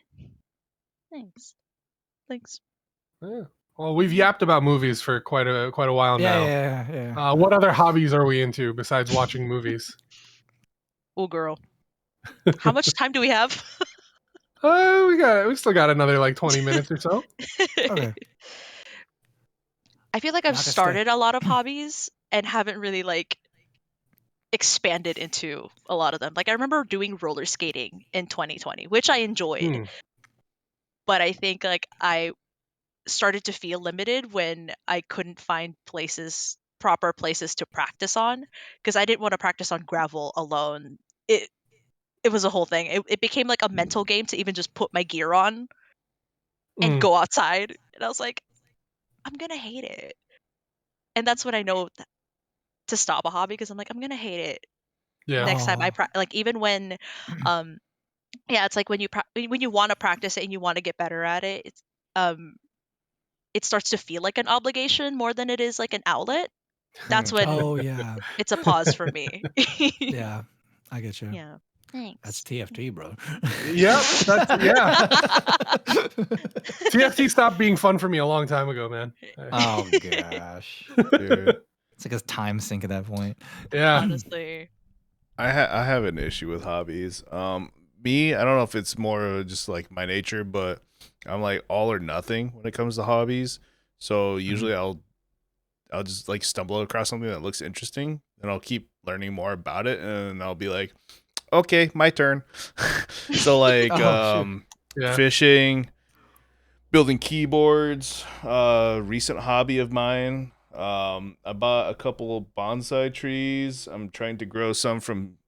Thanks. Yeah. Well, we've yapped about movies for quite a while now. Yeah. What other hobbies are we into besides watching movies? Oh, girl. How much time do we have? We still got another like 20 minutes or so. Okay. I feel like I've Not to stay. started a lot of hobbies and haven't really like expanded into a lot of them. Like I remember doing roller skating in 2020, which I enjoyed, Hmm. but I think like I started to feel limited when I couldn't find proper places to practice on, because I didn't want to practice on gravel alone. It was a whole thing. It became like a mental game to even just put my gear on and Mm. go outside. And I was like, I'm gonna hate it. And that's when I know to stop a hobby, because I'm like, I'm gonna hate it Yeah. next time I Oh. like even when yeah, it's like when you want to practice it and you want to get better at it, um it starts to feel like an obligation more than it is like an outlet. That's when Oh yeah. it's a pause for me. Yeah. I get you. Yeah. That's Thanks. TFT, bro. Yep. Yeah. TFT stopped being fun for me a long time ago, man. Oh gosh. Dude. It's like a time sink at that point. Yeah. Honestly. I have an issue with hobbies. Me, I don't know if it's more of just like my nature, but I'm like all or nothing when it comes to hobbies. So usually I'll just like stumble across something that looks interesting, and I'll keep learning more about it, and I'll be like, okay, my turn. So like Oh, shoot. Yeah. fishing, building keyboards, recent hobby of mine. I bought a couple bonsai trees. I'm trying to grow some from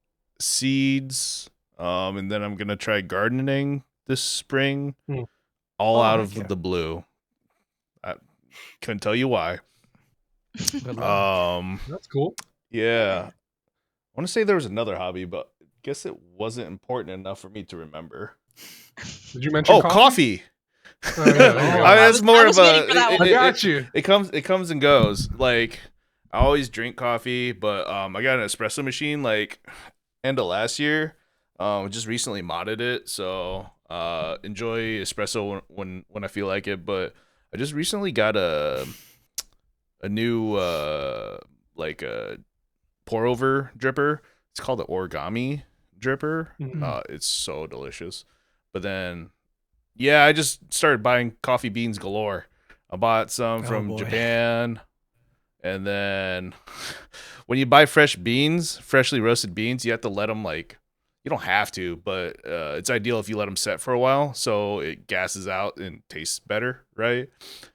seeds. And then I'm gonna try gardening this spring, Hmm. all Oh, out heck of yeah. the blue. I couldn't tell you why. Good luck. That's cool. Yeah. I want to say there was another hobby, but I guess it wasn't important enough for me to remember. Did you mention Oh, coffee. Oh, yeah, there you go. I mean, it's more I of was waiting for that a. one. I got you. It comes and goes. Like I always drink coffee, but I got an espresso machine like end of last year. Just recently modded it, so enjoy espresso when I feel like it. But I just recently got a new like a pour over dripper. It's called the origami dripper. Mhm. It's so delicious. But then, yeah, I just started buying coffee beans galore. I bought some Oh, from boy. Japan, and then when you buy fresh beans, freshly roasted beans, you have to let them like. You don't have to, but it's ideal if you let them set for a while, so it gasses out and tastes better, right?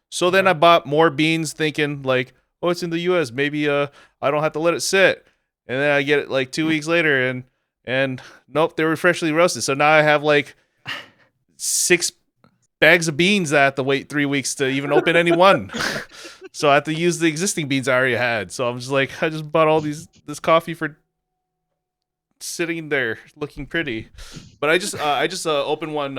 So then Okay. I bought more beans, thinking like, oh, it's in the U.S. Maybe I don't have to let it sit. And then I get it like 2 weeks later, and nope, they were freshly roasted. So now I have like 6 bags of beans that I have to wait 3 weeks to even open any one. So I have to use the existing beans I already had. So I'm just like, I just bought all this coffee for sitting there looking pretty. But I just opened one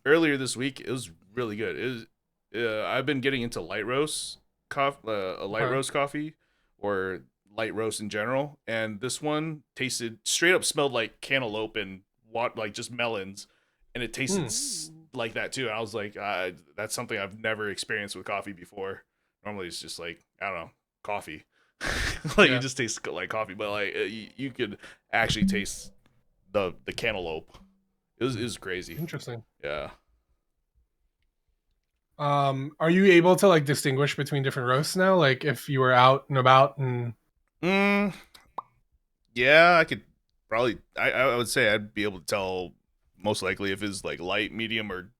earlier this week. It was really good. It was, I've been getting into light roast a light Okay. roast coffee, or light roast in general. And this one tasted straight up smelled like cantaloupe and like just melons, and it tasted like that too. And I was like, that's something I've never experienced with coffee before. Normally it's just like, I don't know, coffee. Like Yeah. it just tastes like coffee, but like you could actually taste the cantaloupe. It was crazy. Interesting. Yeah. Are you able to like distinguish between different roasts now? Like if you were out and about and Yeah, I could probably. I would say I'd be able to tell most likely if it's like light, medium, or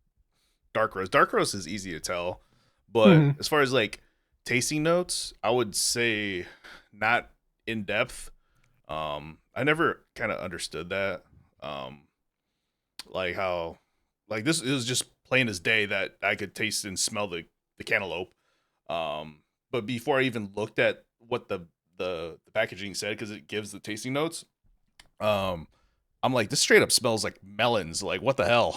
dark roast. Dark roast is easy to tell, but Mhm. as far as like tasting notes, I would say not in depth. I never kind of understood that. Like how, like this it was just plain as day that I could taste and smell the cantaloupe. But before I even looked at what the packaging said, because it gives the tasting notes, I'm like, this straight up smells like melons. Like, what the hell?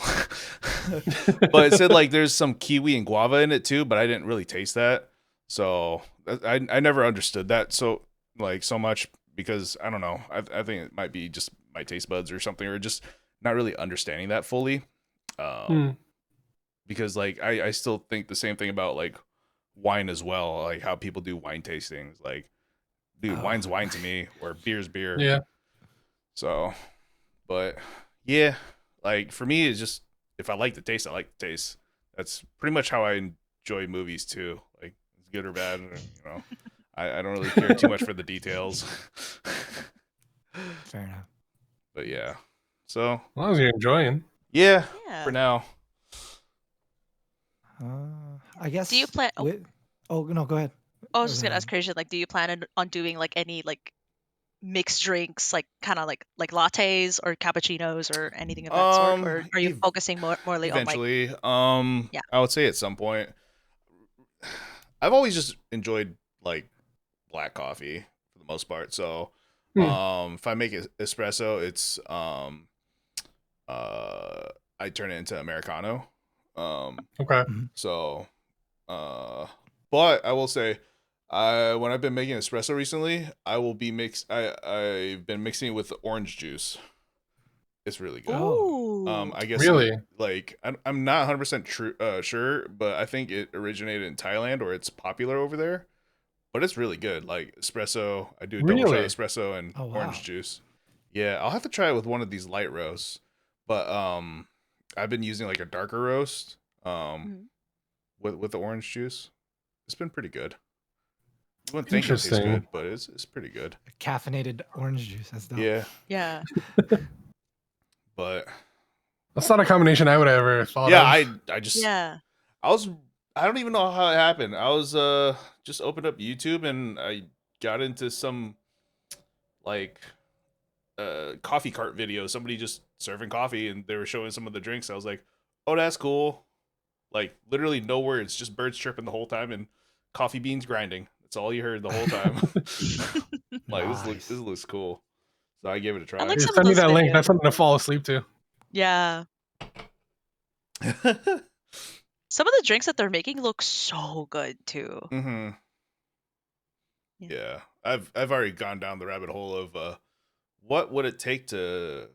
But it said like there's some kiwi and guava in it too, but I didn't really taste that. So I never understood that so like so much, because I don't know. I think it might be just my taste buds or something, or just not really understanding that fully. Hmm. Because like I still think the same thing about like wine as well, like how people do wine tastings. Like, dude, Oh. wine's wine to me, or beer's beer. Yeah. So, but yeah, like for me, it's just if I like the taste, I like the taste. That's pretty much how I enjoy movies too. Like, it's good or bad, I don't really care too much for the details. Fair enough. But yeah, so As long as you're enjoying. yeah, Yeah. for now. I guess. Do you plan? Oh no, go ahead. I was just gonna ask Crazn, like, do you plan on doing like any like mixed drinks, like kind of like lattes or cappuccinos or anything of that sort, or are you focusing morely on like? Eventually, Yeah. I would say at some point. I've always just enjoyed like black coffee for the most part. So, if I make espresso, it's I turn it into Americano. Okay. So, but I will say, when I've been making espresso recently, I've been mixing it with orange juice. It's really good. Ooh. I guess Really? like I'm not 100% sure, but I think it originated in Thailand, or it's popular over there. but it's really good. Like espresso, I do a double Really? shot espresso and Oh, wow. orange juice. Yeah, I'll have to try it with one of these light roasts. But I've been using like a darker roast Mhm. with the orange juice. It's been pretty good. You wouldn't think it tastes Interesting. good, but it's pretty good. Caffeinated orange juice. That's dope. Yeah, Yeah. but That's not a combination I would have ever thought yeah, of. I just Yeah. I don't even know how it happened. I was just opened up YouTube and I got into some like coffee cart video. Somebody just serving coffee and they were showing some of the drinks. I was like, "Oh, that's cool." Like literally no words, just birds chirping the whole time and coffee beans grinding. That's all you heard the whole time. Like Nice. this looks cool. So I gave it a I try. like Dude, some of send me those that link. videos. That's something to fall asleep to. Yeah. Some of the drinks that they're making look so good too. Mm-hmm. Yeah. Yeah. I've already gone down the rabbit hole of what would it take to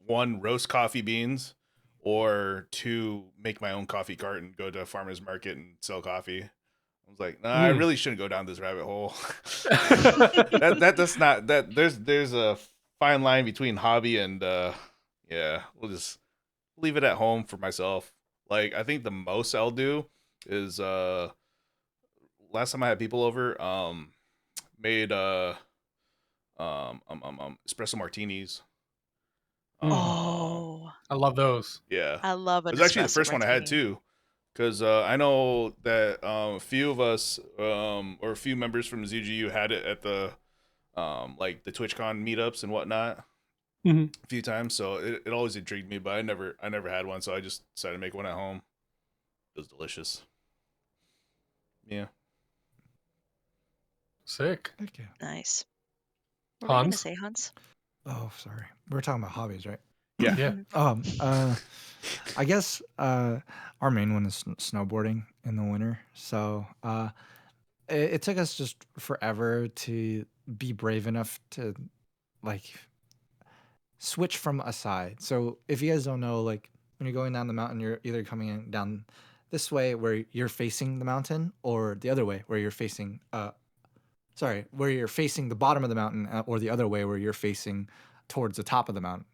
one, roast coffee beans, or two, make my own coffee cart and go to a farmer's market and sell coffee. I was like, nah, I really shouldn't go down this rabbit hole. That's not that there's a fine line between hobby and yeah, we'll just leave it at home for myself. Like I think the most I'll do is last time I had people over, made espresso martinis. Oh, I love those. Yeah. I love It an was actually the espresso first one I had martini. too, because I know that a few of us or a few members from ZGU had it at the like the TwitchCon meetups and whatnot Mhm. a few times. So it always intrigued me, but I never had one, so I just decided to make one at home. It was delicious. Yeah. Sick. Thank you. Nice. What were you gonna Hans? say, Hans? Oh, sorry. We're talking about hobbies, right? Yeah. Yeah. I guess our main one is snowboarding in the winter. So it took us just forever to be brave enough to like switch from a side. So if you guys don't know, like when you're going down the mountain, you're either coming down this way where you're facing the mountain, or the other way where you're facing where you're facing the bottom of the mountain, or the other way where you're facing towards the top of the mountain.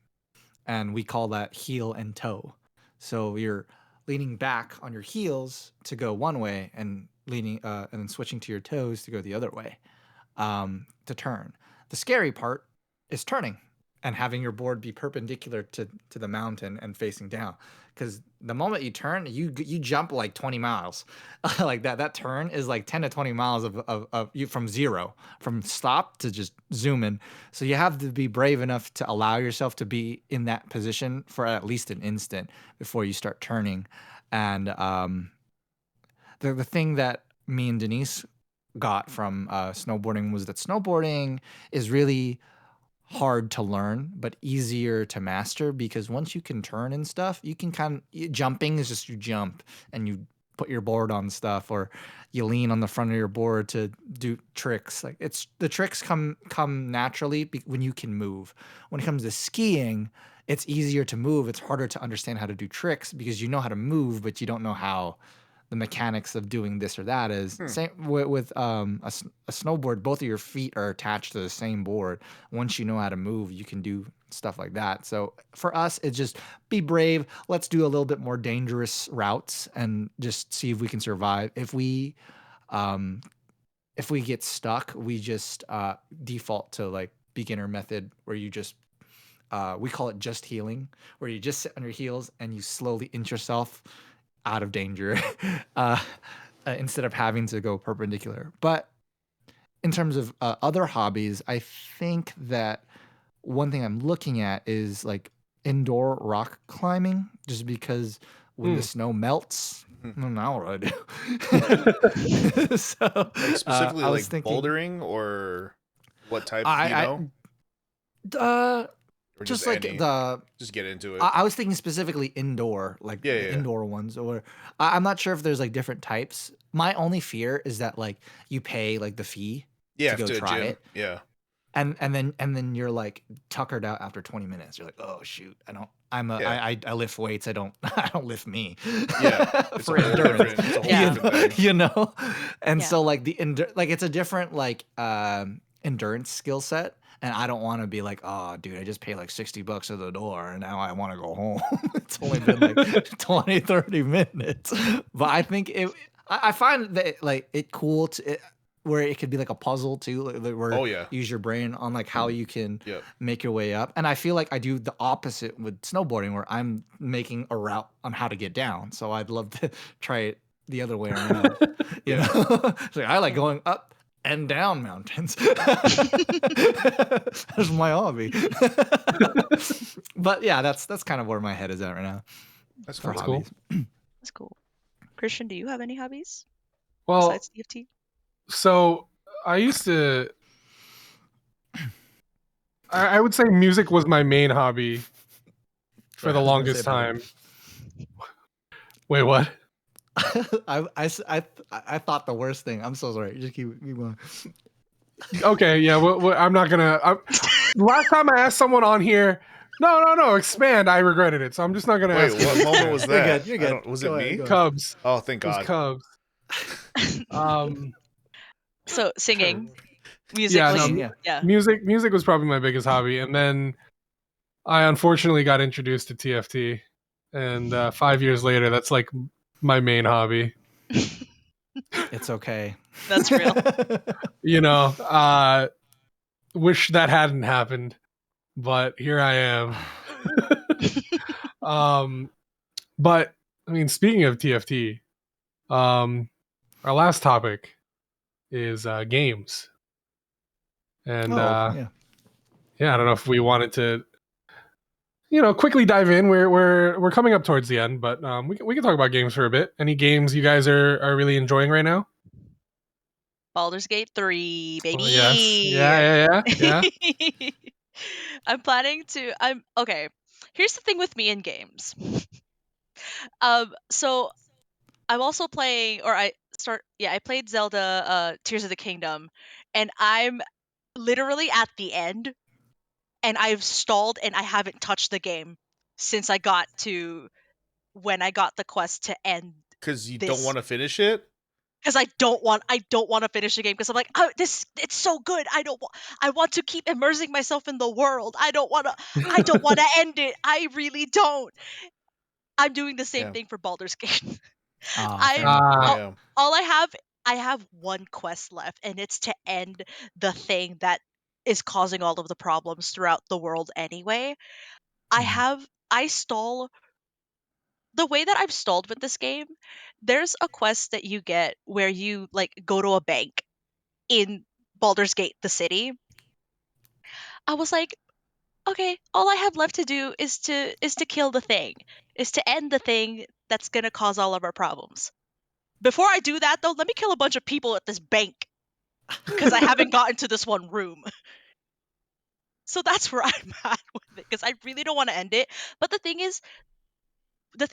And we call that heel and toe. So you're leaning back on your heels to go one way, and leaning and then switching to your toes to go the other way, to turn. The scary part is turning and having your board be perpendicular to the mountain and facing down, because the moment you turn, you jump like 20 miles. Like that turn is like 10 to 20 miles of you from zero, from stop to just zoom in. So you have to be brave enough to allow yourself to be in that position for at least an instant before you start turning. And the thing that me and Denise got from snowboarding was that snowboarding is really hard to learn but easier to master, because once you can turn and stuff, you can jumping is just you jump and you put your board on stuff, or you lean on the front of your board to do tricks. Like it's the tricks come naturally when you can move. When it comes to skiing, it's easier to move. It's harder to understand how to do tricks because you know how to move, but you don't know how the mechanics of doing this or that is. Same with a snowboard. Both of your feet are attached to the same board. Once you know how to move, you can do stuff like that. So for us, it's just be brave. Let's do a little bit more dangerous routes and just see if we can survive. If we get stuck, we just default to like beginner method, where you just we call it just healing, where you just sit on your heels and you slowly inch yourself out of danger, instead of having to go perpendicular. But in terms of other hobbies, I think that one thing I'm looking at is like indoor rock climbing, just because when the snow melts, now what do I do? So Like specifically I like was thinking, bouldering or what type, do you I know? Or just like any? the Just get into it. I was thinking specifically indoor, like Yeah, the yeah. indoor ones, or I'm not sure if there's like different types. My only fear is that like you pay like the fee Yeah, to go to a try gym. it, Yeah. and then you're like tuckered out after 20 minutes. You're like, oh shoot, I lift weights. I don't lift me. Yeah, it's For a whole endurance. different, it's a whole Yeah. different thing. You know, and Yeah. so like like it's a different like endurance skill set. And I don't want to be like, oh, dude, I just paid like $60 at the door and now I want to go home. It's only been like 20, 30 minutes. But I think I find that like it cool where it could be like a puzzle too, where Oh yeah, you use your brain on like how you can yep. make your way up. And I feel like I do the opposite with snowboarding, where I'm making a route on how to get down. So I'd love to try it the other way around. You Yeah. know, so I like Yeah. going up and down mountains. That's my hobby. But yeah, that's kind of where my head is at right now That's for cool. cool. hobbies. That's cool. Chrstn, do you have any hobbies Well, besides TFT? so I used to. I would say music was my main hobby for the I was gonna longest say, brother. time. Wait, what? I thought the worst thing. I'm so sorry. Just keep going. Okay, yeah. I'm not gonna. Last time I asked someone on here, no, expand. I regretted it, so I'm just not gonna Wait, ask. what moment was You're that? good, you're I good. don't- Was it Go ahead, me? go ahead. Cubs? Oh, thank It was God. Cubs. Um, So singing, music yeah, was Singing, yeah. music was probably my biggest hobby, and then I unfortunately got introduced to TFT, and 5 years later, that's like my main hobby. It's okay. That's real. You know, wish that hadn't happened, but here I am. But I mean, speaking of TFT, our last topic is games, and yeah. yeah, I don't know if we wanted to, quickly dive in. We're coming up towards the end, but we can talk about games for a bit. Any games you guys are really enjoying right now? Baldur's Gate 3, baby. Oh, yes. Yeah. I'm okay. Here's the thing with me in games. So I'm also playing, or I played Zelda Tears of the Kingdom, and I'm literally at the end, and I've stalled and I haven't touched the game since I got to when I got the quest to end Because you don't this. want to finish it? Because I don't want to finish the game because I'm like, oh, it's so good. I want to keep immersing myself in the world. I don't want to end it. I really don't. I'm doing the same Yeah. thing for Baldur's Gate. Ah, fair I'm enough. all, Yeah. all I have one quest left, and it's to end the thing that is causing all of the problems throughout the world anyway. I stall the way that I've stalled with this game. There's a quest that you get where you like go to a bank in Baldur's Gate, the city. I was like, okay, all I have left to do is to kill the thing, is to end the thing that's gonna cause all of our problems. Before I do that, though, let me kill a bunch of people at this bank because I haven't gotten to this one room. So that's where I'm at with it because I really don't want to end it. But the thing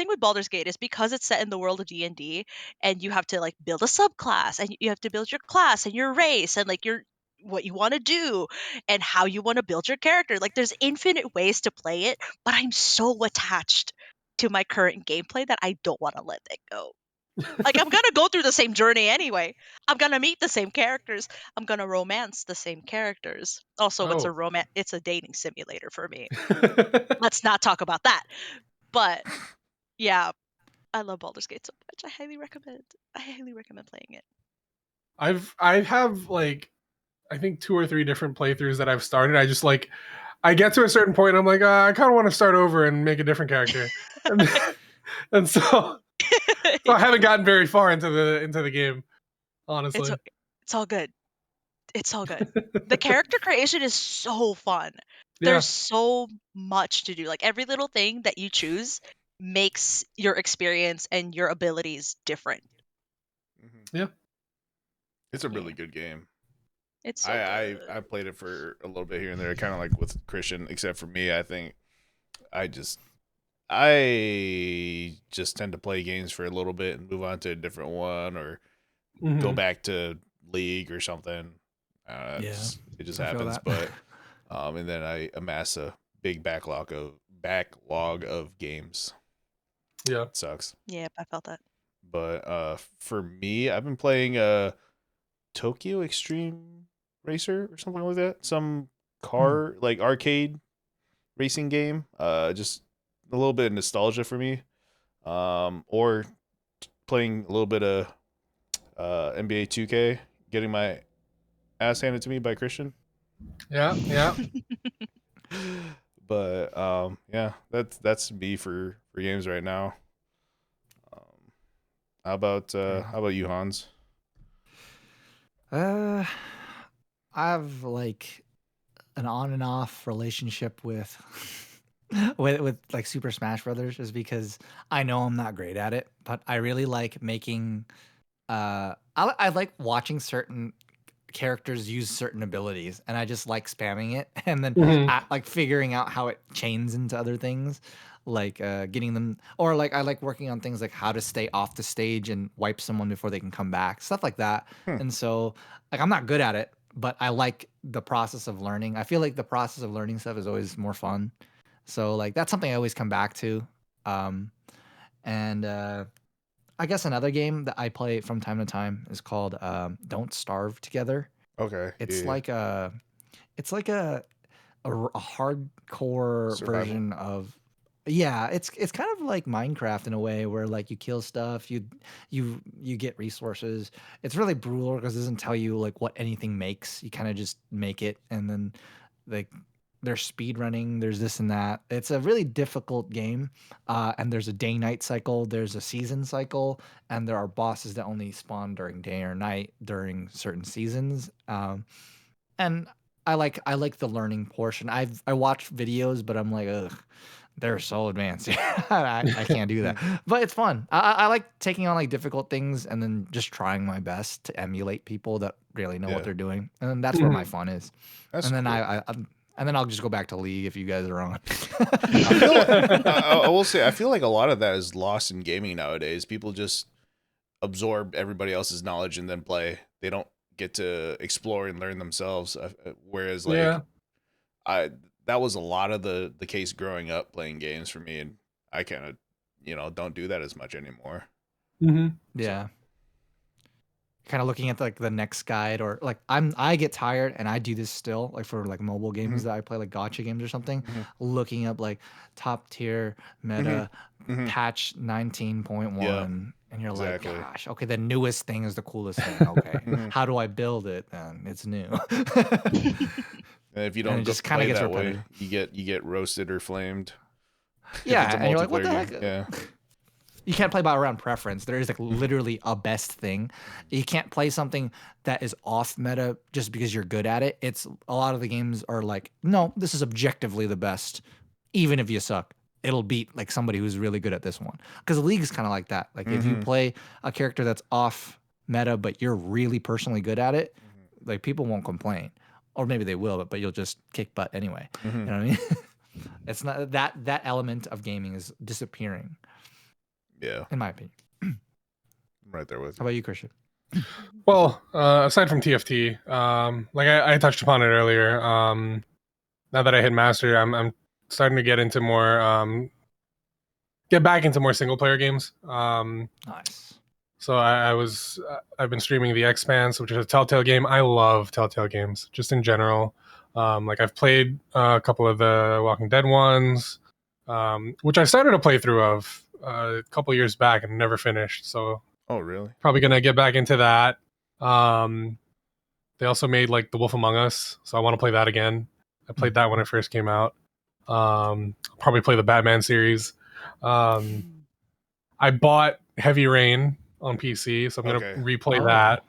with Baldur's Gate is because it's set in the world of D&D, and you have to like build a subclass, and you have to build your class and your race and like your what you want to do and how you want to build your character. Like there's infinite ways to play it, but I'm so attached to my current gameplay that I don't want to let that go. Like I'm going to go through the same journey anyway. I'm going to meet the same characters. I'm going to romance the same characters. Also, it's a dating simulator for me. Let's not talk about that. But yeah, I love Baldur's Gate so much. I highly recommend playing it. I have like I think 2 or 3 different playthroughs that I've started. I just like I get to a certain point and I'm like, I kind of want to start over and make a different character. and so I haven't gotten very far into the game, honestly. It's all good. It's all good. The character creation is so fun. Yeah. There's so much to do. Like every little thing that you choose makes your experience and your abilities different. Yeah. It's a really good game. It's so I good. played it for a little bit here and there, kind of like with Chrstn, except for me, I think I just tend to play games for a little bit and move on to a different one or go back to League or something. It just I feel happens. that. But and then I amass a big backlog of backlog of games. Yeah. It sucks. Yeah, I felt that. But for me, I've been playing Tokyo Extreme Racer or something like that. Some car like arcade racing game. Just a little bit of nostalgia for me. Or playing a little bit of NBA 2K, getting my ass handed to me by Chrstn. Yeah. Yeah. But yeah, that's me for games right now. How about you, Hans? I have like an on and off relationship with with like Super Smash Brothers, just because I know I'm not great at it, but I really like making. I like watching certain characters use certain abilities, and I just like spamming it, and then Mhm. like figuring out how it chains into other things, like getting them, or like I like working on things like how to stay off the stage and wipe someone before they can come back, stuff like that. Hmm. And so, like, I'm not good at it, but I like the process of learning. I feel like the process of learning stuff is always more fun. So like that's something I always come back to. Um, and I guess another game that I play from time to time is called Don't Starve Together. Okay. It's Yeah. like a hardcore Survival. version of, yeah, it's kind of like Minecraft in a way, where like you kill stuff, you get resources. It's really brutal because it doesn't tell you like what anything makes. You kind of just make it, and then like there's speed running, there's this and that. It's a really difficult game, and there's a day night cycle, there's a season cycle, and there are bosses that only spawn during day or night during certain seasons. And I like the learning portion. I watch videos, but I'm like, ugh, they're so advanced. I can't do that. But it's fun. I like taking on like difficult things and then just trying my best to emulate people that really know Yeah. what they're doing. And that's where my Mhm. fun is. That's And then cool. and then I'll just go back to League if you guys are on. I feel I will say I feel like a lot of that is lost in gaming nowadays. People just absorb everybody else's knowledge and then play. They don't get to explore and learn themselves. Whereas like Yeah. I that was a lot of the case growing up playing games for me, and I kind of don't do that as much anymore. Hmm. Yeah. Kind of looking at like the next guide, or like I get tired, and I do this still, like for like mobile games that I play, like gotcha games or something, Mhm. looking up like top tier meta Mhm. patch 19.1, Yeah, and you're exactly. like, gosh, okay, the newest thing is the coolest thing. Okay, Mhm. how do I build it then? It's new. And if you And don't it go just kind of play gets that way, repetitive. you get roasted or flamed. If it's Yeah, a and you're like, what multiplayer the game, heck? yeah. You can't play by around preference. There is like Mhm. literally a best thing. You can't play something that is off meta just because you're good at it. It's a lot of the games are like, no, this is objectively the best. Even if you suck, it'll beat like somebody who's really good at this one. Because the league is kind of like that. Like if you Mhm. play a character that's off meta, but you're really personally good at it, Mhm. like people won't complain. Or maybe they will, but you'll just kick butt anyway. You Mhm. know what I mean? It's not that element of gaming is disappearing, Yeah, in my opinion. I'm right there with How you. about you, Christian? Well, aside from TFT, like I touched upon it earlier. Now that I hit master, I'm starting to get back into more single player games. Nice. So I've been streaming the Expanse, which is a Telltale game. I love Telltale games, just in general. Like I've played a couple of the Walking Dead ones, which I started a playthrough of a couple years back and never finished. So Oh, really? probably gonna get back into that. Um, they also made like The Wolf Among Us, so I want to play that again. I played that when it first came out. I'll probably play the Batman series. Um, I bought Heavy Rain on PC, so I'm gonna Okay. replay Oh. that.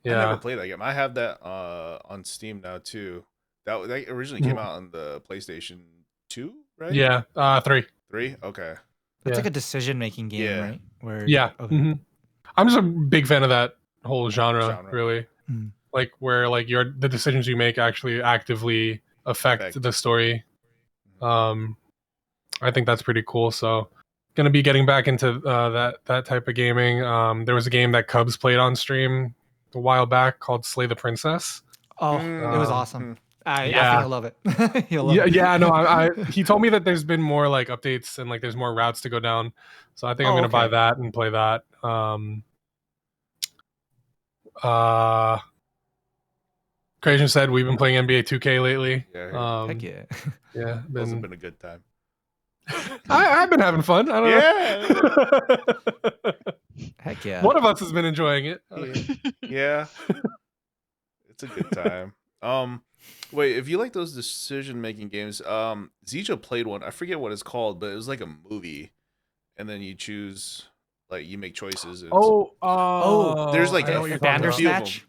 I never Yeah, played that game. I have that on Steam now too. That originally came Mhm. out on the PlayStation 2, right? yeah, 3. 3? Okay. That's Yeah, like a decision-making game, Yeah. right? Where yeah. okay. hmm I'm just a big fan of that whole genre, Genre. really. Mm. Like where like the decisions you make actually actively affect Effect. the story. Mhm. I think that's pretty cool. So, gonna be getting back into that type of gaming. There was a game that Cubs played on stream a while back called Slay the Princess. Oh, it was Um, awesome. I think Yeah. you'll love it. You'll love it. Yeah. No, he told me that there's been more like updates and like there's more routes to go down. So I think I'm Oh, gonna buy okay. that and play that. Crazn said we've been playing NBA 2K lately. Yeah. Heck yeah. Yeah, Those have been a good time. I've been having fun. I don't know. Heck yeah. One of us has been enjoying it. Yeah. It's a good time. Wait, if you like those decision-making games, ZJA played one. I forget what it's called, but it was like a movie, and then you choose, like, you make choices. And there's like I know a what you're talking about. Bandersnatch?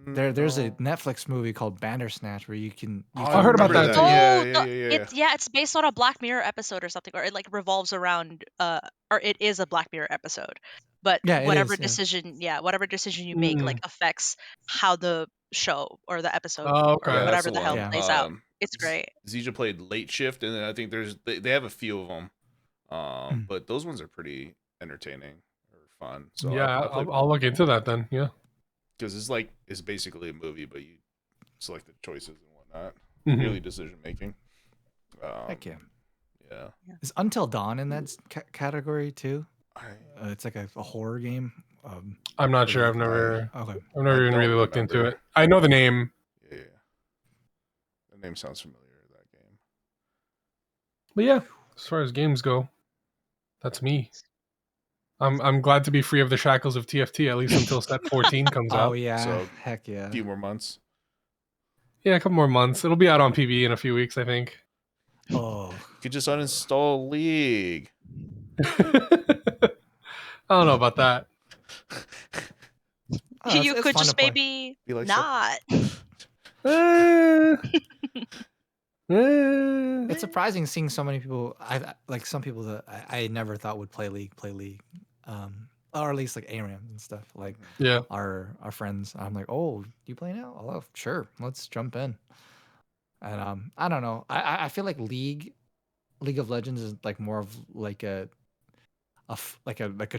Mm, There's a no. Netflix movie called Bandersnatch where you can. I heard about remember that too. Yeah. It's based on a Black Mirror episode or something, or it like revolves around or it is a Black Mirror episode. But Yeah, it whatever is, yeah. decision you make like affects how the show or the episode Oh, or okay. Yeah, that's whatever the hell Yeah. plays out. It's great. ZJA played Late Shift, and then I think they have a few of them, but those ones are pretty entertaining or fun. So yeah, I played I'll look into that then. Yeah. because it's basically a movie, but you select the choices and whatnot. Mhm. Really decision making. Heck yeah. Yeah. Is Until Dawn in that category too? I It's like a horror game. I'm not sure. I've never even don't really looked into remember. it. I know the name. Yeah. The name sounds familiar. That game. But yeah, as far as games go, that's me. I'm glad to be free of the shackles of TFT at least until Set 14 comes out. Oh yeah. So, Heck yeah. A few more months. Yeah, a couple more months. It'll be out on PB in a few weeks, I think. Oh. You could just uninstall League. I don't know about that. You it's could fun just to play. maybe Be like not. It's surprising seeing so many people. I like some people that I never thought would play League, or at least like ARAM and stuff. Like Yeah. our friends. I'm like, oh, you play now? Oh, sure, let's jump in. And I don't know. I feel like League of Legends is like more of like a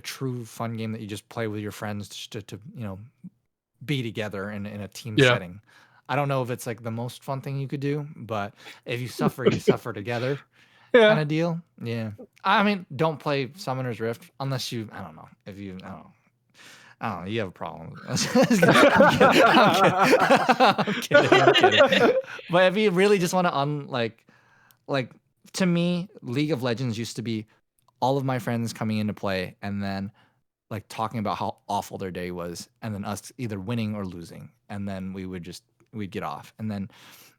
true fun game that you just play with your friends to be together in a team Yeah. setting. I don't know if it's like the most fun thing you could do, but if you suffer, you suffer together, kind Yeah. of deal. Yeah. I mean, don't play Summoner's Rift unless you. I don't know if you. I don't know. You have a problem. I'm kidding. But if you really just want to like to me, League of Legends used to be all of my friends coming into play and then like talking about how awful their day was, and then us either winning or losing, and then we'd get off, and then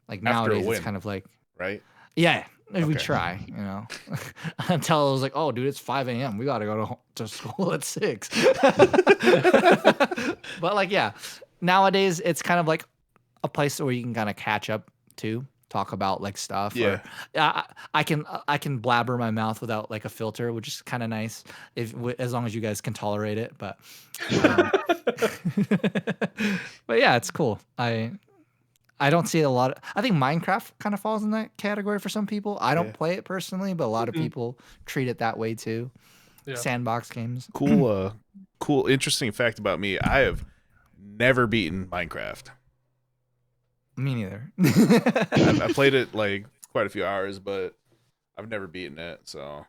like After a nowadays it's win. kind of like Right? yeah, we Okay. try, until it was like, oh dude, it's 5 a.m. we gotta go to school at 6. But like yeah, nowadays it's kind of like a place where you can kind of catch up to talk about like stuff. Yeah. Or, I can blabber my mouth without like a filter, which is kind of nice as long as you guys can tolerate it. But but yeah, it's cool. I don't see a lot of, I think Minecraft kind of falls in that category for some people. I don't play it personally, but a lot of people treat it that way too. Yeah. Sandbox games. Cool, interesting fact about me. I have never beaten Minecraft. Me neither. I played it like quite a few hours, but I've never beaten it. So,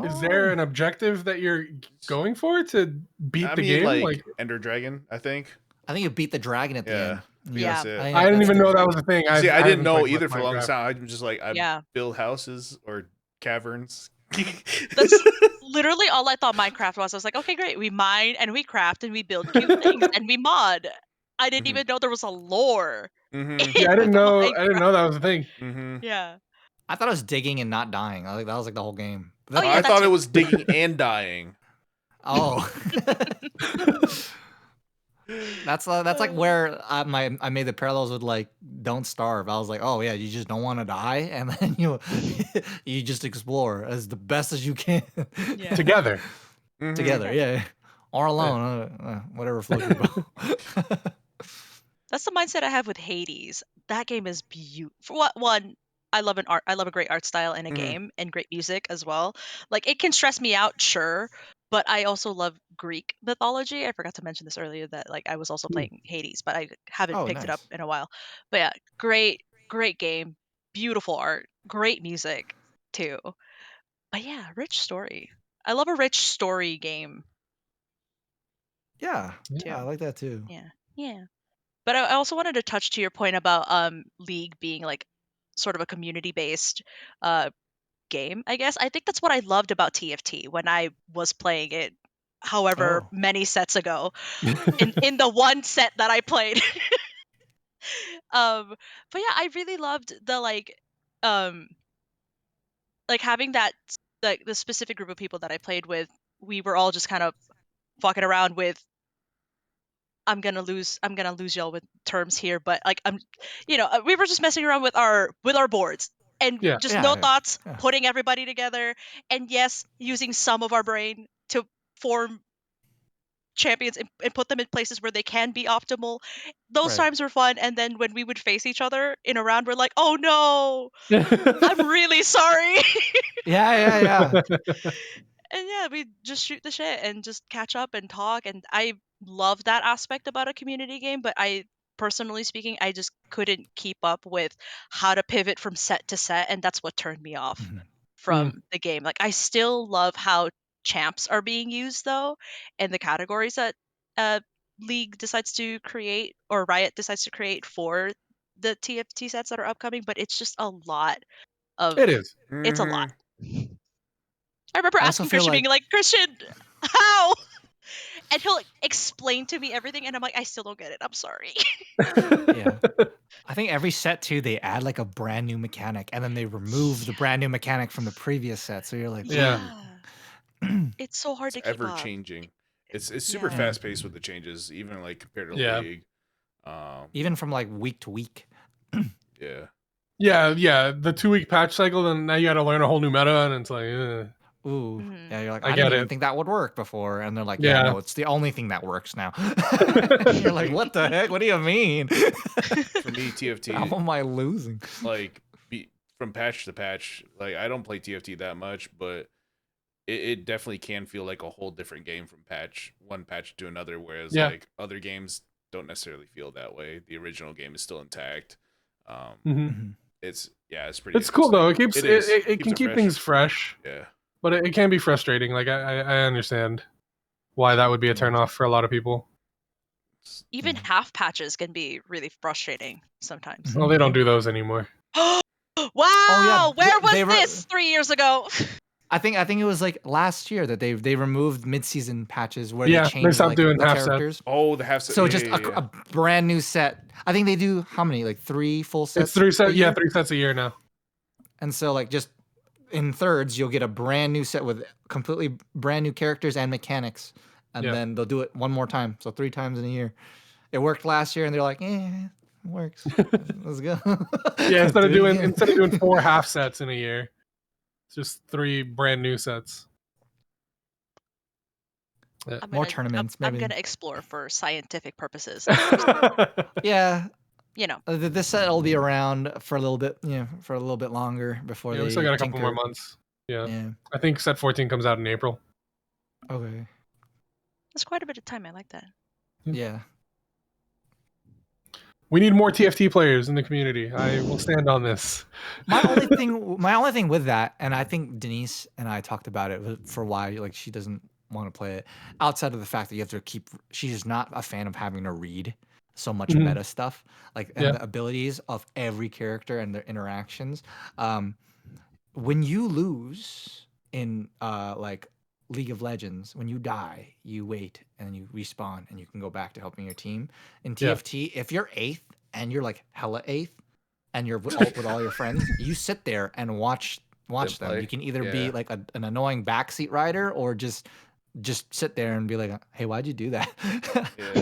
Is there an objective that you're going for to beat the game? like Ender Dragon, I think. I think you beat the dragon at the Yeah. end. Yeah. That's it. think I didn't that's even the- know that was a thing. See, I didn't haven't know played either much for a long Minecraft. time. I'm just like, I Yeah. build houses or caverns. That's literally all I thought Minecraft was. I was like, okay, great. We mine and we craft and we build cute things and we mod. I didn't even know there was a lore. Mm-hmm. Yeah, I didn't in know. Minecraft. I didn't know that was a thing. Mm-hmm. Yeah. I thought it was digging and not dying. I think that was like the whole game. Oh, yeah, I that thought too. it was digging and dying. Oh. That's like where I made the parallels with like Don't Starve. I was like, oh yeah, you just don't want to die, and then you just explore as the best as you can Yeah. Together. Mhm. together, yeah, or alone, whatever floats your boat. That's the mindset I have with Hades. That game is beautiful. One, I love a great art style in a Mhm. game and great music as well. Like it can stress me out, sure, but I also love Greek mythology. I forgot to mention this earlier that like I was also Mm. playing Hades, but I haven't Oh, picked it up nice. in a while. But yeah, great game, beautiful art, great music too. But yeah, rich story. I love a rich story game Yeah, too. I like that too. Yeah. But I also wanted to touch to your point about League being like sort of a community based game, I guess. I think that's what I loved about TFT when I was playing it however Oh. many sets ago in the one set that I played. But yeah, I really loved the um having that like the specific group of people that I played with. We were all just kind of fucking around with I'm gonna lose y'all with terms here, but like we were just messing around with our boards and Yeah. just Yeah, no yeah, thoughts, yeah. putting everybody together, and yes, using some of our brain to form champions and put them in places where they can be optimal. Those Right. times were fun, and then when we would face each other in a round, we're like, oh no, I'm really sorry. Yeah. And yeah, we just shoot the shit and just catch up and talk. And I love that aspect about a community game, but personally speaking, I just couldn't keep up with how to pivot from set to set, and that's what turned me off Mhm. from the game. Like I still love how champs are being used though, and the categories that League decides to create or Riot decides to create for the TFT sets that are upcoming, but it's just a lot of It is. it's a lot. Mhm. I remember I also asking feel Chrstn, being like like, Chrstn, how? And he'll explain to me everything, and I'm like, I still don't get it. I'm sorry. Yeah. I think every set too, they add like a brand new mechanic, and then they remove the brand new mechanic from the previous set. So you're like, Yeah. It's so hard It's to keep ever up. changing. It's super Yeah. fast paced with the changes, even like compared to Yeah. League. even from like week to week. Yeah. Yeah. The 2-week patch cycle, then now you got to learn a whole new meta, and it's like, Ooh, Mhm. yeah, you're like, I I get didn't even it. think that would work before. And they're like, yeah, Yeah. no, it's the only thing that works now. You're like, what the heck? What do you mean? For me, How TFT, am I losing? like from patch to patch, like I don't play TFT that much, but it definitely can feel like a whole different game from one patch to another, whereas Yeah. like other games don't necessarily feel that way. The original game is still intact. Mhm. Mhm. It's pretty It's cool though. It interesting. keeps Is. it can keep things fresh, Yeah. but it can be frustrating. Like I understand why that would be a turnoff for a lot of people. Even half patches can be really frustrating sometimes. Well, they don't do those anymore. Wow! Where was this 3 years ago? I think it was like last year that they removed mid-season patches where Yeah, they they changed stopped like doing the half sets. characters. Oh, the half set. So yeah, just yeah. a brand new set. I think they do how many? Like 3 full sets? It's 3 a sets. Yeah, year? 3 sets a year now. And so like just in thirds, you'll get a brand new set with completely brand new characters and mechanics. And Yeah. then they'll do it one more time. So 3 times in a year. It worked last year and they're like, it works. Let's go. Yeah, instead of Do it doing again. 4 half sets in a year, it's just 3 brand new sets. Yeah. More tournaments, I'm maybe. gonna explore for scientific purposes. Yeah. You know. This set will be around for a little bit, for a little bit longer before Yeah, they we still got a couple more tinker. months. Yeah. Yeah. I think set 14 comes out in April. Okay. That's quite a bit of time. I like that. Yeah. We need more TFT players in the community. I will stand on this. My only thing with that, and I think Denise and I talked about it for why like she doesn't want to play it, outside of the fact that you have to she's just not a fan of having to read so much Mhm. meta stuff, like and the abilities of every character and their interactions. When you lose in like League of Legends, when you die, you wait and you respawn and you can go back to helping your team. In Yeah. TFT, if you're 8th and you're like hella 8th and you're with all your friends, you sit there and watch them. play. You can either be Yeah. like an annoying backseat rider or just sit there and be like, hey, why'd you do that?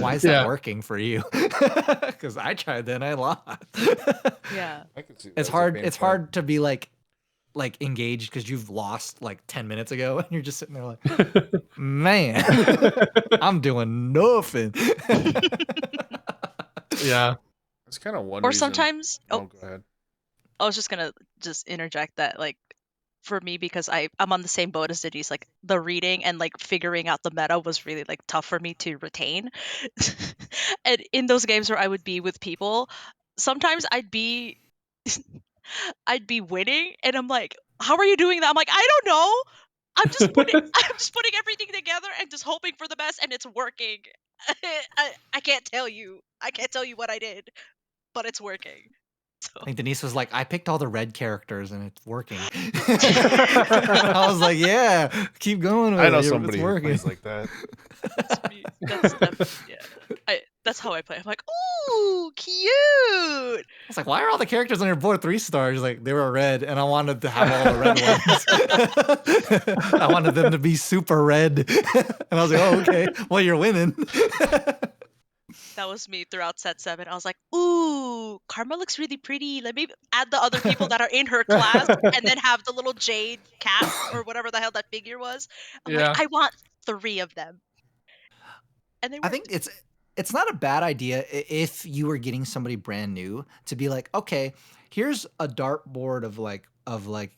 Why is that Yeah. working for you? Because I tried that and I lost. Yeah. I can see that It's as a hard. pain It's point. hard to be like engaged because you've lost like 10 minutes ago and you're just sitting there like, man, I'm doing nothing. Yeah. It's kind of one Or reason. sometimes Oh, go ahead. I was just gonna interject that like for me because I'm on the same boat as Denise. Like the reading and like figuring out the meta was really like tough for me to retain. And in those games where I would be with people, sometimes I'd be winning, and I'm like, "How are you doing that?" I'm like, "I don't know. I'm just putting everything together and just hoping for the best, and it's working." I can't tell you. I can't tell you what I did, but it's working. So I think Denise was like, I picked all the red characters and it's working. I was like, yeah, keep going with I know it. somebody It's who working. plays like that. that's me. That's how I play. I'm like, "Ooh, cute." I was like, why are all the characters on your board 3 stars? Like, they were red, and I wanted to have all the red ones. I wanted them to be super red. And I was like, oh, okay. Well, you're winning. That was me throughout set 7. I was like, "Ooh, Karma looks really pretty. Let me add the other people that are in her class and then have the little jade cat or whatever the hell that figure was." I'm Yeah. like, "I want 3 of them." And they I worked. think it's not a bad idea if you were getting somebody brand new to be like, okay, here's a dartboard of like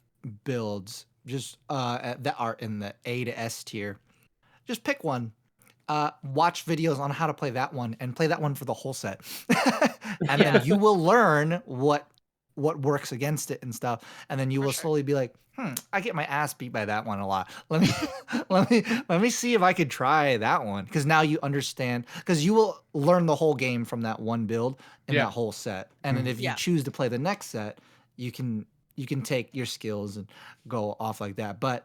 builds just that are in the A to S tier. Just pick one. Watch videos on how to play that one and play that one for the whole set. And Yeah. then you will learn what works against it and stuff. And then you For will sure. slowly be like, I get my ass beat by that one a lot. Let me see if I could try that one. Because now you understand, because you will learn the whole game from that one build in Yeah. that whole set. And then if you Yeah. choose to play the next set, you can take your skills and go off like that. But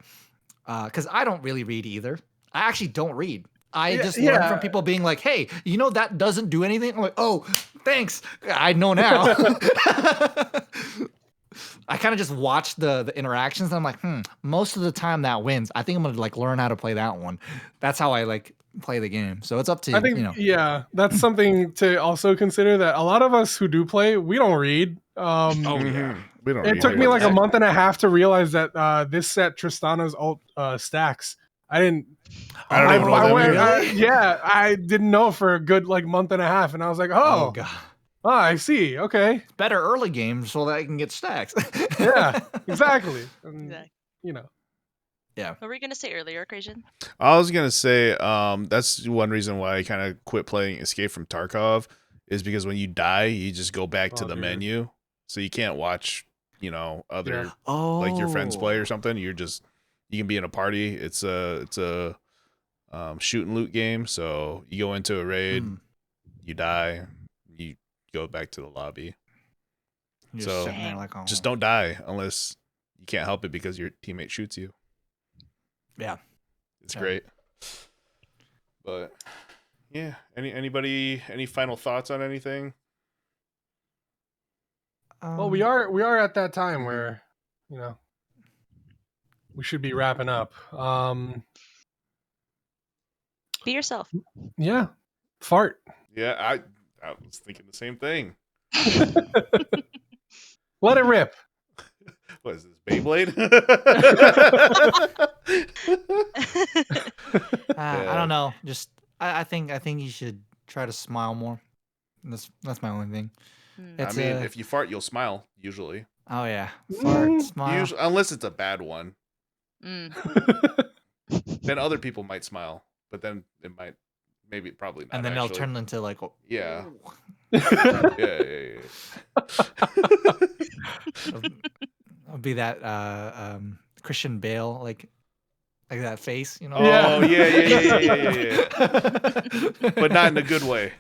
because I don't really read either. I actually don't read. I just learn from people being like, hey, you know that doesn't do anything? I'm like, oh, thanks. I know now. I kind of just watch the interactions and I'm like, most of the time that wins. I think I'm gonna like learn how to play that one. That's how I like play the game. So it's up to I think, you know. yeah, that's something to also consider, that a lot of us who do play, we don't read. Oh yeah. We don't It read took me like like a that. month and a half to realize that this set Tristana's alt stacks. I didn't. I don't even know what that went, means. yeah, I didn't know for a good like month and a half, and I was like, Oh oh god. I see. Okay, Better early games so that I can get stacks. yeah, exactly. And, Exactly. you know, Yeah. What were you gonna say earlier, Crazn? I was gonna say, that's one reason why I kind of quit playing Escape from Tarkov, is because when you die, you just go back to the dude. menu, so you can't watch, other Yeah. like your friends play Oh. or something. You can be in a party. It's a shoot and loot game. So you go into a raid, you die, you go back to the lobby. You're So sitting there like, oh. just don't die unless you can't help it because your teammate shoots you. Yeah. It's Yeah. great. But yeah, any final thoughts on anything? well, we are at that time Mhm. where, you know, we should be wrapping up. Be yourself. Yeah, fart. Yeah, I was thinking the same thing. Let it rip. What is this, Beyblade? I don't know. Just I think you should try to smile more. That's my only thing. I mean, if you fart, you'll smile usually. Oh yeah, fart, smile. Usually, unless it's a bad one, Mm. then other people might smile, but then it might, probably not. And then actually. they'll turn into like, Yeah. "Ooh." Yeah. It'll be that Christian Bale like that face, you know? Oh yeah. But not in a good way.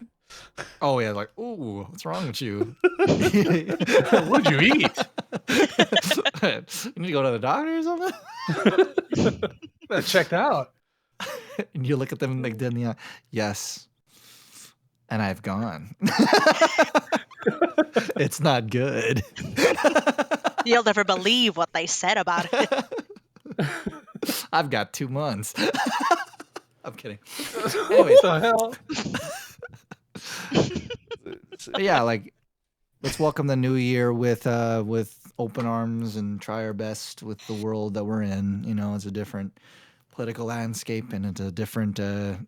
Oh yeah, like, ooh, what's wrong with you? What'd you eat? You need to go to the doctor or something? Checked out. And you look at them like dead in the eye. Yes. And I've gone. It's not good. You'll never believe what they said about it. I've got 2 months. I'm kidding. What the hell? But yeah, like, let's welcome the new year with open arms and try our best with the world that we're in. You know, it's a different political landscape and it's a different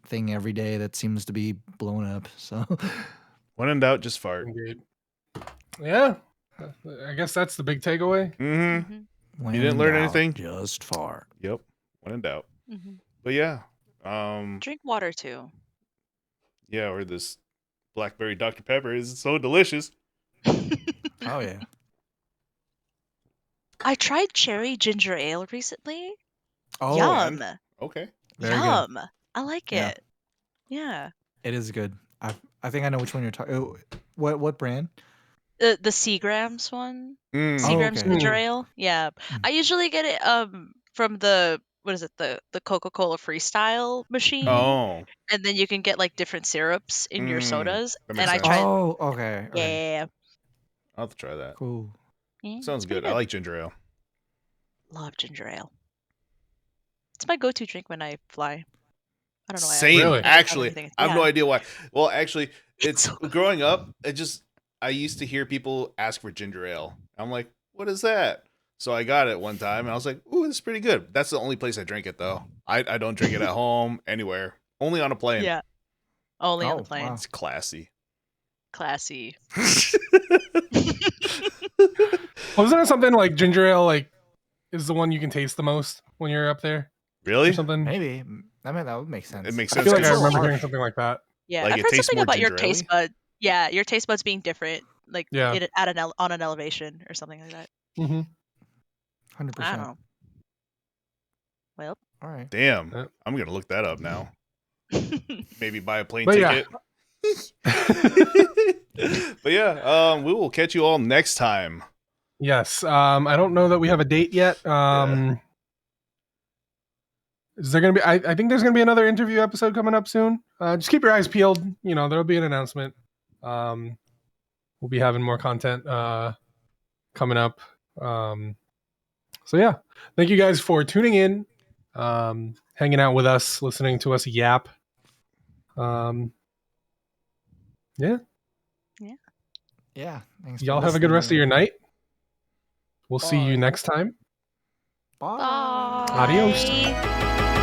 thing every day that seems to be blown up. So When in doubt, just fart. Indeed. Yeah, I guess that's the big takeaway. Mm-hmm. When You didn't in learn doubt, anything? Just fart. Yep. When in doubt. Mhm. But yeah. Drink water too. Yeah, or this blackberry Dr. Pepper is so delicious. Oh yeah. I tried cherry ginger ale recently. Oh, Yum. And okay. very good. Yum. I like Yeah. it. Yeah. It is good. I think I know which one you're talking. What brand? The Seagrams one. Mm. Oh, Seagrams okay. ginger Mm. ale. Yeah. Mm. I usually get it from the what is it, the Coca-Cola Freestyle machine. Oh. And then you can get like different syrups in your Mm. sodas. That And makes I sense. tried Oh, okay. Okay. yeah. I'll have to try that. Cool. Yeah, Sounds it's pretty good. I like ginger ale. Love ginger ale. It's my go-to drink when I fly. I don't know why. Same. Really? I never found Actually, anything- I have no yeah. idea why. Well, actually, it's so good. growing up. I used to hear people ask for ginger ale. I'm like, what is that? So I got it one time, and I was like, ooh, this is pretty good. That's the only place I drink it, though. I don't drink it at home, anywhere. Only on a plane. Yeah. Only on the Oh, plane. wow. It's classy. Classy. Wasn't it something like ginger ale? Like, is the one you can taste the most when you're up there, or Really? something? Maybe. I mean, that would make sense. It makes I sense. feel like I 'cause remember harsh. hearing something like that. Yeah, Like, I've it heard tastes something more about your ginger taste ale-y? bud. Yeah, your taste buds being different, like Yeah. on an elevation or something like that. Mm-hmm. 100%. I don't know. Well, All right. Damn. Yeah. I'm going to look that up now. Maybe buy a plane But yeah. ticket. But yeah, we will catch you all next time. Yes. I don't know that we have a date yet. Is there gonna be? I think there's gonna be another interview episode coming up soon. Just keep your eyes peeled. You know, there'll be an announcement. We'll be having more content coming up. So yeah, thank you guys for tuning in, hanging out with us, listening to us yap. Yeah. Yeah. Thanks for Y'all have a good rest of listening. your night. We'll see you Bye. next time. Bye. Adios. bye.